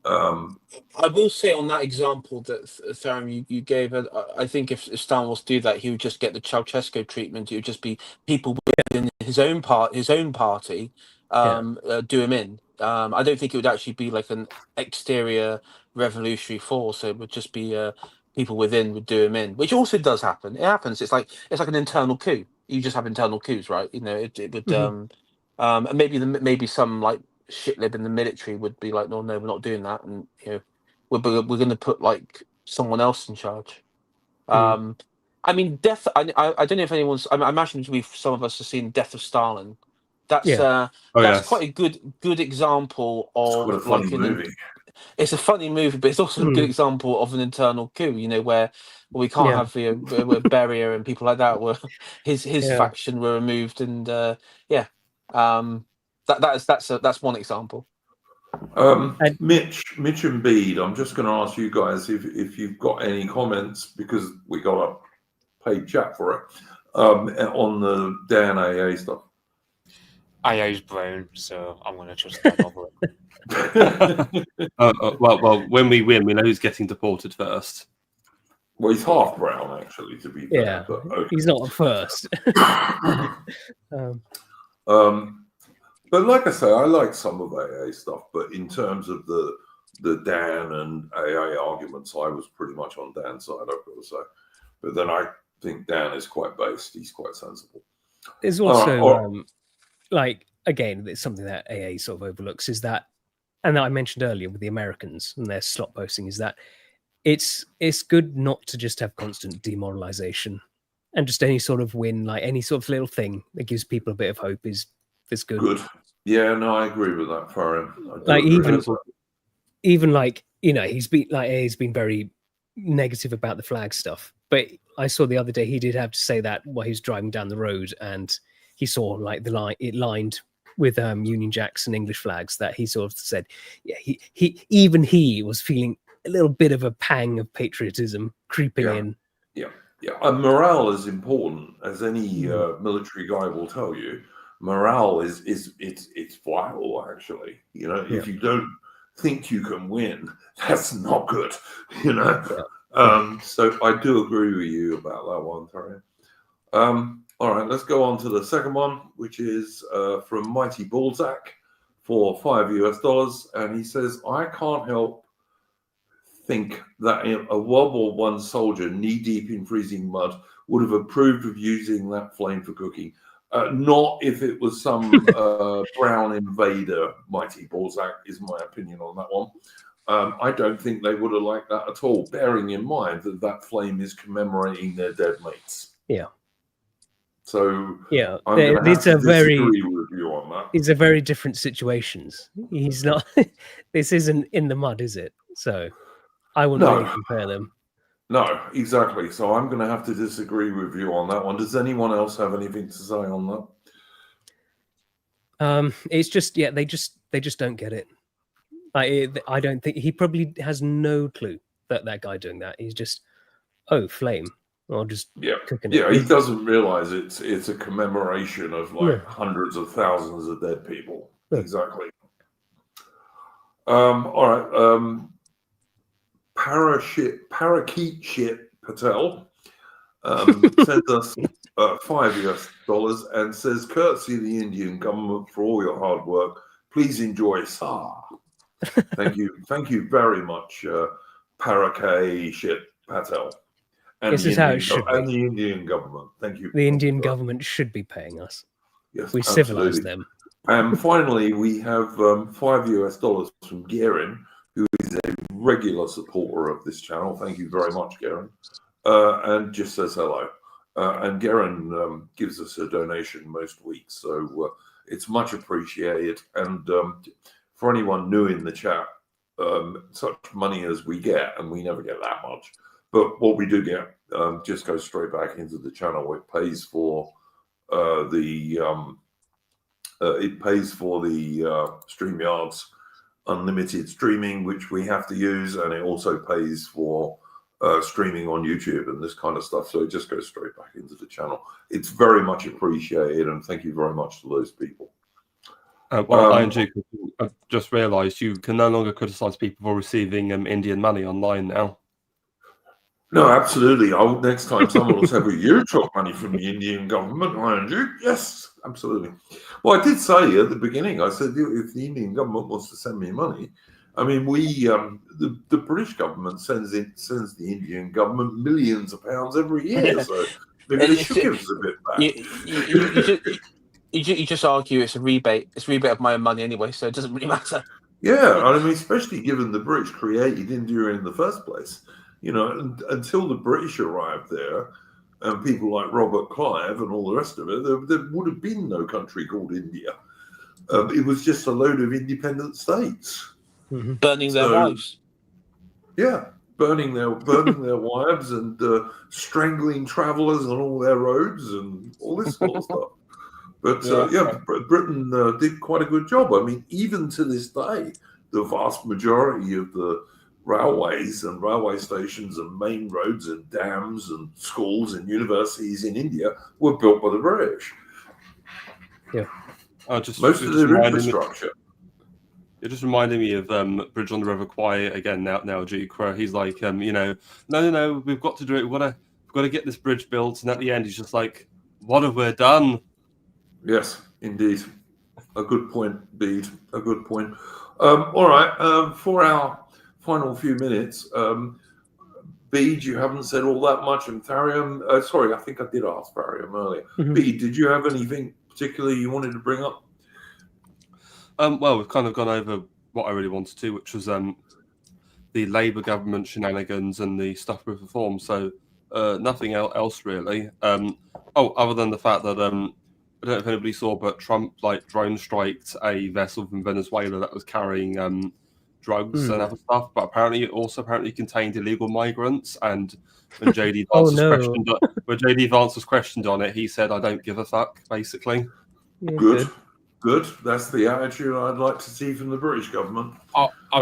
I will say on that example that Theron you gave, I think if Stan was to do that, he would just get the Ceausescu treatment. It would just be people within his own party, do him in. I don't think it would actually be like an exterior revolutionary force. It would just be people within would do him in, which also does happen. It happens. It's like an internal coup. You just have internal coups, right? It would. And maybe some like shitlib in the military would be like, no, we're not doing that, and we're going to put like someone else in charge. I mean, death. I don't know if anyone's. I imagine some of us have seen Death of Stalin. That's quite a good example of a funny movie. It's a funny movie, but it's also a good example of an internal coup. Where we can't have where Beria and people like that were his faction were removed, and that's one example. Mitch and Bede, I'm just going to ask you guys if you've got any comments, because we got paid chat for it on the Dan AA stuff. AA's brown, so I'm going to trust that over it. Well, when we win, we know who's getting deported first. Well, he's half brown, actually, to be fair. Yeah, But, okay. he's not at first. But like I say, I like some of AA stuff. But in terms of the Dan and AA arguments, I was pretty much on Dan's side, I've got to say. But then I think Dan is quite based. He's quite sensible. There's also, like, again, it's something that AA sort of overlooks is that, and that I mentioned earlier with the Americans and their slot posting, is that it's good not to just have constant demoralization and just any sort of win, like any sort of little thing that gives people a bit of hope is good. Good. Yeah, no, I agree with that for him. Like even like, you know, he's been very negative about the flag stuff. But I saw the other day he did have to say that while he was driving down the road and he saw like it lined with Union Jacks and English flags, that he sort of said, yeah, he was feeling a little bit of a pang of patriotism creeping in. Yeah. And morale is important, as any military guy will tell you. Morale is vital, actually. You know, if you don't think you can win, that's not good. You know. Yeah. So I do agree with you about that one, Terry. All right, let's go on to the second one, which is from Mighty Balzac for $5 US, and he says, "I can't help think that a World War I soldier knee-deep in freezing mud would have approved of using that flame for cooking. Not if it was some brown invader." Mighty Balzac is my opinion on that one. I don't think they would have liked that at all, bearing in mind that flame is commemorating their dead mates. Yeah. So yeah, I'm going to have to disagree with you on that. These are very different situations. He's not. This isn't in the mud, is it? So I wouldn't really compare them. No, exactly. So I'm going to have to disagree with you on that one. Does anyone else have anything to say on that? It's just, yeah, they just don't get it. I don't think he probably has no clue that guy doing that. He's just, flame. I'll just cooking it. Yeah, he doesn't realize it's a commemoration of like hundreds of thousands of dead people. Yeah. Exactly. All right. Parakeet Shit Patel sends us $5 and says, "Courtesy the Indian government for all your hard work. Please enjoy SAR." Thank you very much, Parakeet Shit Patel. And this is how it should be. And the Indian government. Thank you. The Indian government should be paying us. Yes, we civilize them. And finally, we have $5 from Gerin, who is a regular supporter of this channel. Thank you very much, Gerin. And just says hello. And Gerin gives us a donation most weeks, so it's much appreciated. And for anyone new in the chat, such money as we get, and we never get that much, but what we do get just goes straight back into the channel. It pays for the StreamYard's unlimited streaming, which we have to use, and it also pays for streaming on YouTube and this kind of stuff. So it just goes straight back into the channel. It's very much appreciated, and thank you very much to those people. ING, I've just realised you can no longer criticise people for receiving Indian money online now. No, absolutely. Next time someone will say, "Well, you took money from the Indian government," ING. Yes, absolutely. Well, I did say at the beginning, I said, if the Indian government wants to send me money, I mean, the British government sends the Indian government millions of pounds every year. So maybe they should give us a bit back. You just argue it's a rebate. It's a rebate of my own money anyway, so it doesn't really matter. Yeah, I mean, especially given the British created India in the first place. You know, until the British arrived there, and people like Robert Clive and all the rest of it, there would have been no country called India. It was just a load of independent states, burning their wives. Yeah, burning their wives and strangling travellers on all their roads and all this sort of stuff. But Britain did quite a good job. I mean, even to this day, the vast majority of the railways and railway stations and main roads and dams and schools and universities in India were built by the British. Yeah. Most of their infrastructure. It just reminded me of Bridge on the River Kwai again. Now Duke, where he's like, no, we've got to do it. We've got to get this bridge built. And at the end, he's just like, what have we done? Yes, indeed. A good point, Bede. A good point. All right. For our final few minutes, Bede, you haven't said all that much. And Fariam, sorry, I think I did ask Fariam earlier. Mhm. Bede, did you have anything particularly you wanted to bring up? Well, we've kind of gone over what I really wanted to, which was the Labour government shenanigans and the stuff with reform. So nothing else really. Other than the fact that I don't know if anybody saw, but Trump drone striked a vessel from Venezuela that was carrying drugs and other stuff, but apparently it also contained illegal migrants. And when JD Vance was questioned on it, he said, "I don't give a fuck," basically. Yeah, Good. That's the attitude I'd like to see from the British government.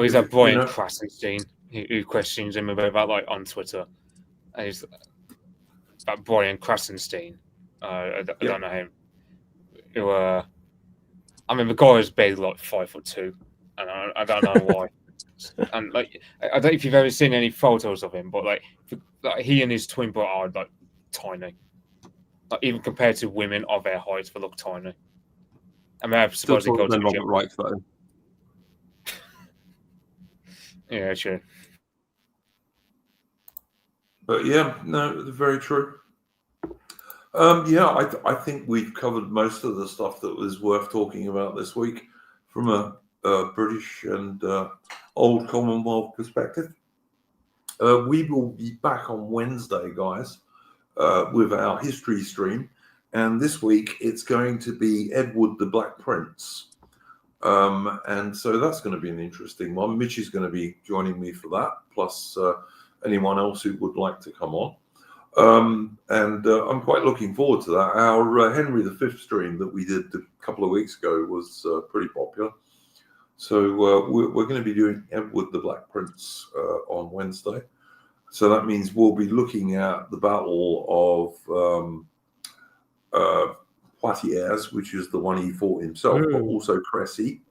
Is that Brian Krasenstein who questions him about on Twitter? And it's that Brian Krasenstein. I don't know him. Who I mean, the guy is big, 5'2", and I don't know why. And I don't know if you've ever seen any photos of him, but he and his twin brother are tiny. Even compared to women of their height, they look tiny. I mean, I suppose he goes to Robert Reich, though. Yeah, sure. But yeah, no, very true. I think we've covered most of the stuff that was worth talking about this week from a British and Old Commonwealth perspective. We will be back on Wednesday, guys, with our history stream. And this week it's going to be Edward the Black Prince. And so that's going to be an interesting one. Mitch is going to be joining me for that, plus anyone else who would like to come on. And I'm quite looking forward to that. Our Henry V stream that we did a couple of weeks ago was pretty popular. So we're going to be doing Edward the Black Prince on Wednesday. So that means we'll be looking at the Battle of Poitiers, which is the one he fought himself, but also Crécy.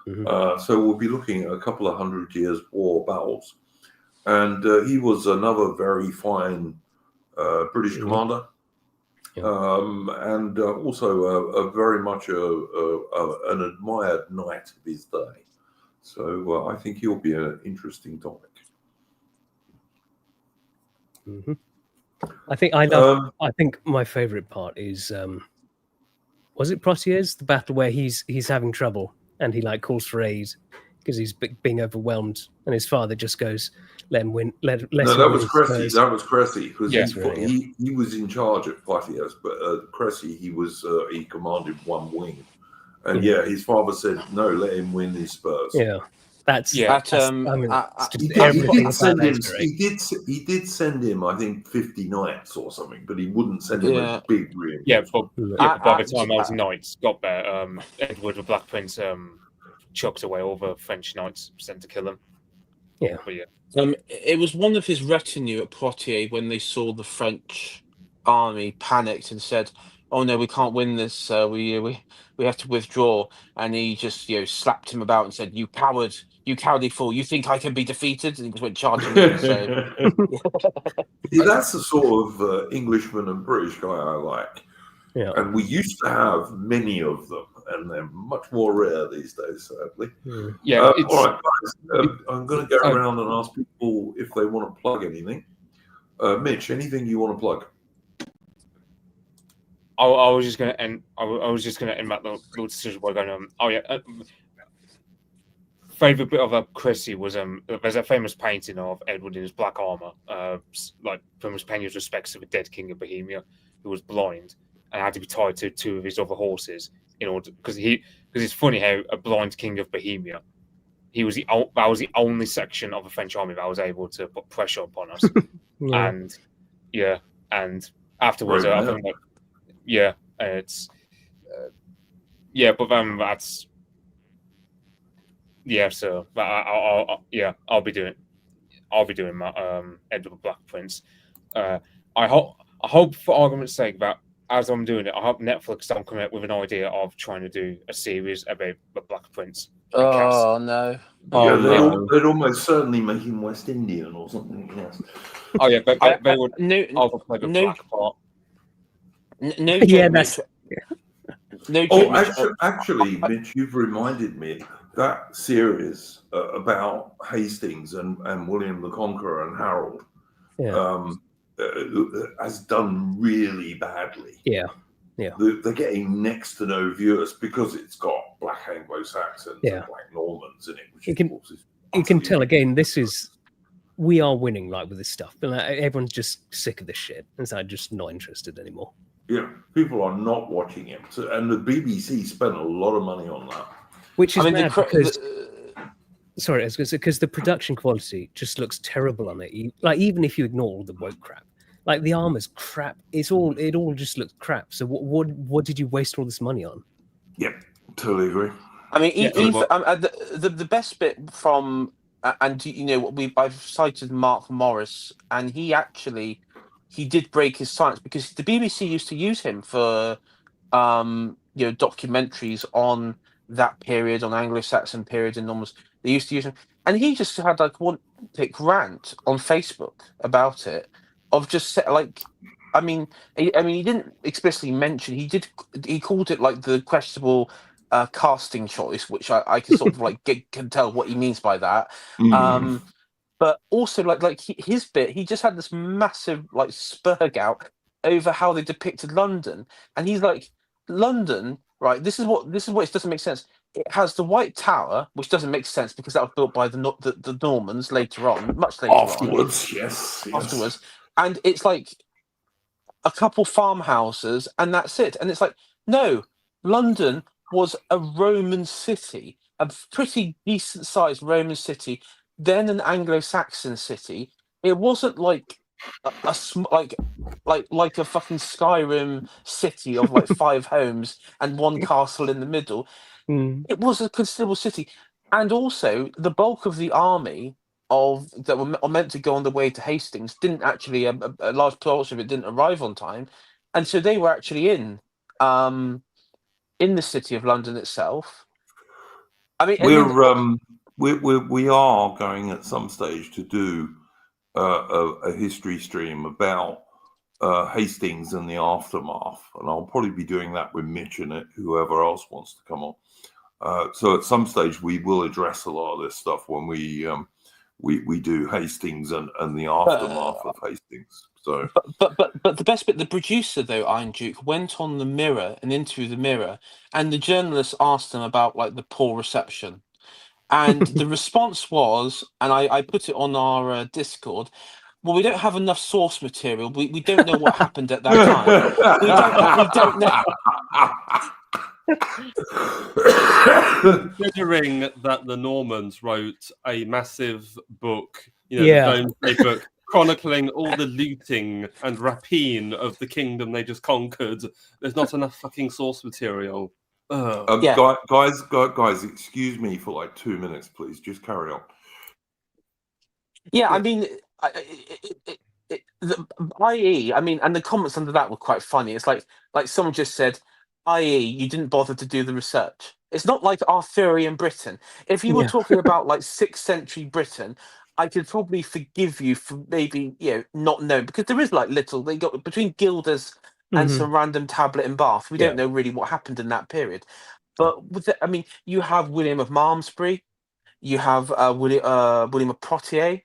So we'll be looking at a couple of 100 years war battles. And he was another very fine British commander, and also a very much an admired knight of his day. So I think he'll be an interesting topic. I think my favourite part is was it Poitiers, the battle where he's having trouble and he calls for aid because he's being overwhelmed, and his father just goes, "Let him win." That was Crécy. That was Crécy because he was in charge at Poitiers, but Crécy he commanded one wing, and his father said, "No, let him win his spurs." Yeah. He did send him, I think, 50 knights or something, but he wouldn't send him a big ring. Yeah, but by the time those knights got there, Edward the Black Prince chucked away all the French knights sent to kill him. Yeah. But it was one of his retinue at Poitiers when they saw the French army panicked and said, "Oh no, we can't win this. We have to withdraw." And he just slapped him about and said, "You coward, you cowardly fool! You think I can be defeated?" And he just went charging in. So that's the sort of Englishman and British guy I like. Yeah. And we used to have many of them, and they're much more rare these days, sadly. Yeah. All right, guys. I'm going to go around and ask people if they want to plug anything. Mitch, anything you want to plug? I was just going to end. I was just going to end that little decision by going. Favorite bit of Crécy was there's a famous painting of Edward in his black armor, famous paying his respects to the dead king of Bohemia, who was blind and had to be tied to two of his other horses in order because it's funny how a blind king of Bohemia, that was the only section of the French army that was able to put pressure upon us, and afterwards I think it's but then that's. Yeah, so I'll be doing it. I'll be doing my Edward the Black Prince. I hope, for argument's sake, that as I'm doing it, I hope Netflix don't come up with an idea of trying to do a series about the Black Prince. Oh no! Yeah, no. they'd almost certainly make him West Indian or something. Yes. Oh yeah, but they would No, overplay the no, black part. no Yeah, joke, that's- Mitch. No Oh, joke, Mitch. actually, Mitch, you've reminded me that series about Hastings and William the Conqueror and Harold Yeah. has done really badly. Yeah. They're getting next to no viewers because it's got black Anglo-Saxons Yeah. and black Normans in it, which You of can- course is You can utterly tell again. We are winning, like with this stuff, but like, everyone's just sick of this shit, and so I'm just not interested anymore. Yeah, people are not watching it, and the BBC spent a lot of money on that. Which is I mean, mad because sorry, because the production quality just looks terrible on it. Like even if you ignore all the woke crap, like the armor's crap. It all just looks crap. So what did you waste all this money on? Yep, totally agree. I mean, Yeah, the best bit from and you know I've cited Mark Morris, and he did break his silence because the BBC used to use him for documentaries on that period, on Anglo-Saxon period and Normans. They used to use him, and he just had like one big rant on Facebook about it, of just like, I mean, he didn't explicitly mention. He called it like the questionable casting choice, which I can sort of like can tell what he means by that. But also his bit, he just had this massive like spurg out over how they depicted London, and he's like, London, right? This is what it doesn't make sense. It has the White Tower, which doesn't make sense because that was built by the Normans later on, much later Afterwards, yes. afterwards, and it's like a couple farmhouses, and that's it. And it's like, no, London was a Roman city, a pretty decent sized Roman city, then an Anglo-Saxon city. It wasn't like a fucking Skyrim city of like 5 homes and 1 castle in the middle. It was a considerable city, and also the bulk of the army that were meant to go on the way to Hastings didn't actually a large portion of it didn't arrive on time, and so they were actually in the city of London itself. I mean, we are going at some stage to do a history stream about Hastings and the aftermath, and I'll probably be doing that with Mitch and whoever else wants to come on. So at some stage we will address a lot of this stuff when we do Hastings and the aftermath of Hastings. So, but the best bit, the producer though, Iron Duke, went on the Mirror and into the Mirror, and the journalist asked him about like the poor reception, and the response was, and I put it on our Discord. Well, we don't have enough source material. We don't know what happened at that time. We don't know. Considering that the Normans wrote a massive book, the Domesday Book, chronicling all the looting and rapine of the kingdom they just conquered, there's not enough fucking source material. Guys, excuse me for like 2 minutes, please. Just carry on. Yeah, I mean, i.e., I mean, and the comments under that were quite funny. It's like someone just said, i.e., you didn't bother to do the research. It's not like Arthurian Britain. If you were talking about like 6th century Britain, I could probably forgive you for maybe not knowing, because there is like little they got between Gilders and some random tablet in Bath. We don't know really what happened in that period. But you have William of Malmesbury, you have William of Poitiers,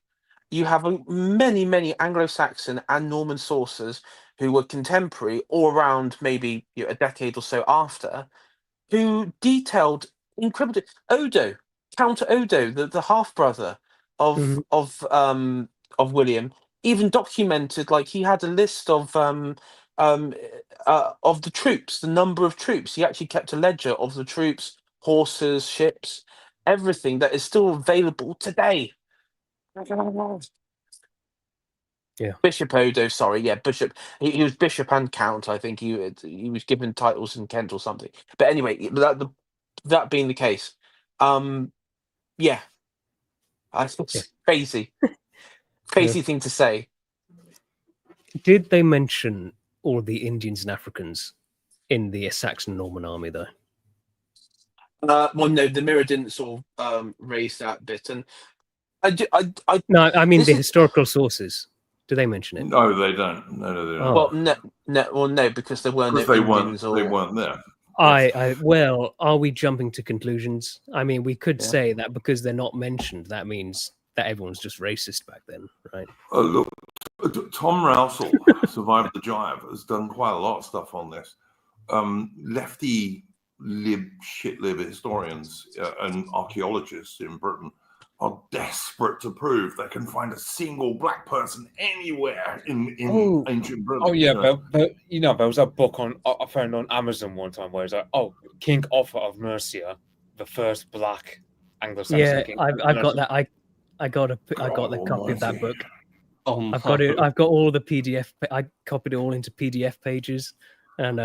you have many Anglo-Saxon and Norman sources who were contemporary or around maybe a decade or so after, who detailed incredible Count Odo, the half brother of William, even documented, like he had a list of the troops, the number of troops. He actually kept a ledger of the troops, horses, ships, everything that is still available today. Yeah, Bishop Odo, sorry, Bishop. He was Bishop and Count. I think he was given titles in Kent or something. But anyway, that being the case, it's crazy. crazy thing to say. Did they mention all the Indians and Africans in the Saxon Norman army, though? Well, no, the mirror didn't sort of raise that bit, and I No, I mean this the is- historical sources. Do they mention it? No, they don't. No, they don't. Oh. no, because there weren't Because no they Indians weren't there. Well, are we jumping to conclusions? I mean, we could Yeah. say that because they're not mentioned, that means that everyone's just racist back then, right? Look, Tom Rousel, Survived the Jive, has done quite a lot of stuff on this. Lefty shit lib historians and archaeologists in Britain are desperate to prove they can find a single black person anywhere in ancient Britain. Oh yeah, but you know, there was a book I found on Amazon one time where it's like, King Offa of Mercia, the first black Anglo-Saxon king. I've got that. I got the copy of that book. Oh, I've got it. I've got all the PDF. I copied it all into PDF pages, and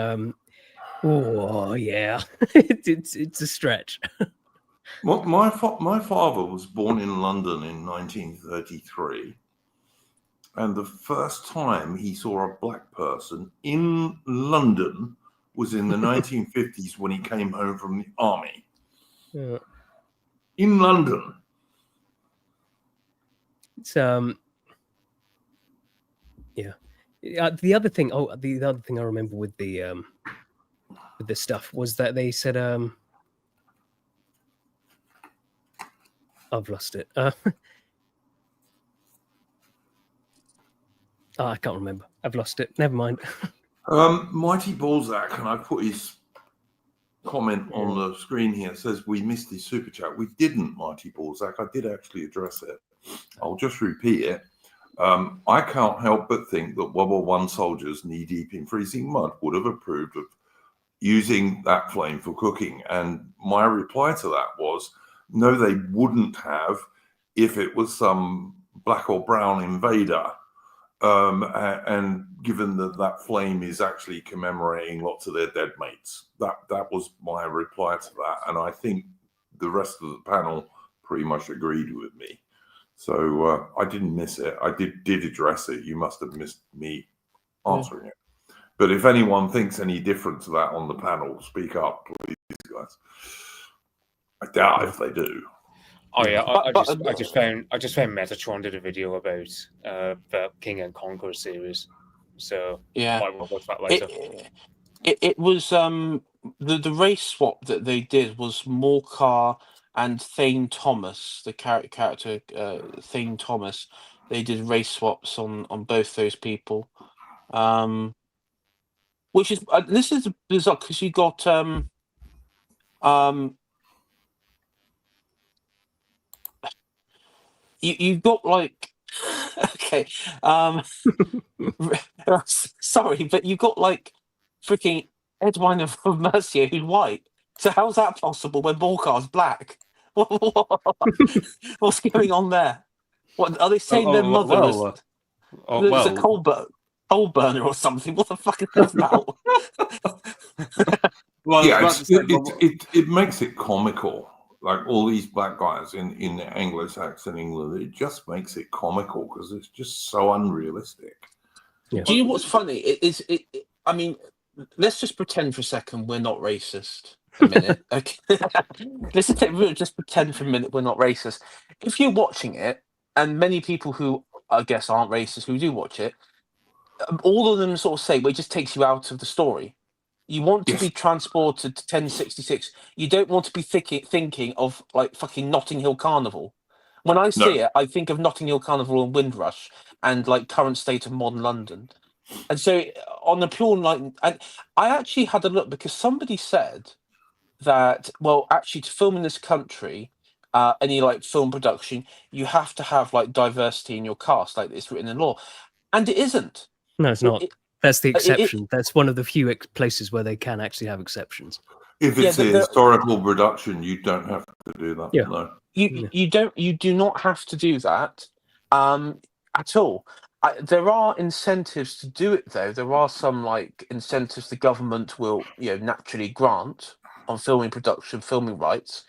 oh yeah, it's a stretch. Well, my father was born in London in 1933, and the first time he saw a black person in London was in the 1950s when he came home from the army. Yeah. In London. It's yeah. The other thing I remember with the stuff was that they said I've lost it. I can't remember. I've lost it. Never mind. Mighty Balzac, and I put his comment on the screen here, says we missed his super chat. We didn't, Mighty Balzac. I did actually address it. I'll just repeat it. I can't help but think that World War I soldiers knee-deep in freezing mud would have approved of using that flame for cooking. And my reply to that was, no, they wouldn't have if it was some black or brown invader. And given that flame is actually commemorating lots of their dead mates. That was my reply to that. And I think the rest of the panel pretty much agreed with me. So I didn't miss it. I did address it. You must have missed me answering it. But if anyone thinks any different to that on the panel, speak up, please, guys. I doubt if they do. Oh yeah, I just found Metatron did a video about the King and Conqueror series. So yeah, we'll watch that later. It was the race swap that they did was Morcar and Thane Thomas, the character Thane Thomas. They did race swaps on both those people, which is this is bizarre because you got you've got like okay sorry, but you've got like freaking Edwine of Mercia who's white. So how's that possible when Morcar's black? What's going on there? What are they saying? Their mother was a coal burner or something? What the fuck is this about? Well, yeah, it makes it comical. Like all these black guys in Anglo-Saxon England, it just makes it comical because it's just so unrealistic. Yeah. Do you know what's funny? I mean, let's just pretend for a second we're not racist. A minute, okay. Let's just pretend for a minute we're not racist. If you're watching it, and many people who I guess aren't racist who do watch it, all of them sort of say, "Well, it just takes you out of the story." You want to be transported to 1066. You don't want to be thinking of like fucking Notting Hill Carnival. When I see it, I think of Notting Hill Carnival and Windrush and like current state of modern London. And so on the pure like, and I actually had a look because somebody said that, well, actually to film in this country, any like film production, you have to have like diversity in your cast, like it's written in law. And it isn't. No, it's not. That's the exception. That's one of the few places where they can actually have exceptions. If it's a historical production, you don't have to do that. Yeah. No. You do not have to do that at all. There are incentives to do it though. There are some like incentives the government will naturally grant on filming production, filming rights.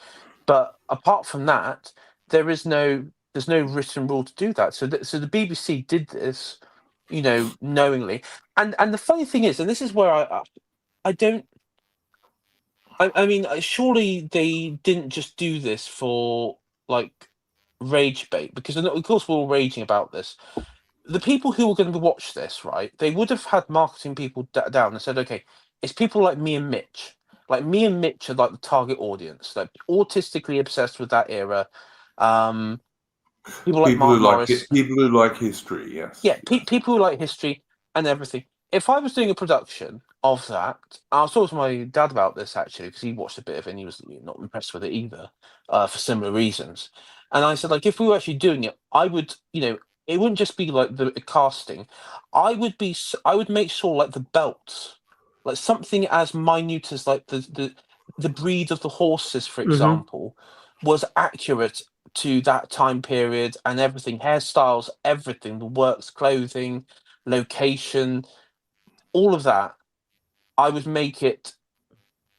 But apart from that, there is no there's no written rule to do that. So so the BBC did this, you know, knowingly. And the funny thing is, and this is where I don't. I mean, surely they didn't just do this for like rage bait, because of course we're all raging about this. The people who were going to watch this, right? They would have had marketing people down and said, okay, it's people like me and Mitch. Like me and Mitch are like the target audience, like autistically obsessed with that era. People like Mark Morris. People who like history, yes. Yeah, yes. people who like history and everything. If I was doing a production of that, I was talking to my dad about this actually, because he watched a bit of it and he was not impressed with it either, for similar reasons. And I said, like, if we were actually doing it, I would, you know, it wouldn't just be like the casting. I would make sure like the belts, like something as minute as like the breed of the horses, for example, was accurate to that time period and everything, hairstyles, everything, the works, clothing, location, all of that. I would make it,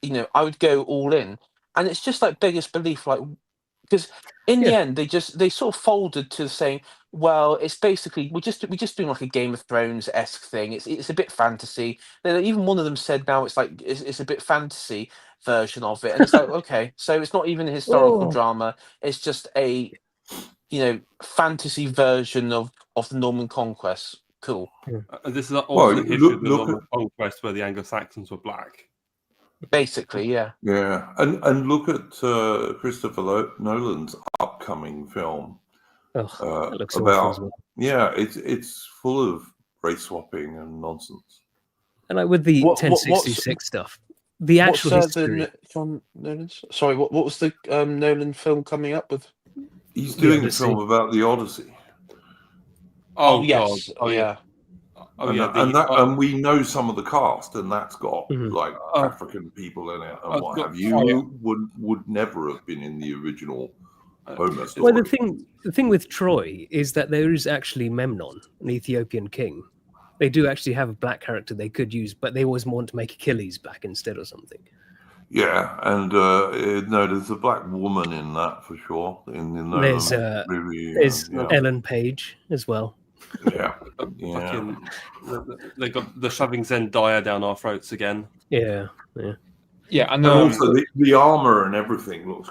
you know, I would go all in. And it's just like biggest belief, like, because in the end they sort of folded to saying, well, it's basically we're just doing like a Game of Thrones-esque thing. It's a bit fantasy. Even one of them said now it's like it's a bit fantasy version of it, and it's like, okay, so it's not even a historical drama. It's just a, you know, fantasy version of the Norman Conquest. Cool. And this is also the history of the Norman Conquest where the Anglo-Saxons were black. Basically, yeah. Yeah, and look at Christopher Nolan's upcoming film. That looks about awful as well. Yeah, it's full of race swapping and nonsense. And like with the 1066 stuff, the actual history. John Nolan's? Sorry, what was the Nolan film coming up with? He's doing a film about the Odyssey. Oh yes, God. Oh yeah. And we know some of the cast, and that's got like African people in it and what have you. Would never have been in the original Homer story. Well, the thing with Troy is that there is actually Memnon, an Ethiopian king. They do actually have a black character they could use, but they always want to make Achilles black instead or something. Yeah, and no, there's a black woman in that for sure. There's Ellen Page as well. Yeah, they got the shoving Zendaya down our throats again. Yeah. And also the armor and everything looks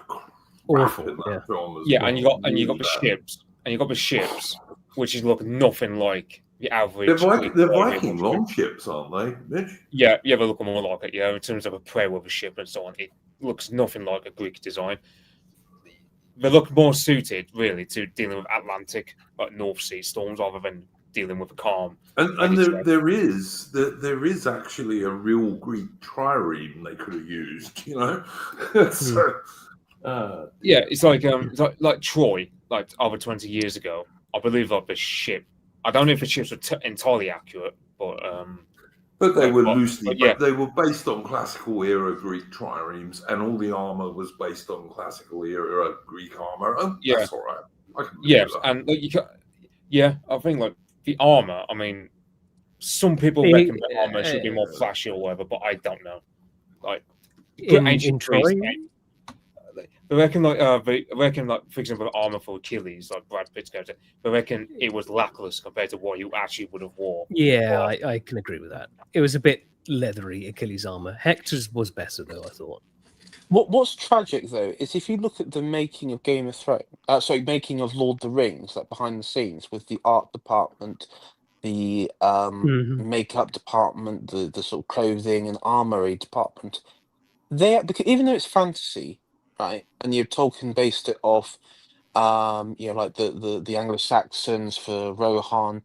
awful. In that film and you got the ships, which is look nothing like the average. They're Viking longships, aren't they, Mitch? Yeah, they look more like it. Yeah, in terms of a prey with a ship and so on, it looks nothing like a Greek design. They look more suited, really, to dealing with Atlantic, like North Sea storms, rather than dealing with a calm. And there is actually a real Greek trireme they could have used, you know. It's like Troy, like over 20 years ago. I believe like the ship. I don't know if the ships were entirely accurate, but they were loosely. But they were based on classical era Greek triremes, and all the armor was based on classical era Greek armor. And that's all right. I can and like, I think like the armor. I mean, some people reckon the armor should be more flashy or whatever, but I don't know. Like in Troy. They reckon like for example, the armor for Achilles, like Brad Pitt's character, they reckon it was lackluster compared to what you actually would have wore. Yeah, I can agree with that. It was a bit leathery, Achilles armor. Hector's was better though, I thought. What's tragic though is if you look at the making of Game of Thrones, making of Lord of the Rings, like behind the scenes with the art department, the makeup department, the sort of clothing and armory department, because even though it's fantasy, right, and you're Tolkien based it off, like the Anglo-Saxons for Rohan,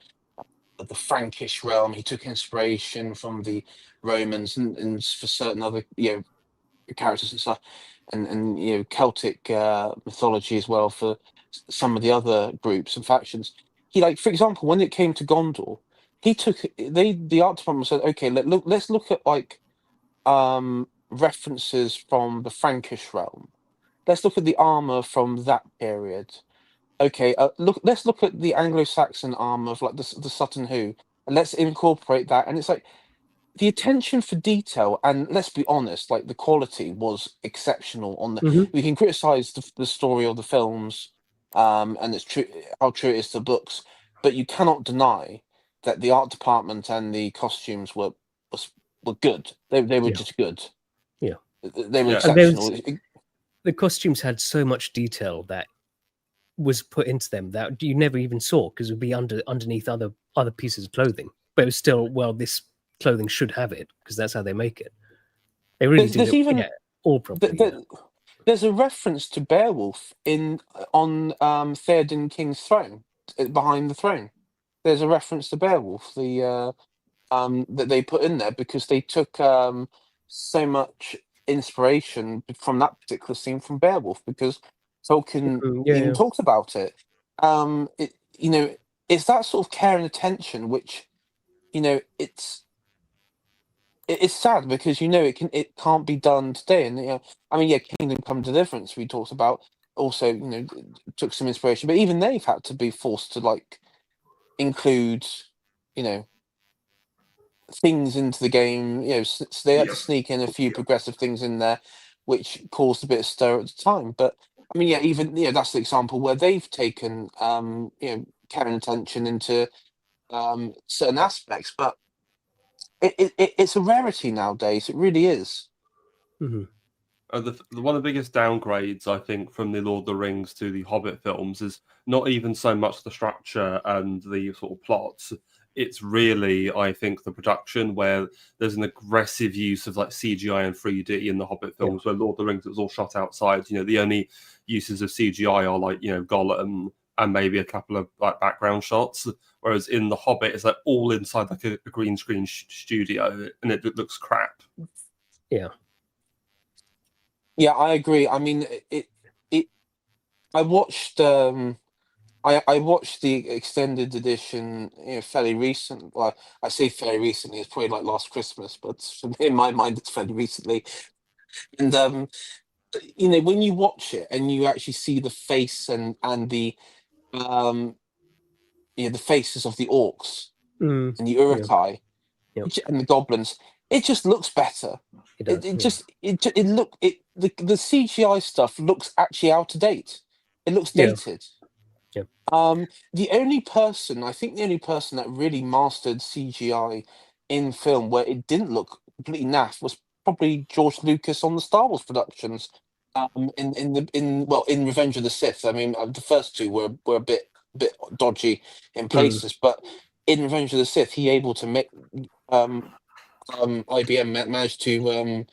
the Frankish realm. He took inspiration from the Romans and for certain other characters and stuff, and Celtic mythology as well for some of the other groups and factions. He, like, for example, when it came to Gondor, the art department said, okay, let's look at like references from the Frankish realm. Let's look at the armor from that period. Okay, let's look at the Anglo-Saxon armor of like the Sutton Hoo, and let's incorporate that. And it's like the attention for detail, and let's be honest, like the quality was exceptional. We can criticize the story of the films and it's true how true it is to books. But you cannot deny that the art department and the costumes were good. They were Yeah. just good. Yeah. They were Yeah. And there's- exceptional. The costumes had so much detail that was put into them that you never even saw, because it would be underneath other pieces of clothing. But it was still, well, this clothing should have it, because that's how they make it. They really There's did it, even- all properly. There's a reference to Beowulf on Theoden King's throne, behind the throne. There's a reference to Beowulf, that they put in there because they took so much inspiration from that particular scene from Beowulf, because Tolkien even talked about it. It's that sort of care and attention which, it's sad because it can't be done today. And Kingdom Come Deliverance we talked about also took some inspiration, but even they've had to be forced to like include things into the game. So they had to sneak in a few progressive things in there, which caused a bit of stir at the time. But even that's the example where they've taken care and attention into certain aspects, but it's a rarity nowadays. It really is. Mm-hmm. One of the biggest downgrades, I think, from the Lord of the Rings to the Hobbit films is not even so much the structure and the sort of plots. It's really, I think, the production, where there's an aggressive use of like CGI and 3D in the Hobbit films, where Lord of the Rings was all shot outside. The only uses of CGI are like, Gollum and maybe a couple of like background shots. Whereas in the Hobbit, it's like all inside like a green screen studio, and it looks crap. Yeah. Yeah, I agree. I mean, I watched I watched the extended edition fairly recent. Well, I say fairly recently. It's probably like last Christmas, but in my mind, it's fairly recently. And when you watch it and you actually see the face and the the faces of the orcs and the Uruk-hai and the goblins, it just looks better. The CGI stuff looks actually out of date. It looks dated. The only person that really mastered CGI in film where it didn't look completely naff was probably George Lucas on the Star Wars productions. In Revenge of the Sith, I mean, the first two were a bit dodgy in places, but in Revenge of the Sith, he able to make IBM managed to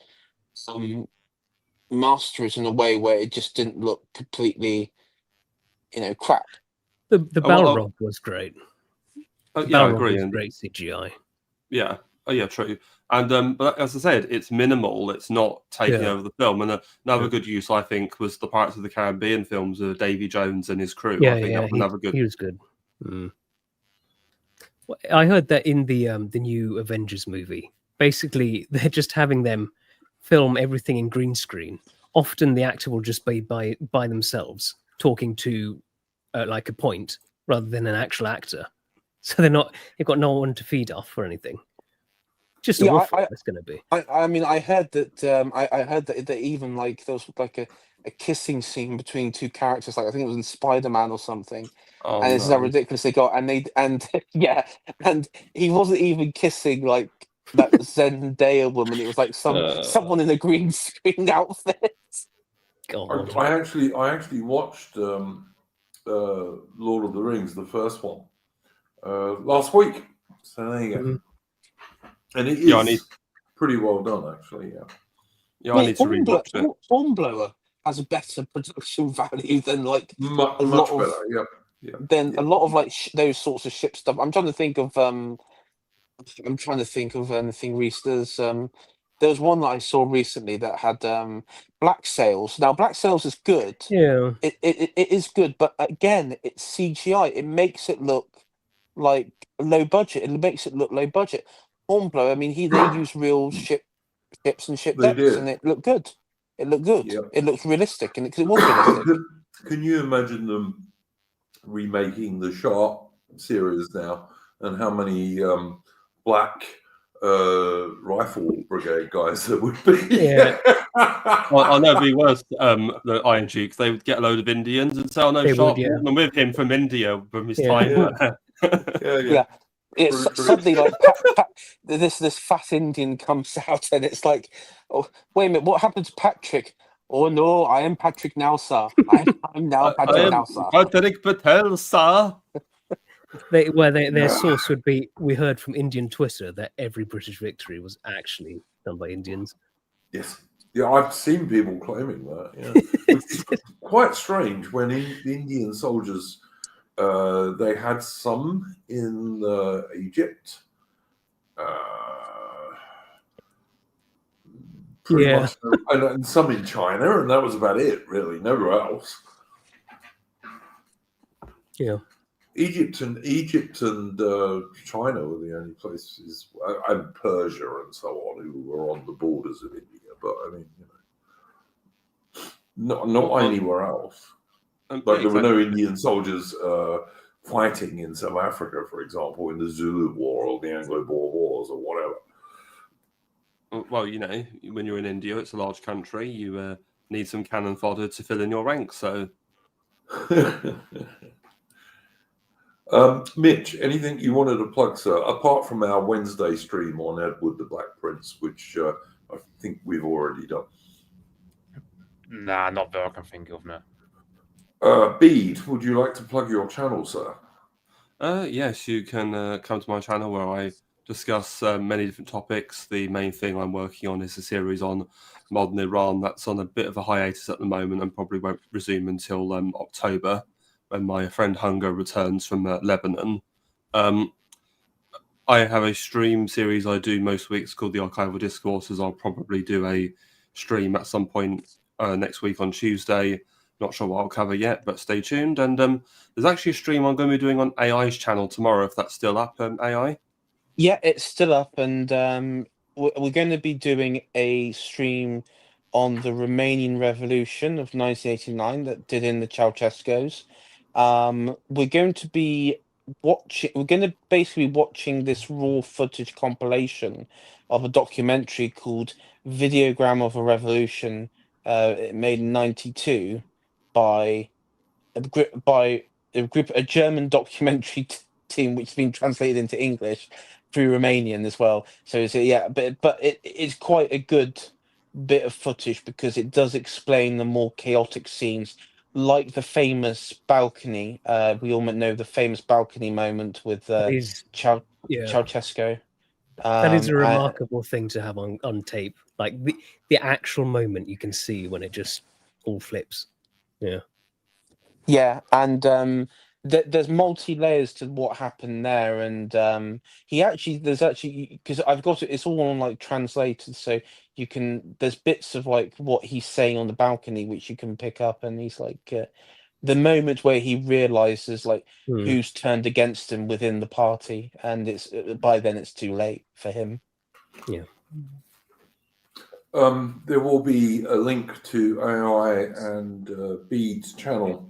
master it in a way where it just didn't look completely, crap. The Balrog was great. I agree. Was great CGI. Yeah. Oh, yeah, true. And but as I said, it's minimal. It's not taking over the film. And another good use, I think, was the Pirates of the Caribbean films of Davy Jones and his crew. I think that was another good. He was good. I heard that in the new Avengers movie, basically they're just having them film everything in green screen. Often the actor will just be by themselves talking to like a point rather than an actual actor. So they've got no one to feed off or anything. Just awful. It's going to be. I heard that. I heard that even like there was like a kissing scene between two characters. Like I think it was in Spider-Man or something. And this is how ridiculous they got. And and he wasn't even kissing like that Zendaya woman. It was like someone in a green screen outfit. God. I actually watched Lord of the Rings, the first one, last week. So there you go. And it is pretty well done, actually. Yeah, I need to rewatch it. Hornblower has a better production value than like much better. Yeah. Than a lot of like those sorts of ship stuff. I'm trying to think of anything recent. There's one that I saw recently that had Black Sails. Now Black Sails is good. Yeah. It is good, but again, it's CGI. It makes it look like low budget. It makes it look low budget. Hornblower, I mean, they use real ships and ship decks, and it looked good. It looked good. Yeah. It looked realistic, and it was realistic. Can you imagine them remaking the Shark series now, and how many black rifle brigade guys that would be. Yeah. Well, I know it'd be worse. The Iron Dukes, they would get a load of Indians and say, "Oh no, They Sharp would, yeah. brought them with him from India from his Yeah. time." there." Yeah. It's True, true. suddenly like this fat Indian comes out, and it's like, oh, wait a minute, what happened to Patrick? Oh no, I am Patrick now, sir. I'm now Patrick now, sir. Patrick Patel, sir. Their source would be, we heard from Indian Twitter that every British victory was actually done by Indians. Yes. Yeah, I've seen people claiming that. Yeah. Which is quite strange when the Indian soldiers, they had some in Egypt. Pretty Yeah. much, and some in China, and that was about it, really. Nowhere else. Yeah. Egypt and China were the only places, and Persia and so on, who were on the borders of India. But I mean, not anywhere else. Like there were no Indian soldiers fighting in South Africa, for example, in the Zulu War or the Anglo-Boer Wars or whatever. Well, when you're in India, it's a large country. You need some cannon fodder to fill in your ranks. So, Mitch, anything you wanted to plug, sir? Apart from our Wednesday stream on Edward the Black Prince, which I think we've already done. Nah, not that I can think of now. Bede, would you like to plug your channel, sir? Yes, you can come to my channel where I discuss many different topics. The main thing I'm working on is a series on modern Iran. That's on a bit of a hiatus at the moment and probably won't resume until October, when my friend Hunger returns from Lebanon. I have a stream series I do most weeks called the Archival Discourses. I'll probably do a stream at some point next week on Tuesday. Not sure what I'll cover yet, but stay tuned. And there's actually a stream I'm going to be doing on AI's channel tomorrow, if that's still up, AI. Yeah, it's still up, and we're going to be doing a stream on the Romanian Revolution of 1989 that did in the Ceausescu's. We're going to be basically watching this raw footage compilation of a documentary called Videogram of a Revolution, made in '92 by a German documentary team, which has been translated into English through Romanian as well. So it's quite a good bit of footage because it does explain the more chaotic scenes, like the famous balcony. We all know the famous balcony moment with Ceausescu. That is a remarkable thing to have on tape. Like the actual moment you can see when it just all flips. Yeah. Yeah, and there's multi layers to what happened there, and because I've got it's all on like translated, so there's bits of like what he's saying on the balcony which you can pick up, and he's like the moment where he realizes like who's turned against him within the party, and it's by then it's too late for him. Yeah. There will be a link to AI and Bede's channel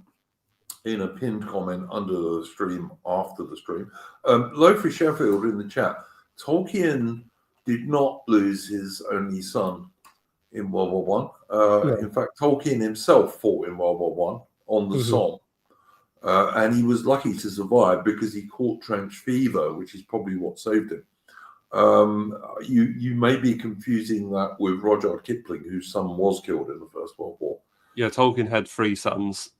in a pinned comment under the stream after the stream. Lofi Sheffield in the chat. Tolkien did not lose his only son in World War I. In fact, Tolkien himself fought in World War I on the Somme. And he was lucky to survive because he caught trench fever, which is probably what saved him. You may be confusing that with Rudyard Kipling, whose son was killed in the First World War. Yeah, Tolkien had 3 sons.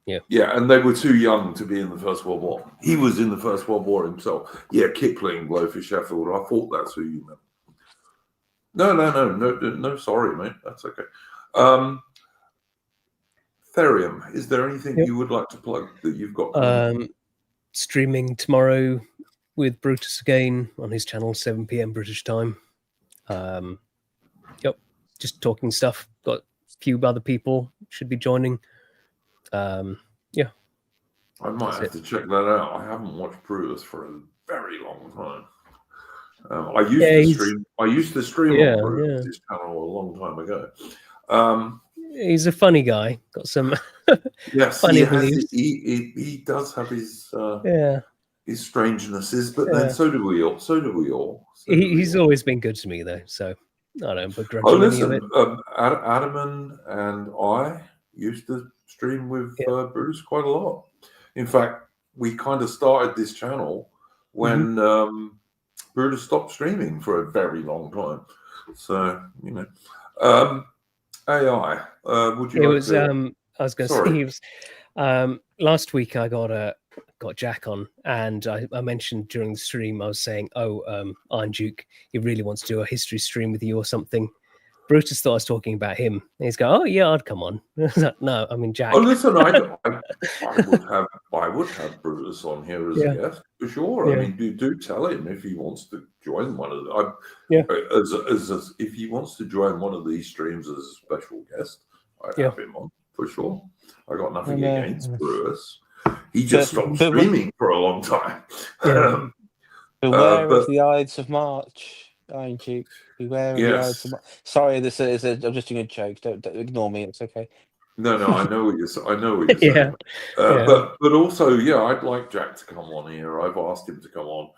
Yeah, and they were too young to be in the First World War. He was in the First World War himself. Yeah, Kipling, Lofi Sheffield. I thought that's who you meant. No. Sorry, mate. That's okay. Therium, is there anything you would like to plug that you've got? Streaming tomorrow with Brutus again on his channel, 7 p.m. British time. Just talking stuff. Got a few other people should be joining. I might have to check that out. I haven't watched Brutus for a very long time. I used to stream on Brutus' channel a long time ago. He's a funny guy. Got some yes, funny he does have his strangenesses, but Yeah. then so do we all. He's always been good to me though, so I don't begrudge Oh, him any of listen, it. Adam and I used to stream with Bruce quite a lot. In fact, we kind of started this channel when Bruce stopped streaming for a very long time. So, you know, AI. Would you It like was to? I was going to Sorry. say it was last week I got Jack on, and I mentioned during the stream I was saying, Iron Duke, he really wants to do a history stream with you or something. Brutus thought I was talking about him. And he's going, "Oh yeah, I'd come on." I was like, no, I mean Jack. Oh, listen, I would have Brutus on here as a guest for sure. Yeah. I mean, do tell him if he wants to join one of the. If he wants to join one of these streams as a special guest, I'd have him on for sure. I got nothing against Brutus. He just stopped streaming for a long time. Yeah. Beware of the Ides of March, Iron Duke. Beware of the Ides of March. Sorry, I'm just doing a joke. Don't ignore me. It's okay. No, I know what you're saying. But also, I'd like Jack to come on here. I've asked him to come on.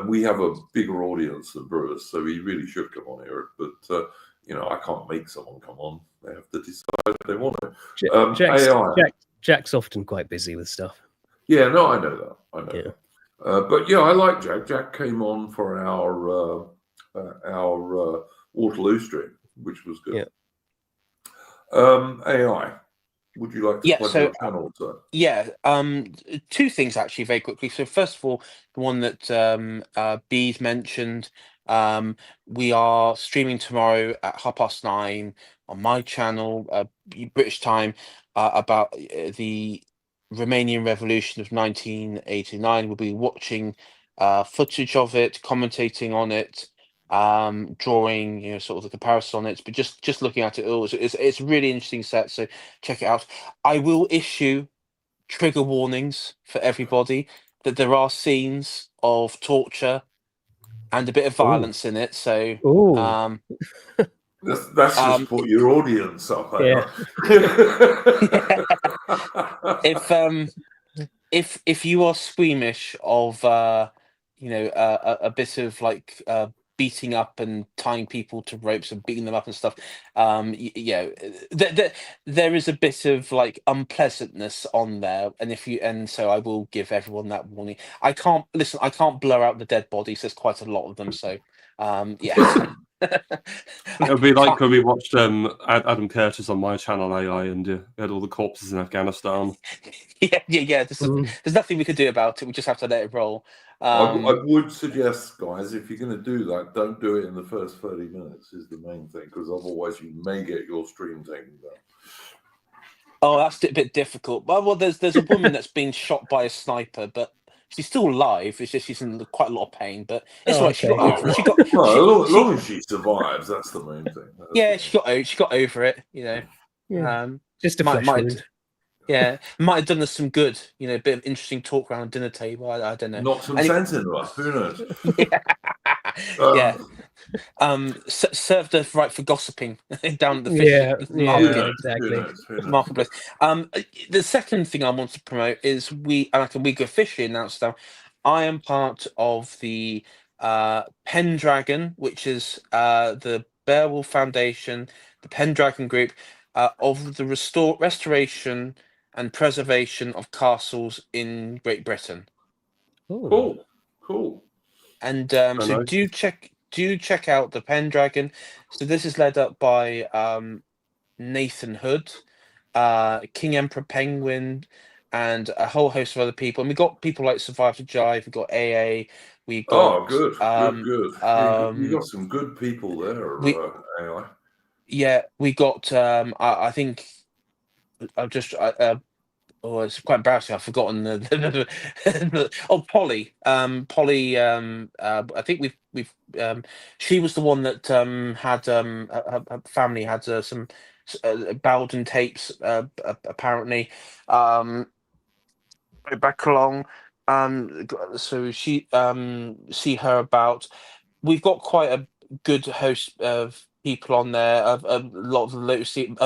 We have a bigger audience than Bruce, so he really should come on here. But you know, I can't make someone come on. They have to decide if they want to. Jack's often quite busy with stuff. Yeah, no, I know that. I know that. But I like Jack. Jack came on for our Waterloo stream, which was good. AI, would you like to plug your channel, sir? Two things actually very quickly. So first of all, the one that Bees mentioned, we are streaming tomorrow at 9:30 on my channel, British time, about the Romanian Revolution of 1989. We'll be watching footage of it, commentating on it, drawing, sort of the comparison on it, but just looking at it all. It's a really interesting set, so check it out. I will issue trigger warnings for everybody that there are scenes of torture and a bit of violence in it. So that's just for your audience up there. If you are squeamish of a bit of like beating up and tying people to ropes and beating them up and stuff, there is a bit of like unpleasantness on there, and so I will give everyone that warning. I can't blur out the dead bodies. There's quite a lot of them, so It would be like when we watched Adam Curtis on my channel AI, and had all the corpses in Afghanistan. There's nothing we could do about it. We just have to let it roll. I would suggest, guys, if you're going to do that, don't do it in the first 30 minutes is the main thing, because otherwise you may get your stream taken down. Oh, that's a bit difficult. Well, there's a woman that's been shot by a sniper, but she's still alive. It's just she's in quite a lot of pain, but it's right. She got over it. As long as she survives, that's the main thing. She got over it. Just a flesh wound. Might have done us some good. A bit of interesting talk around a dinner table. I don't know. Knock some sense into us. Who knows? Served her right for gossiping down at the fish market. Exactly. Marketplace. The second thing I want to promote is we can officially announce now. I am part of the Pendragon, which is the Beowulf Foundation, the Pendragon Group, of the restoration and preservation of castles in Great Britain. Cool. And so do check out the Pendragon. So this is led up by Nathan Hood, King Emperor Penguin, and a whole host of other people. And we got people like Survive to Jive. We got AA. We got good. You got some good people there. AI. Yeah, we got. I think I've just. It's quite embarrassing. I've forgotten Polly. Polly. I think we've. She was the one that had her family had some Bowden tapes. Apparently, back along. So she see her about. We've got quite a good host of people on there. A lot of the Lotus Seat.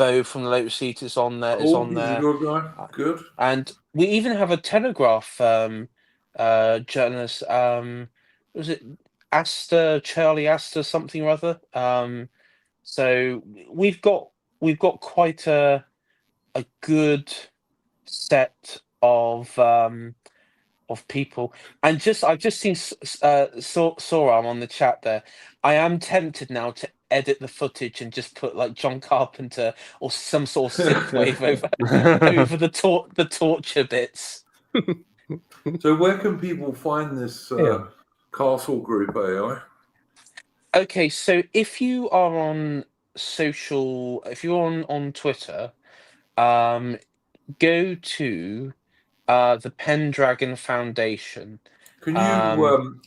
Bo from the Lotus Seat is on there. He's a good guy. Good. And we even have a Telegraph journalist. Was it Charlie Astor, something or other? So we've got quite a good set of people, and I've just seen Soram on the chat there. I am tempted now to edit the footage and just put like John Carpenter or some sort of synthwave over the torture bits. So where can people find this Castle Group AI? Okay, so if you are on if you're on Twitter, go to the Pendragon Foundation. Can you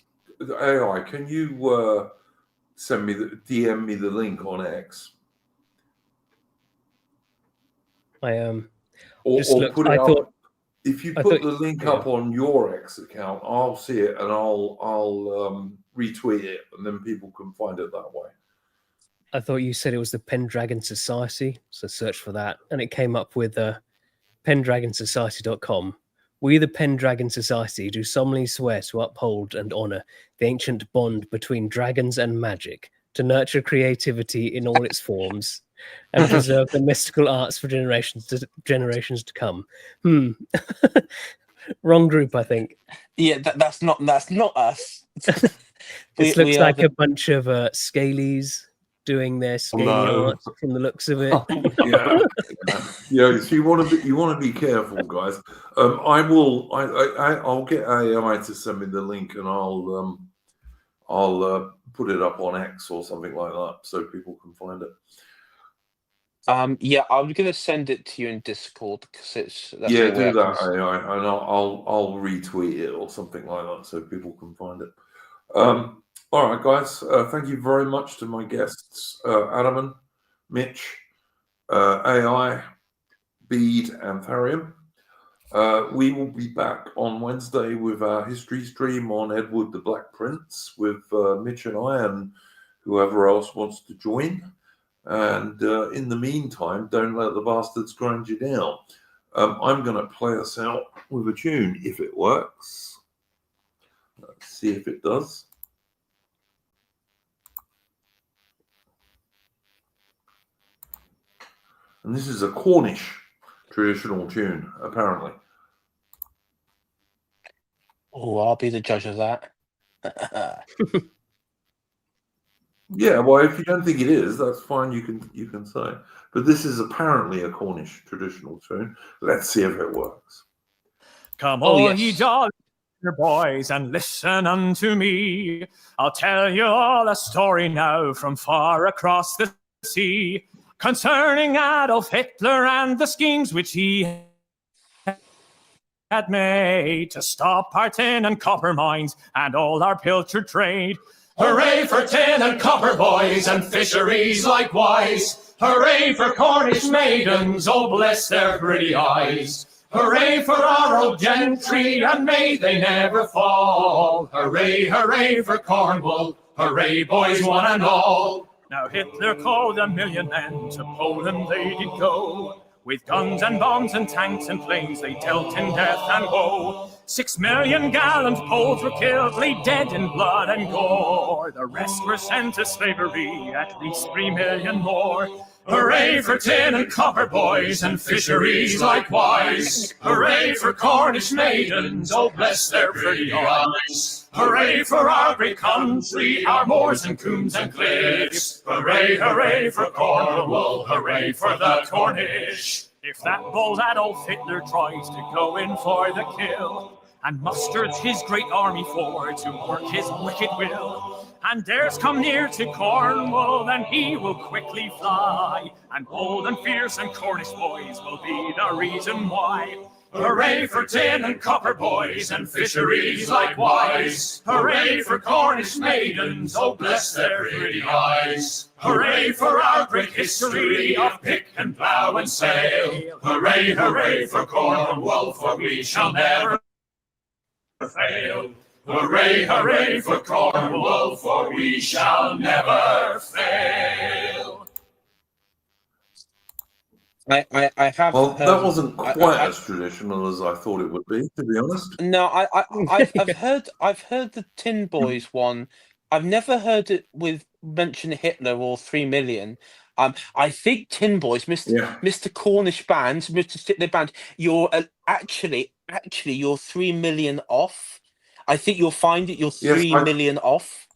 AI? Can you send me DM me the link on X? I Or put it up. If you put the link yeah. up on your X account, I'll see it and I'll retweet it, and then people can find it that way. I thought you said it was the Pendragon Society, so search for that, and it came up with pendragonsociety.com. We, the Pendragon Society, do solemnly swear to uphold and honour the ancient bond between dragons and magic, to nurture creativity in all its forms, and preserve the mystical arts for generations to come. Wrong group, I think. Yeah, that's not us. This looks like a bunch of scalies doing their scaly art from the looks of it. Yeah. So you want to be careful, guys. I'll get AI to send me the link, and I'll put it up on X or something like that, so people can find it. Yeah, I'm gonna send it to you in Discord because that's do that, AI, and I'll retweet it or something like that so people can find it. All right, guys. Thank you very much to my guests, Adaman, Mitch, AI, Bede, and Tharium. We will be back on Wednesday with our history stream on Edward the Black Prince with Mitch and I and whoever else wants to join. And in the meantime, don't let the bastards grind you down. I'm going to play us out with a tune if it works. Let's see if it does. And this is a Cornish traditional tune, apparently. Oh, I'll be the judge of that. Yeah, well, if you don't think it is, that's fine. You can say. But this is apparently a Cornish traditional tune. Let's see if it works. Come all ye darling boys and listen unto me. I'll tell you all a story now from far across the sea concerning Adolf Hitler and the schemes which he had made to stop our tin and copper mines and all our pilchard trade. Hooray for tin and copper boys and fisheries likewise. Hooray for Cornish maidens, oh bless their pretty eyes. Hooray for our old gentry, and may they never fall. Hooray, hooray for Cornwall. Hooray, boys, one and all. Now Hitler called 1,000,000 men, to Poland they did go. With guns and bombs and tanks and planes they dealt in death and woe. 6,000,000 gallant Poles were killed, lay dead in blood and gore. The rest were sent to slavery, at least 3,000,000 more. Hooray for tin and copper boys and fisheries likewise. Hooray for Cornish maidens, oh bless their pretty eyes. Hooray for our great country, our moors and combes and cliffs. Hooray, hooray for Cornwall, hooray for the Cornish. If that bold Adolf Hitler tries to go in for the kill, and musters his great army for to work his wicked will, and dares come near to Cornwall, then he will quickly fly, and bold and fierce and Cornish boys will be the reason why. Hooray for tin and copper boys and fisheries likewise. Hooray for Cornish maidens, oh bless their pretty eyes. Hooray for our great history of pick and plough and sail. Hooray, hooray for Cornwall, for we shall never fail. Hooray, hooray for Cornwall, for we shall never fail. I have. Well, heard, that wasn't quite I- as traditional as I thought it would be, to be honest. No, I've heard the Tin Boys one. I've never heard it with mention Hitler or 3 million. I think Tin Boys, Yeah. Mr. Cornish Band, Mr. Stickler Band, you're actually you're 3 million off. I think you'll find it. You're Yes, 3 million off.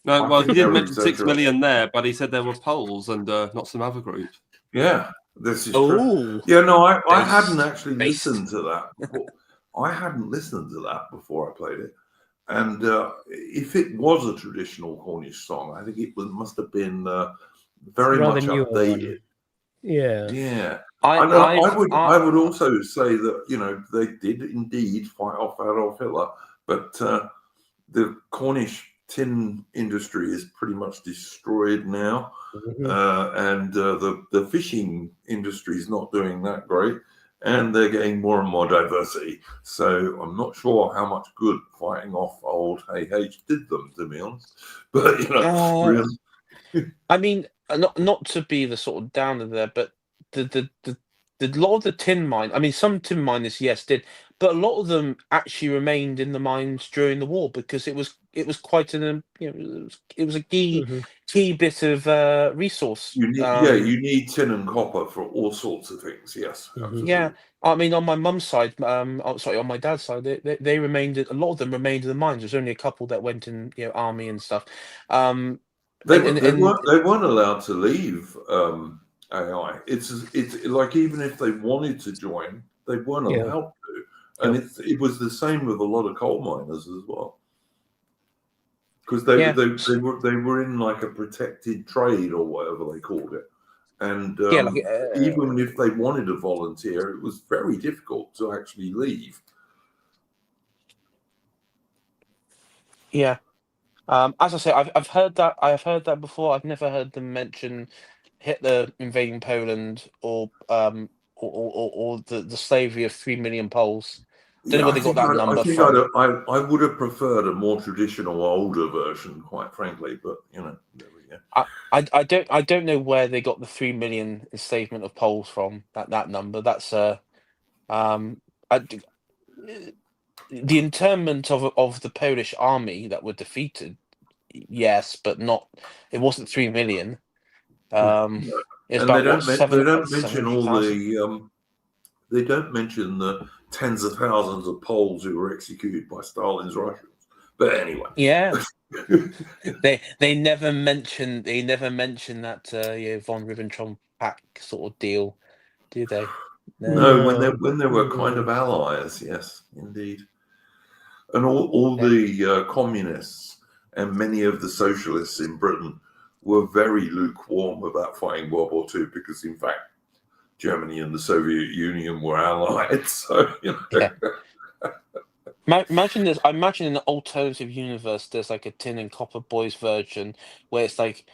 No, I well, he think did they're mention 6 exaggerating. million there, but he said there were Poles and not some other group. Yeah, this is true. Oh, Yeah, no, I Based. hadn't actually Based. listened to that. I hadn't listened to that before I played it. And if it was a traditional Cornish song, I think it must have been very rather much newer updated. one. Yeah. Yeah. I I would also say that, you know, they did indeed fight off Adolf Hitler, but the Cornish tin industry is pretty much destroyed now. Mhm. And the fishing industry is not doing that great, and they're getting more and more diversity. So I'm not sure how much good fighting off old AH did them, to be honest. But, you know, really. I mean, not to be the sort of downer there, but the lot of the tin mine. I mean, some tin miners, yes, did, but a lot of them actually remained in the mines during the war because it was quite an it was a key bit of resource. You need, you need tin and copper for all sorts of things. Yes, absolutely. Yeah, I mean, on my mum's side, on my dad's side, they remained. A lot of them remained in the mines. There's only a couple that went in, army and stuff. They weren't allowed to leave AI. It's like, even if they wanted to join, they weren't allowed to. And it was the same with a lot of coal miners as well, because they were in like a protected trade or whatever they called it. And even if they wanted to volunteer, it was very difficult to actually leave. Yeah. As I say, I've heard that. I've heard that before. I've never heard them mention Hitler invading Poland or the slavery of 3 million Poles. Don't know where they got that number from. I would have preferred a more traditional, older version, quite frankly. But you know, there we go. I don't know where they got the 3 million enslavement of Poles from. That number. That's the internment of the Polish army that were defeated. Yes, but not. It wasn't 3 million. And It's they about don't mention all the they don't mention the tens of thousands of Poles who were executed by Stalin's Russians. But anyway, yeah, they never mention that von Ribbentrop Pact sort of deal, do they? No, when they were kind of allies, yes, indeed. And all the communists and many of the socialists in Britain were very lukewarm about fighting World War II because, in fact, Germany and the Soviet Union were allied. So, you know. Imagine this. I imagine in an alternative universe, there's like a Tin and Copper Boys version where it's like,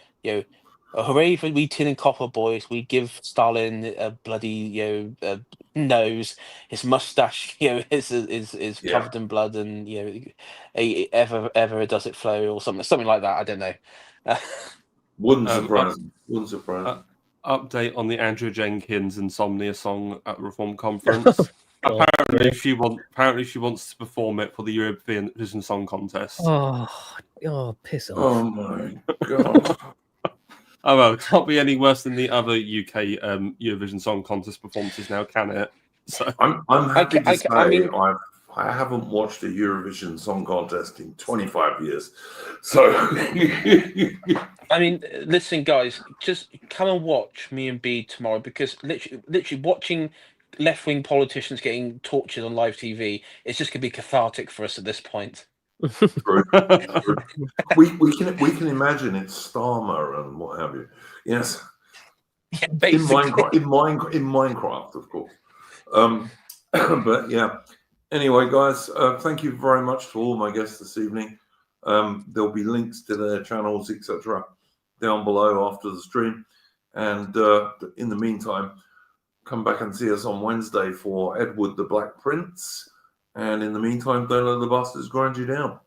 hooray for we Tin and Copper Boys! We give Stalin a bloody nose. His mustache, is covered in blood, and ever does it flow or something like that. I don't know. Wouldn't surprise me. Update on the Andrew Jenkins Insomnia song at Reform Conference. Apparently she wants to perform it for the European Vision Song Contest. Oh, piss off! Oh my god! Oh well, it can't be any worse than the other UK Eurovision Song Contest performances now, can it? So I'm happy to say I haven't watched a Eurovision Song Contest in 25 years. So I mean, listen, guys, just come and watch me and B tomorrow, because literally watching left-wing politicians getting tortured on live TV, it's just going to be cathartic for us at this point. True. We can imagine it's Starmer and what have you. Yes. Yeah, basically. In Minecraft, of course. But yeah. Anyway, guys, thank you very much to all my guests this evening. There'll be links to their channels, etc., down below after the stream. And in the meantime, come back and see us on Wednesday for Edward the Black Prince. And in the meantime, don't let the bastards grind you down.